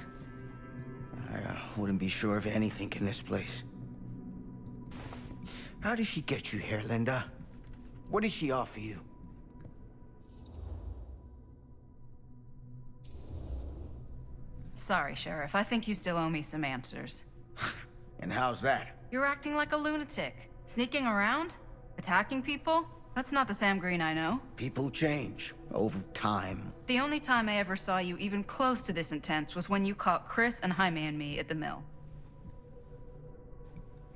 I wouldn't be sure of anything in this place. How did she get you here, Linda? What did she offer you? Sorry, Sheriff. I think you still owe me some answers. And how's that? You're acting like a lunatic. Sneaking around? Attacking people? That's not the Sam Green I know. People change over time. The only time I ever saw you even close to this intense was when you caught Chris and Jaime and me at the mill.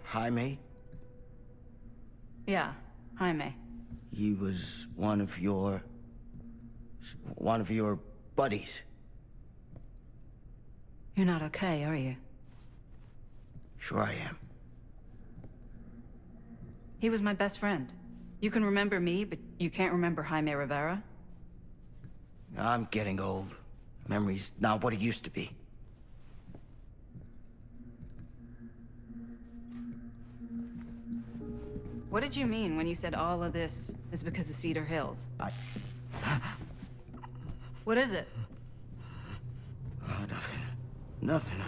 Jaime? Yeah, Jaime. He was one of your buddies. You're not okay, are you? Sure I am. He was my best friend. You can remember me, but you can't remember Jaime Rivera? I'm getting old. Memory's not what it used to be. What did you mean when you said all of this is because of Cedar Hills? What is it? Nothing.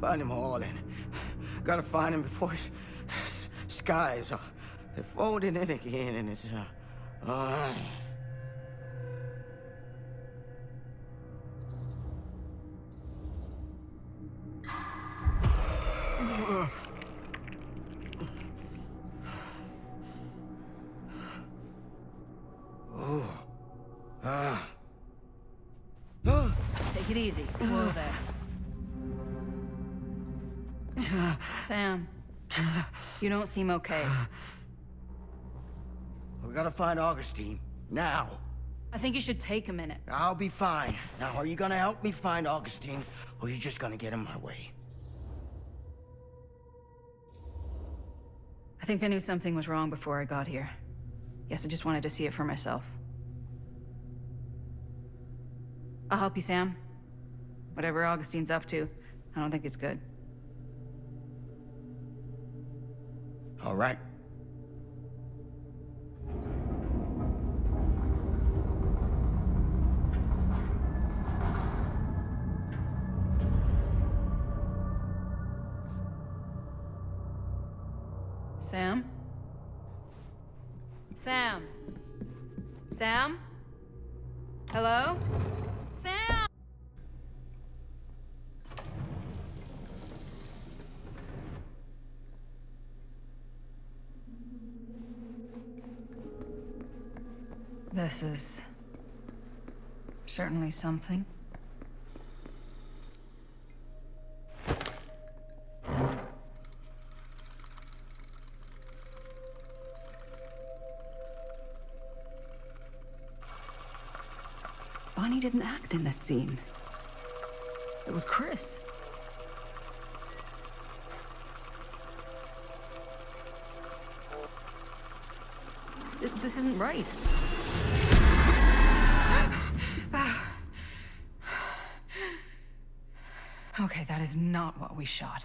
Find him hauling. Gotta find him before his skies are folding in again, and it's Take it easy. Whoa there. Sam, you don't seem okay. We gotta find Augustine now. I think you should take a minute. I'll be fine. Now, are you gonna help me find Augustine, or are you just gonna get in my way? I think I knew something was wrong before I got here. Guess I just wanted to see it for myself. I'll help you, Sam. Whatever Augustine's up to, I don't think it's good. All right. Sam? Sam? Sam? Hello? Sam! This is certainly something. Bonnie didn't act in this scene. It was Chris. This isn't right. Okay, that is not what we shot.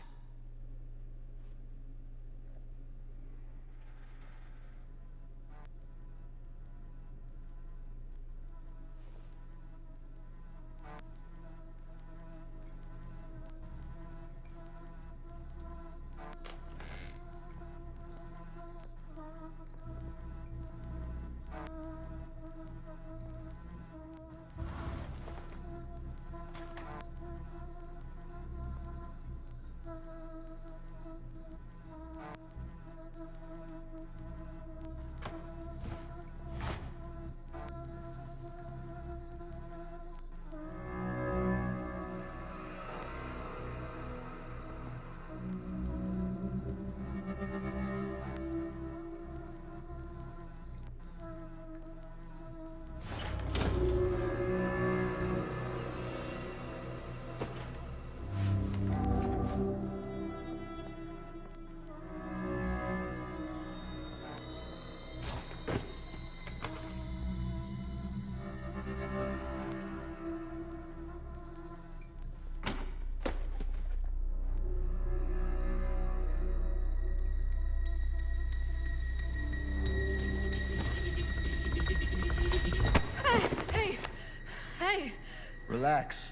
Relax.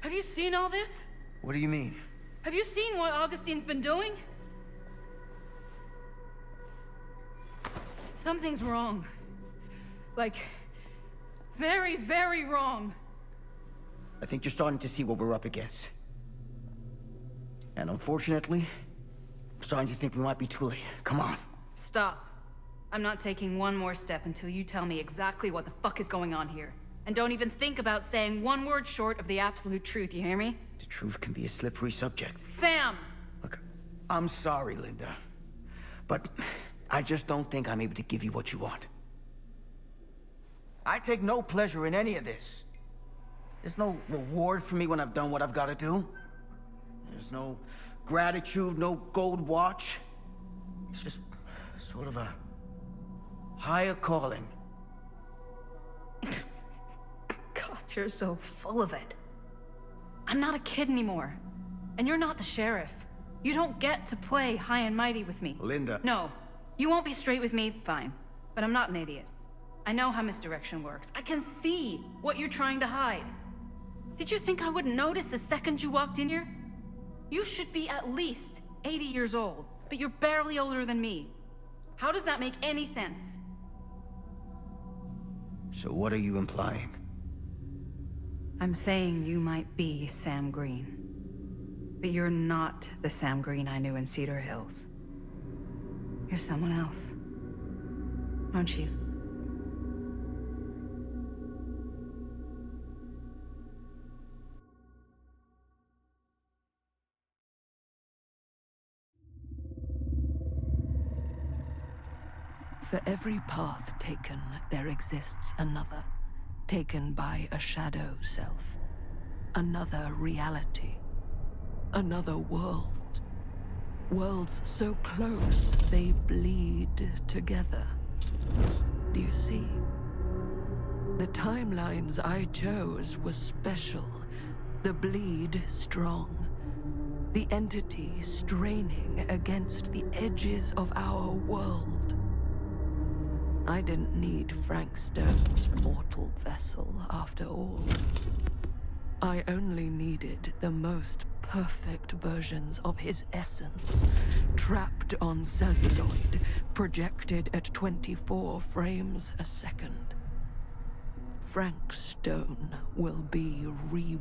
Have you seen all this? What do you mean? Have you seen what Augustine's been doing? Something's wrong. Like, very, very wrong. I think you're starting to see what we're up against. And unfortunately, I'm starting to think we might be too late. Come on. Stop. I'm not taking one more step until you tell me exactly what the fuck is going on here. And don't even think about saying one word short of the absolute truth, you hear me? The truth can be a slippery subject. Sam! Look, I'm sorry, Linda. But I just don't think I'm able to give you what you want. I take no pleasure in any of this. There's no reward for me when I've done what I've got to do. There's no gratitude, no gold watch. It's just sort of a higher calling. God, you're so full of it. I'm not a kid anymore. And you're not the sheriff. You don't get to play high and mighty with me. Linda. No. You won't be straight with me, fine. But I'm not an idiot. I know how misdirection works. I can see what you're trying to hide. Did you think I wouldn't notice the second you walked in here? You should be at least 80 years old, but you're barely older than me. How does that make any sense? So what are you implying? I'm saying you might be Sam Green. But you're not the Sam Green I knew in Cedar Hills. You're someone else. Aren't you? For every path taken, there exists another, taken by a shadow self. Another reality. Another world. Worlds so close, they bleed together. Do you see? The timelines I chose were special. The bleed strong. The entity straining against the edges of our world. I didn't need Frank Stone's mortal vessel, after all. I only needed the most perfect versions of his essence, trapped on celluloid, projected at 24 frames a second. Frank Stone will be reborn.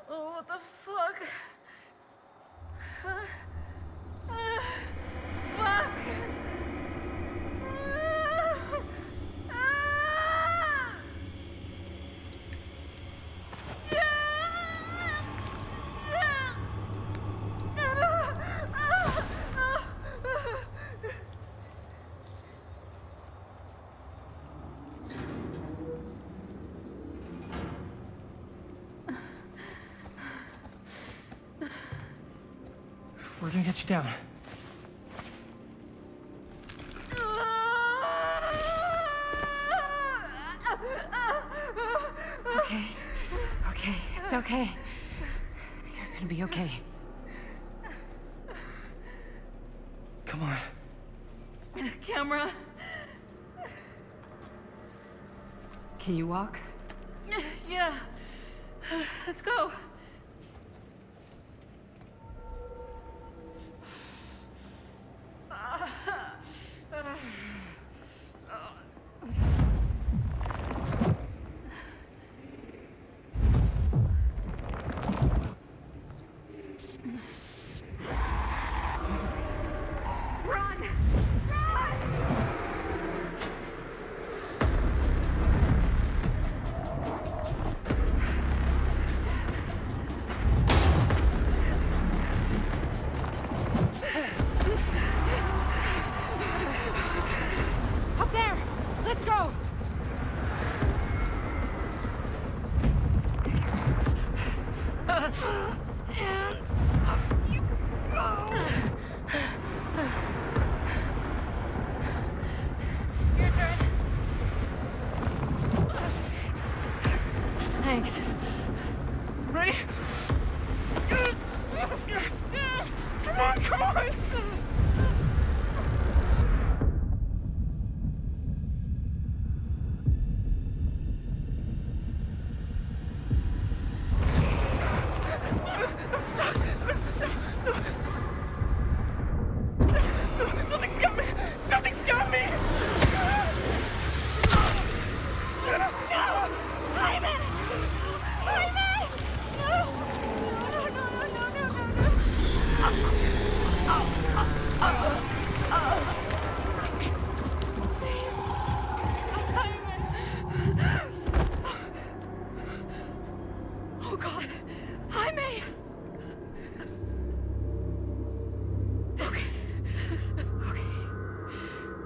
What the fuck? Fuck! We're gonna get you down. Okay. Okay, it's okay. You're gonna be okay. Come on. Camera. Can you walk? Yeah. Let's go.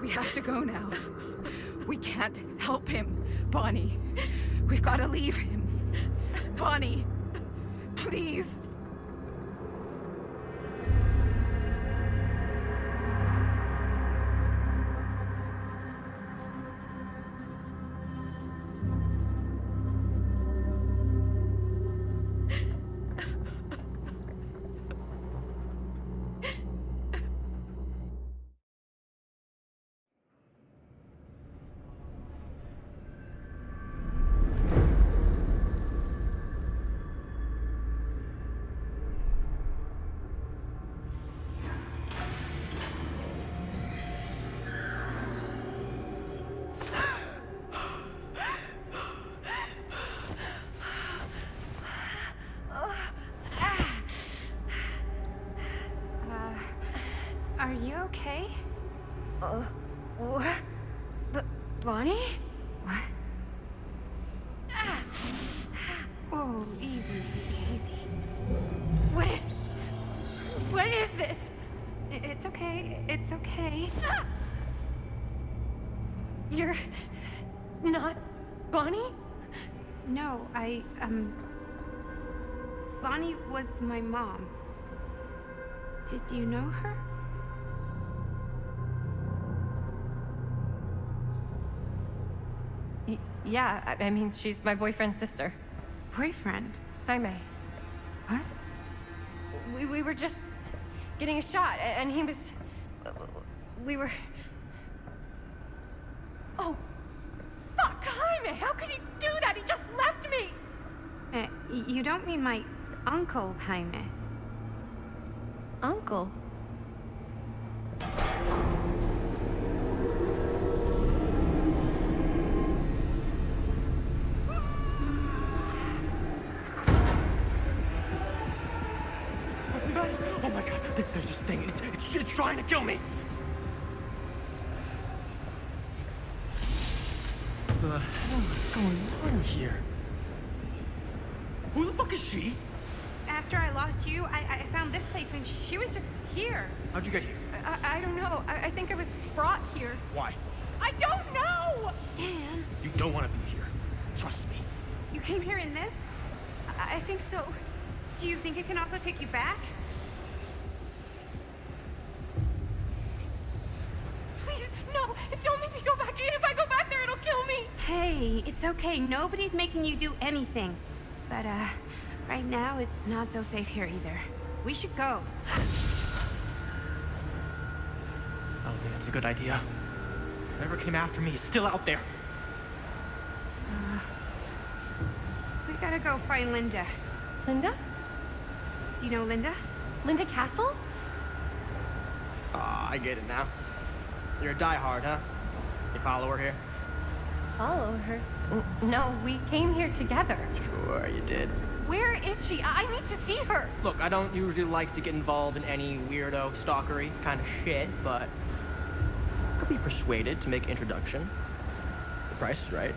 We have to go now. We can't help him, Bonnie. We've got to leave him. Bonnie, please. Are you okay? What? Bonnie? What? Oh, easy, easy. What is this? It's okay. It's okay. You're not Bonnie? No, Bonnie was my mom. Did you know her? Yeah, I mean, she's my boyfriend's sister. Boyfriend? Jaime. What? We were just getting a shot, and he was... We were... Oh, fuck, Jaime! How could he do that? He just left me! You don't mean my uncle, Jaime? Uncle? Oh my god, there's this thing. It's trying to kill me. The hell is going on here? Who the fuck is she? After I lost you, I found this place and she was just here. How'd you get here? I don't know. I think I was brought here. Why? I don't know! Dan. You don't want to be here. Trust me. You came here in this? I think so. Do you think it can also take you back? Please, no! Don't make me go back in! If I go back there, it'll kill me! Hey, it's okay. Nobody's making you do anything. But, right now, it's not so safe here either. We should go. I don't think that's a good idea. Whoever came after me is still out there. We gotta go find Linda. Linda? Do you know Linda? Linda Castle? Ah, I get it now. You're a diehard, huh? You follow her here? Follow her? No, we came here together. Sure, you did. Where is she? I need to see her. Look, I don't usually like to get involved in any weirdo, stalkery kind of shit, but I could be persuaded to make introduction. The price is right.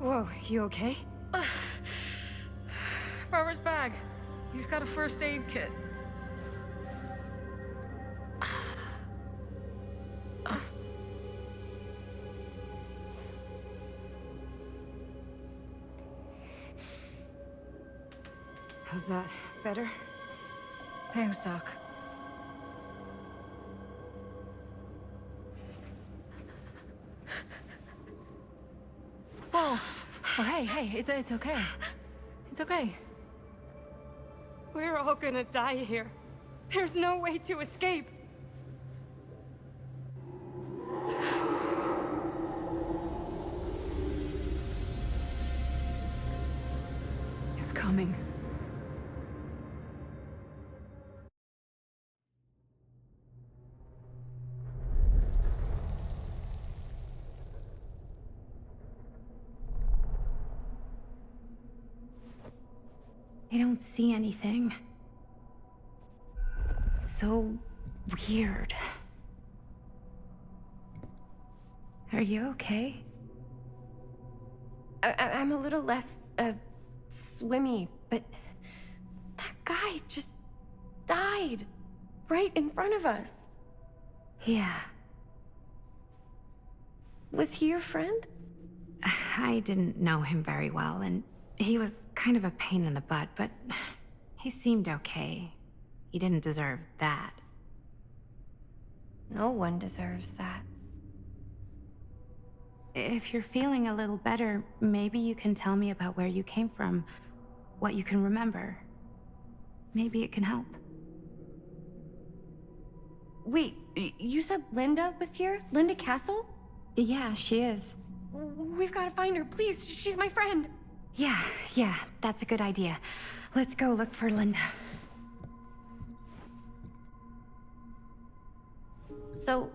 Whoa, you okay? Robert's bag. He's got a first aid kit. How's that? Better? Thanks, Doc. Whoa. Oh, hey, it's okay. It's okay. We're all gonna die here. There's no way to escape. It's coming. I don't see anything. It's so weird. Are you okay? I'm a little less, swimmy, but that guy just died right in front of us. Yeah. Was he your friend? I didn't know him very well, and he was kind of a pain in the butt, but he seemed okay. He didn't deserve that. No one deserves that. If you're feeling a little better, maybe you can tell me about where you came from, what you can remember. Maybe it can help. Wait, you said Linda was here? Linda Castle? Yeah, she is. We've got to find her, please. She's my friend. Yeah, that's a good idea. Let's go look for Linda. So,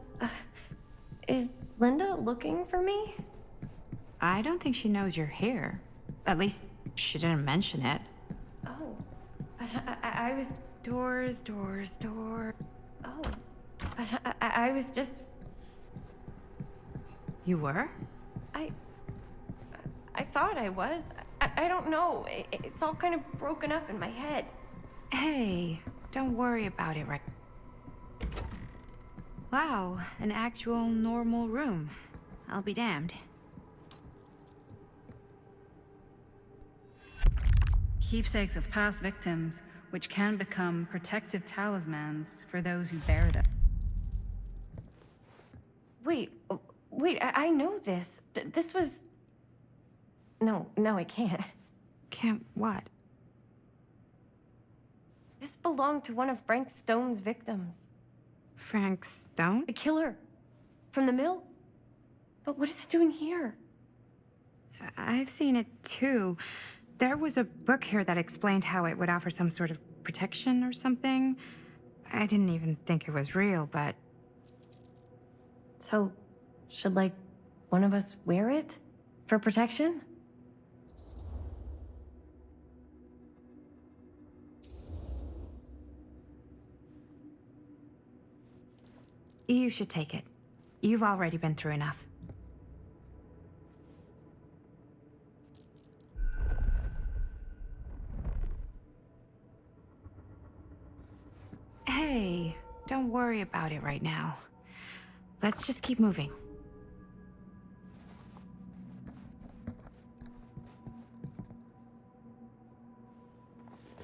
is Linda looking for me? I don't think she knows you're here. At least, she didn't mention it. Oh, but I was... Doors. Oh, but I was just... You were? I thought I was. I don't know. It's all kind of broken up in my head. Hey, don't worry about it right. Wow, an actual normal room. I'll be damned. Keepsakes of past victims, which can become protective talismans for those who bear them. Wait, I know this. This was... No, I can't. Can't what? This belonged to one of Frank Stone's victims. Frank Stone? The killer. From the mill. But what is it doing here? I've seen it too. There was a book here that explained how it would offer some sort of protection or something. I didn't even think it was real, but... So, should, like, one of us wear it? For protection? You should take it. You've already been through enough. Hey, don't worry about it right now. Let's just keep moving.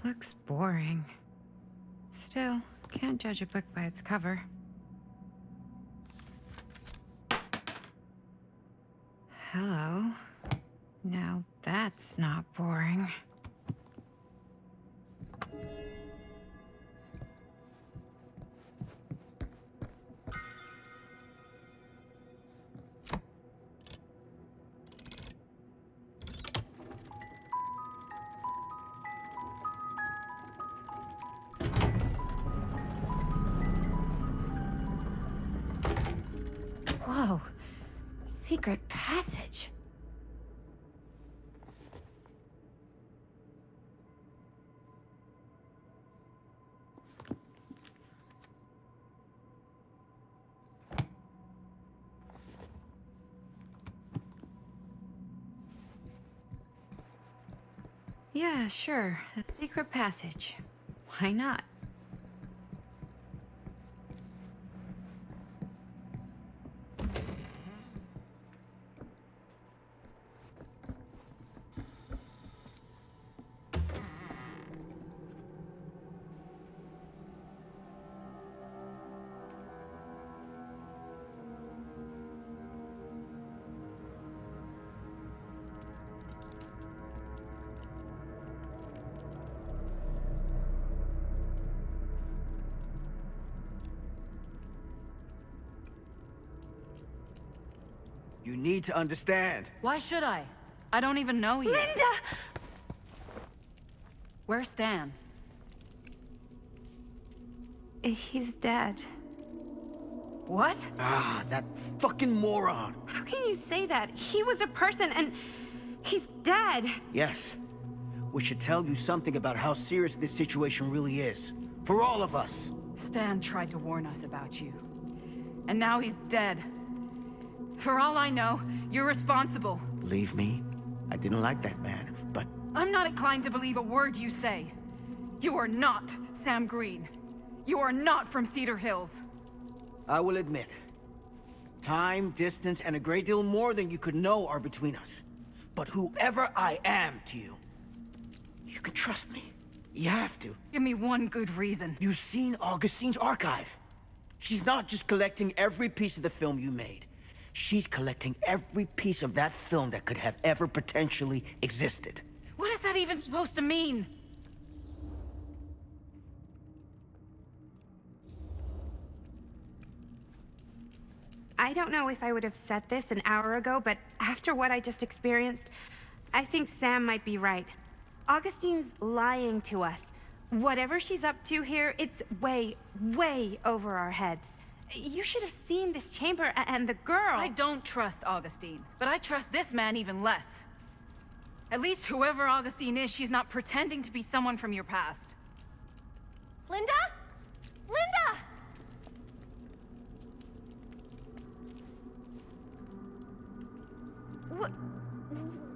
Looks boring. Still, can't judge a book by its cover. Hello. Now that's not boring. Whoa. Secret passage. Yeah, sure. A secret passage. Why not? You need to understand. Why should I? I don't even know you. Linda! Where's Stan? He's dead. What? Ah, that fucking moron. How can you say that? He was a person and he's dead. Yes. We should tell you something about how serious this situation really is. For all of us. Stan tried to warn us about you. And now he's dead. For all I know, you're responsible. Believe me, I didn't like that man, but... I'm not inclined to believe a word you say. You are not Sam Green. You are not from Cedar Hills. I will admit, time, distance, and a great deal more than you could know are between us. But whoever I am to you, you can trust me. You have to. Give me one good reason. You've seen Augustine's archive. She's not just collecting every piece of the film you made. She's collecting every piece of that film that could have ever potentially existed. What is that even supposed to mean? I don't know if I would have said this an hour ago, but after what I just experienced, I think Sam might be right. Augustine's lying to us. Whatever she's up to here, it's way, way over our heads. You should have seen this chamber and the girl. I don't trust Augustine, but I trust this man even less. At least whoever Augustine is, she's not pretending to be someone from your past. Linda? Linda!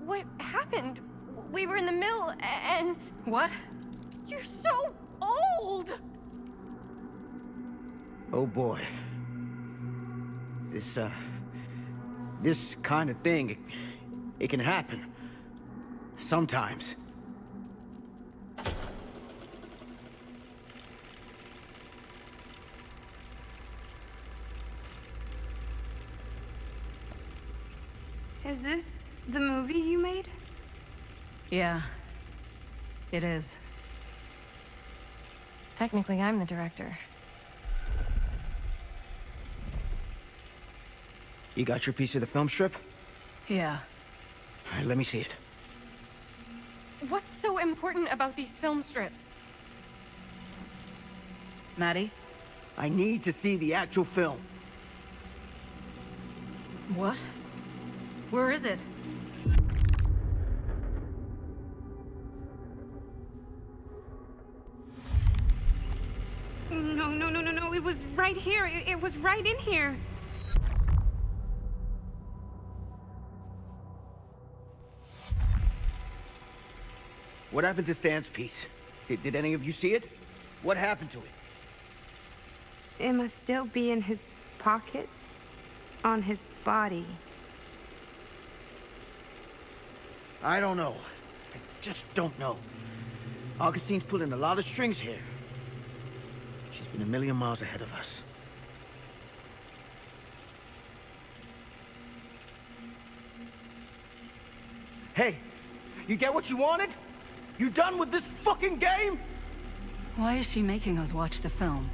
What happened? We were in the mill and... What? You're so old! Oh boy. This kind of thing, it can happen. Sometimes. Is this the movie you made? Yeah. It is. Technically, I'm the director. You got your piece of the film strip? Yeah. All right, let me see it. What's so important about these film strips? Maddie? I need to see the actual film. What? Where is it? No. It was right here. It was right in here. What happened to Stan's piece? Did any of you see it? What happened to it? It must still be in his pocket. On his body. I don't know. I just don't know. Augustine's pulling a lot of strings here. She's been a million miles ahead of us. Hey, you get what you wanted? You done with this fucking game? Why is she making us watch the film?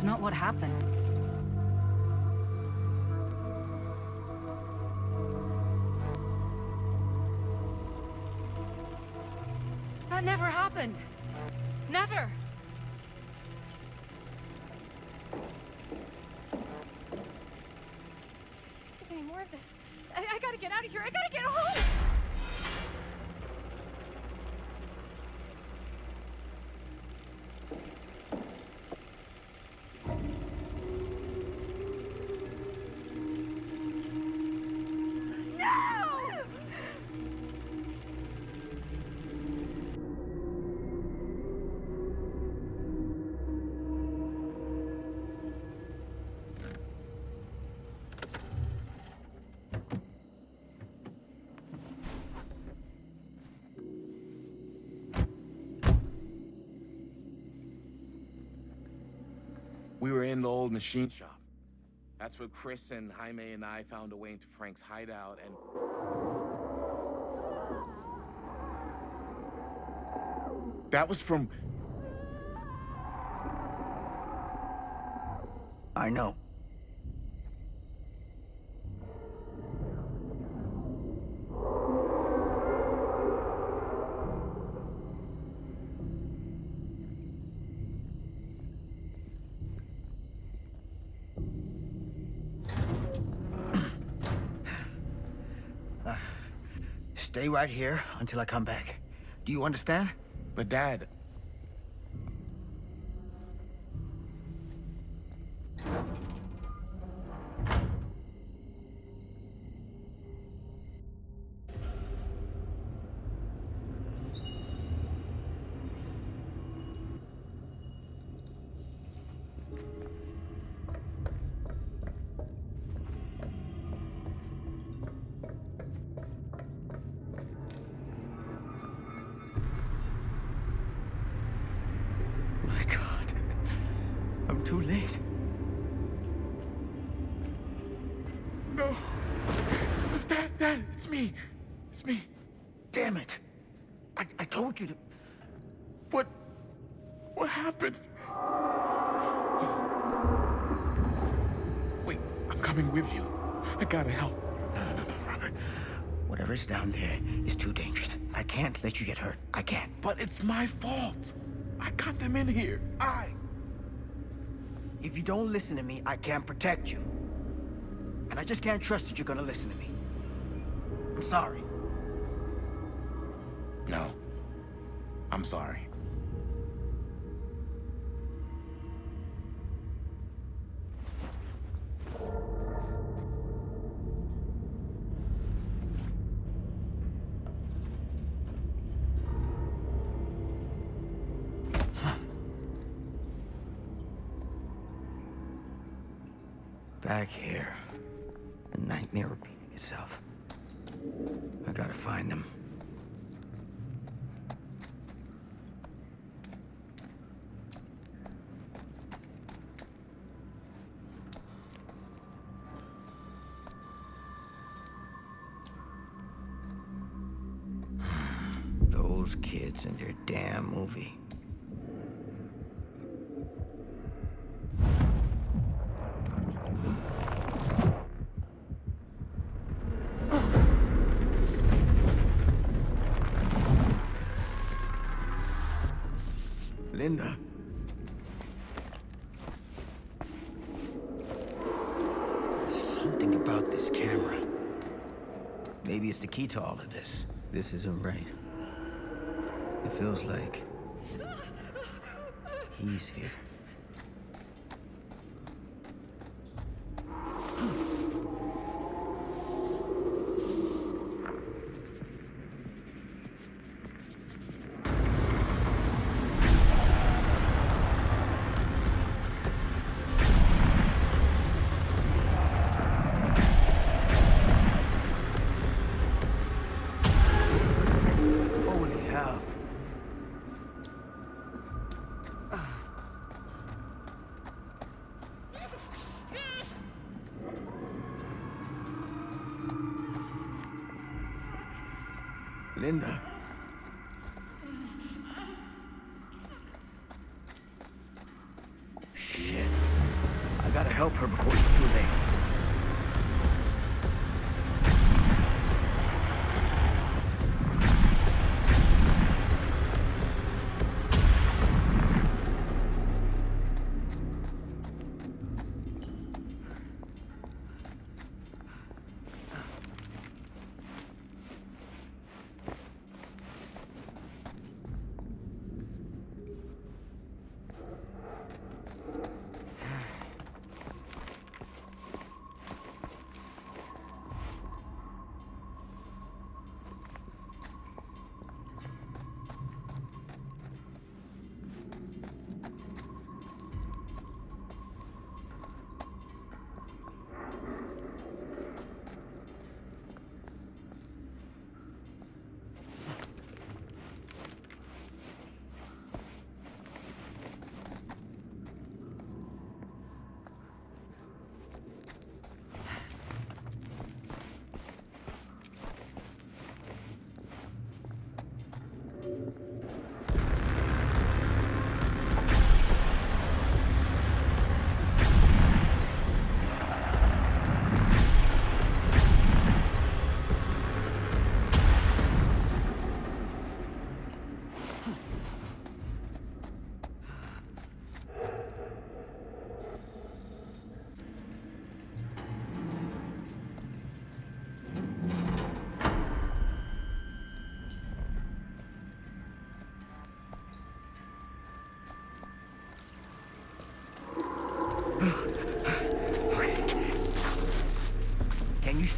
That's not what happened. That never happened. Never. Take any more of this. I gotta get out of here. I gotta get home. We were in the old machine shop. That's where Chris and Jaime and I found a way into Frank's hideout and... That was from... I know. Stay right here until I come back. Do you understand? But Dad... My God. I'm too late. No. Dad, it's me. It's me. Damn it. I told you to... What happened? Wait, I'm coming with you. I gotta help. No, Robert. Whatever's down there is too dangerous. I can't let you get hurt. I can't. But it's my fault. I got them in here. If you don't listen to me, I can't protect you. And I just can't trust that you're gonna listen to me. I'm sorry. No. I'm sorry. Back here. A nightmare repeating itself. I gotta find them. Those kids and their damn movie. Linda. Something about this camera. Maybe it's the key to all of this. This isn't right. It feels like he's here. Linda. Shit.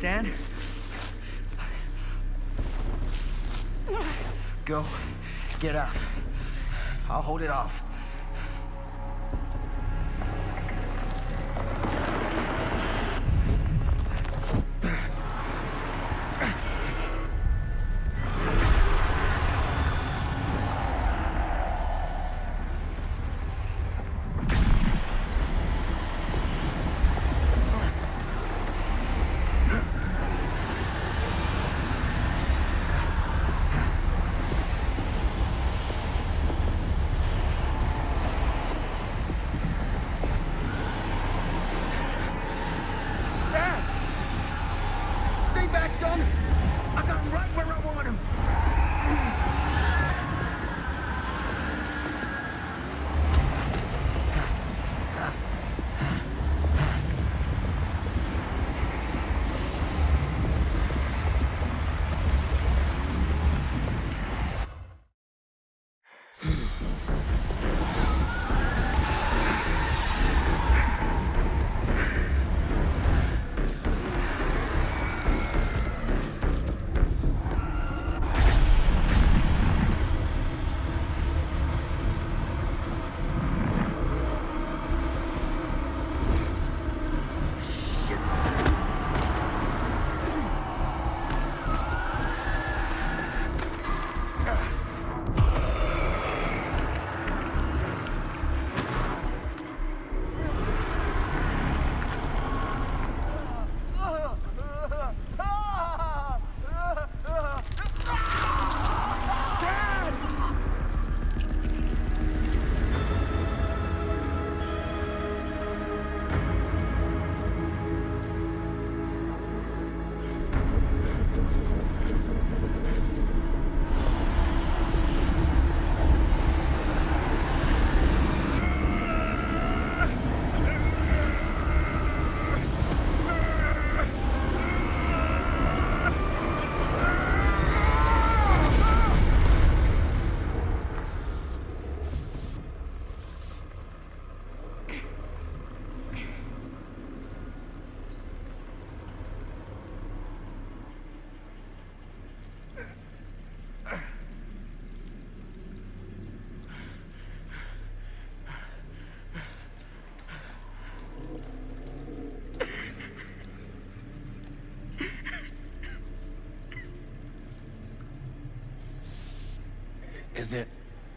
understand? Go. Get out. I'll hold it off. Stay back, son! I got him right where I want him!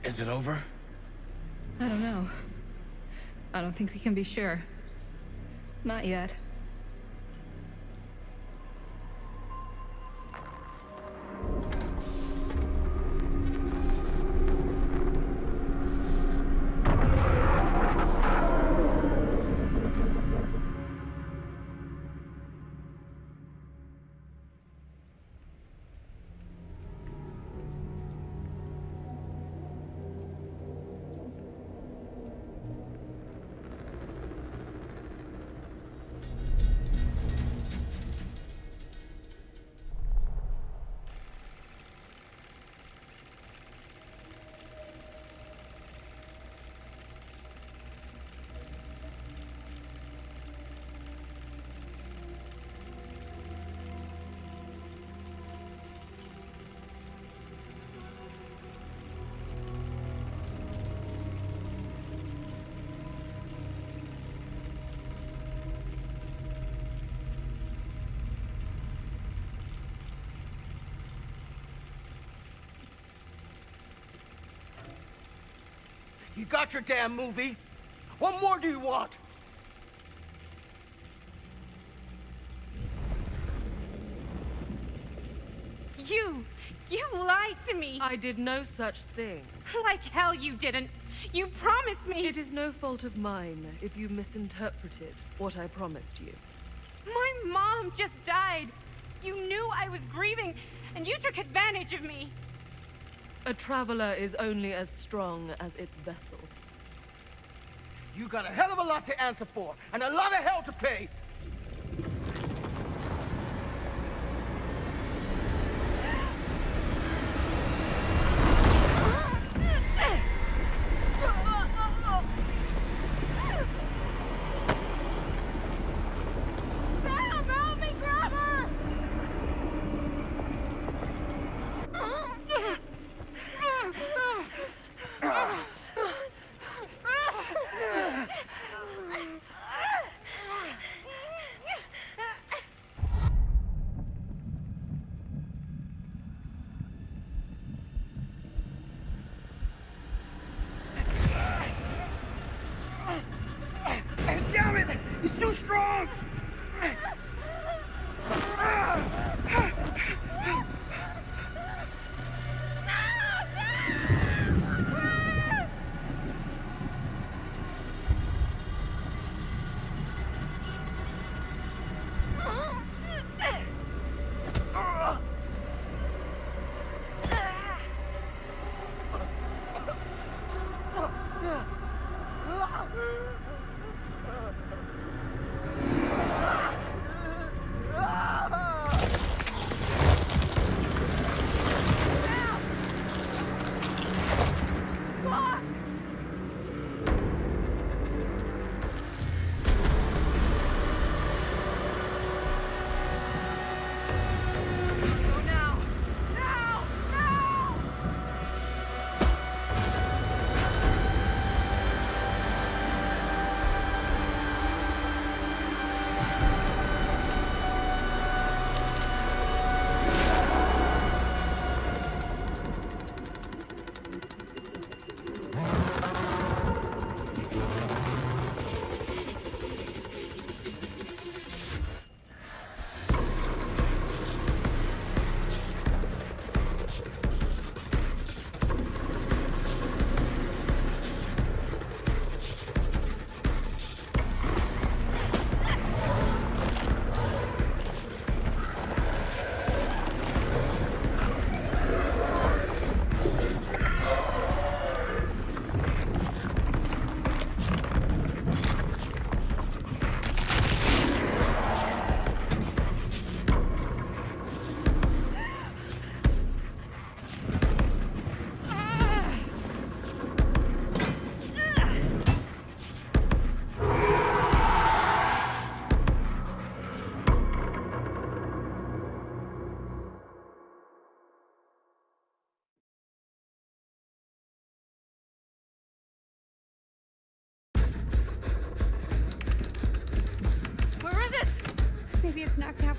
Is it over? I don't know. I don't think we can be sure. Not yet. You got your damn movie. What more do you want? You lied to me. I did no such thing. Like hell you didn't. You promised me. It is no fault of mine if you misinterpreted what I promised you. My mom just died. You knew I was grieving, and you took advantage of me. A traveler is only as strong as its vessel. You got a hell of a lot to answer for, and a lot of hell to pay. Sam, help me grab her!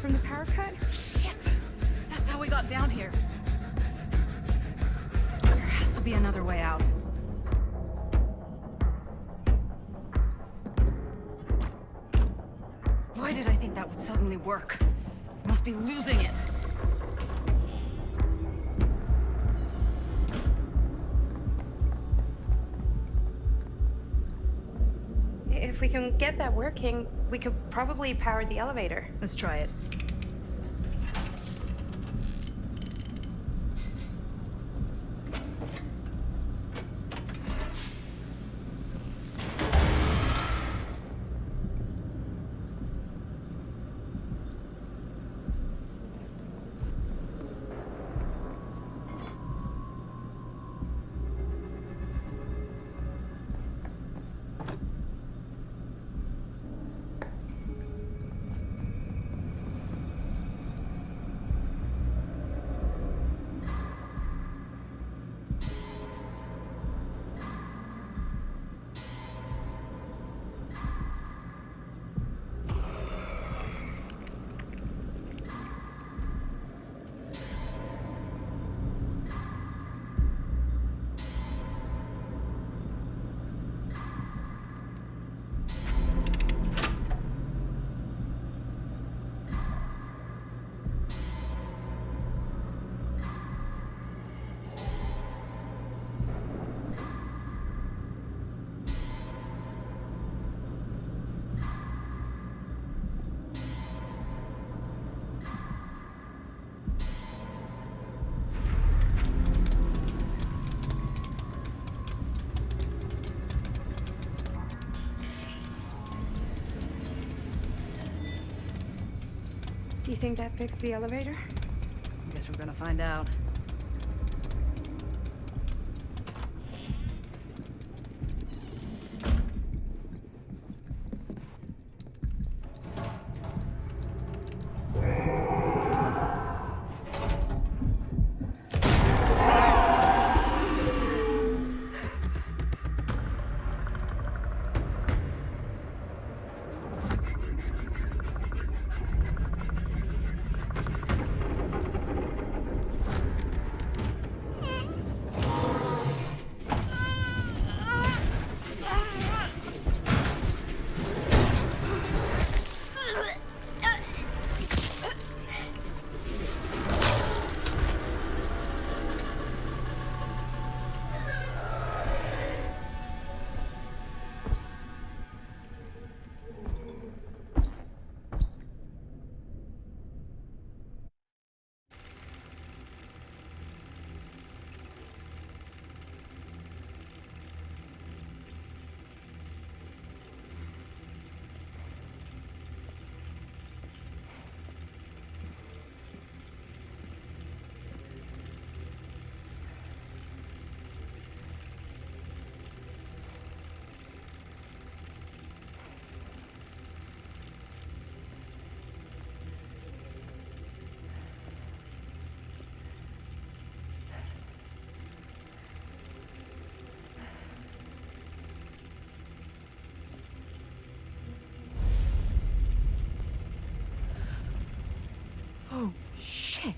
from the power cut? Shit! That's how we got down here. There has to be another way out. Why did I think that would suddenly work? Must be losing it. If we can get that working, we could probably power the elevator. Let's try it. Do you think that fixed the elevator? I guess we're gonna find out. Oh, shit.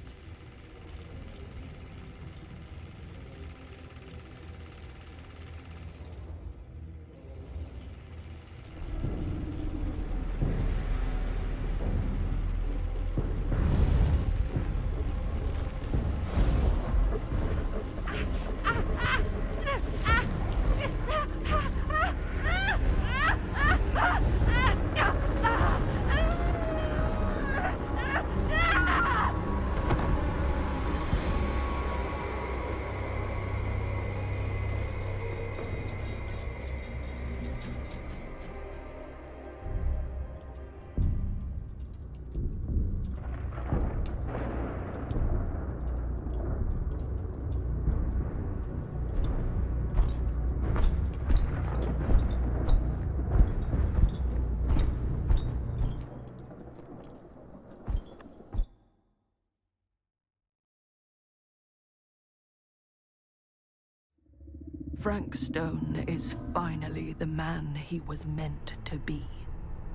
Frank Stone is finally the man he was meant to be.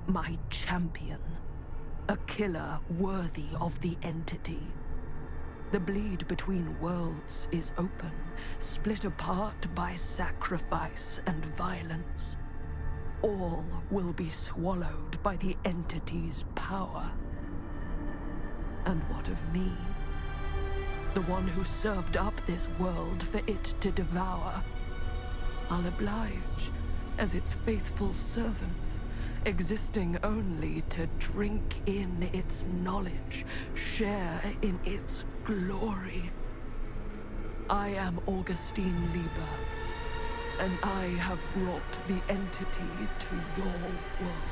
My champion. A killer worthy of the entity. The bleed between worlds is open, split apart by sacrifice and violence. All will be swallowed by the entity's power. And what of me? The one who served up this world for it to devour. I'll oblige as its faithful servant, existing only to drink in its knowledge, share in its glory. I am Augustine Lieber, and I have brought the entity to your world.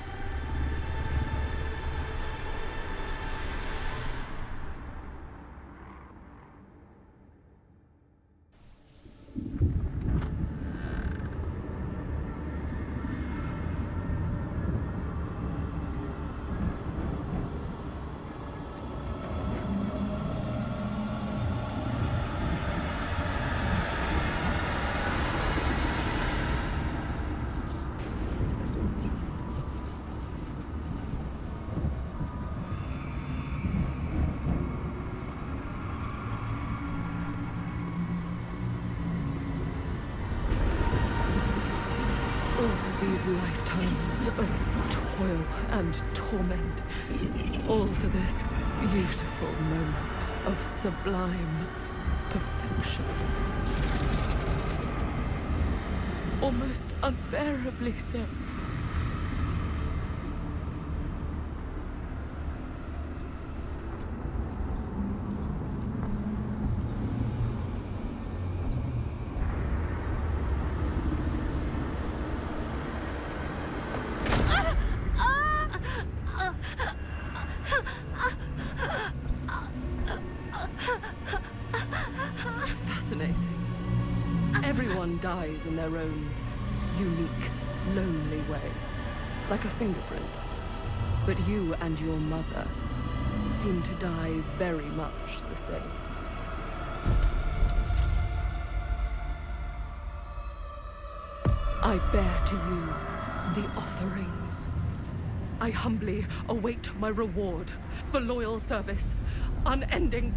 These lifetimes of toil and torment, all for this beautiful moment of sublime perfection. Almost unbearably so. Fascinating. Everyone dies in their own unique, lonely way, like a fingerprint. But you and your mother seem to die very much the same. I bear to you the offerings. I humbly await my reward for loyal service, unending.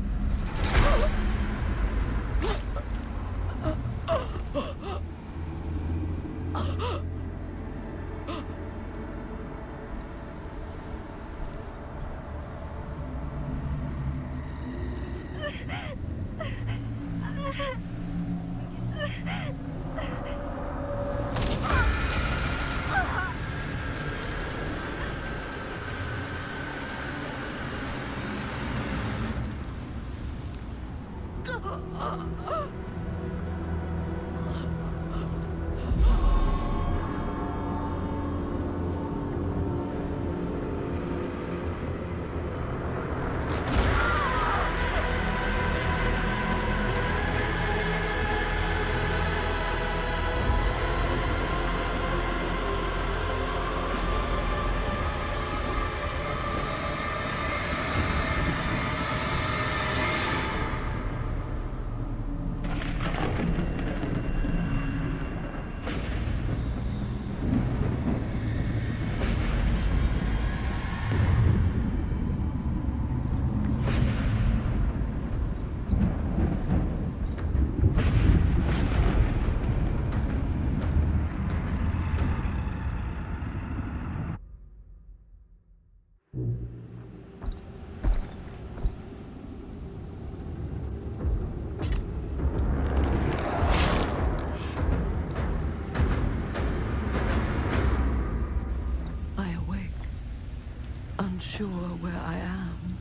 Unsure where I am.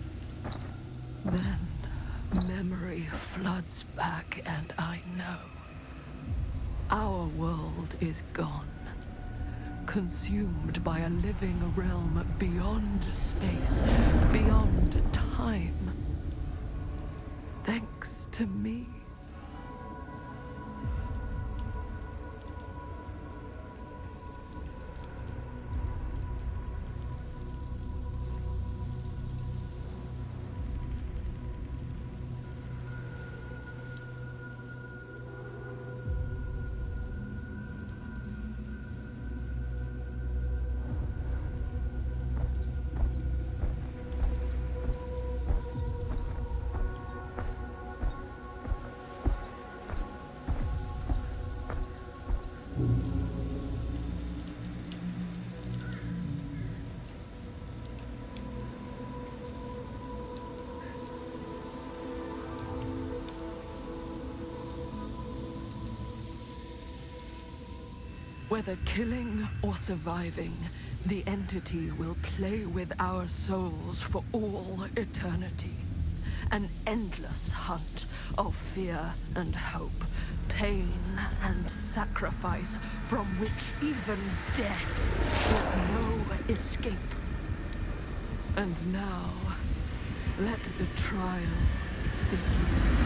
Then memory floods back and I know. Our world is gone. Consumed by a living realm beyond space, beyond time. Thanks to me. Whether killing or surviving, the entity will play with our souls for all eternity. An endless hunt of fear and hope, pain and sacrifice, from which even death is no escape. And now, let the trial begin.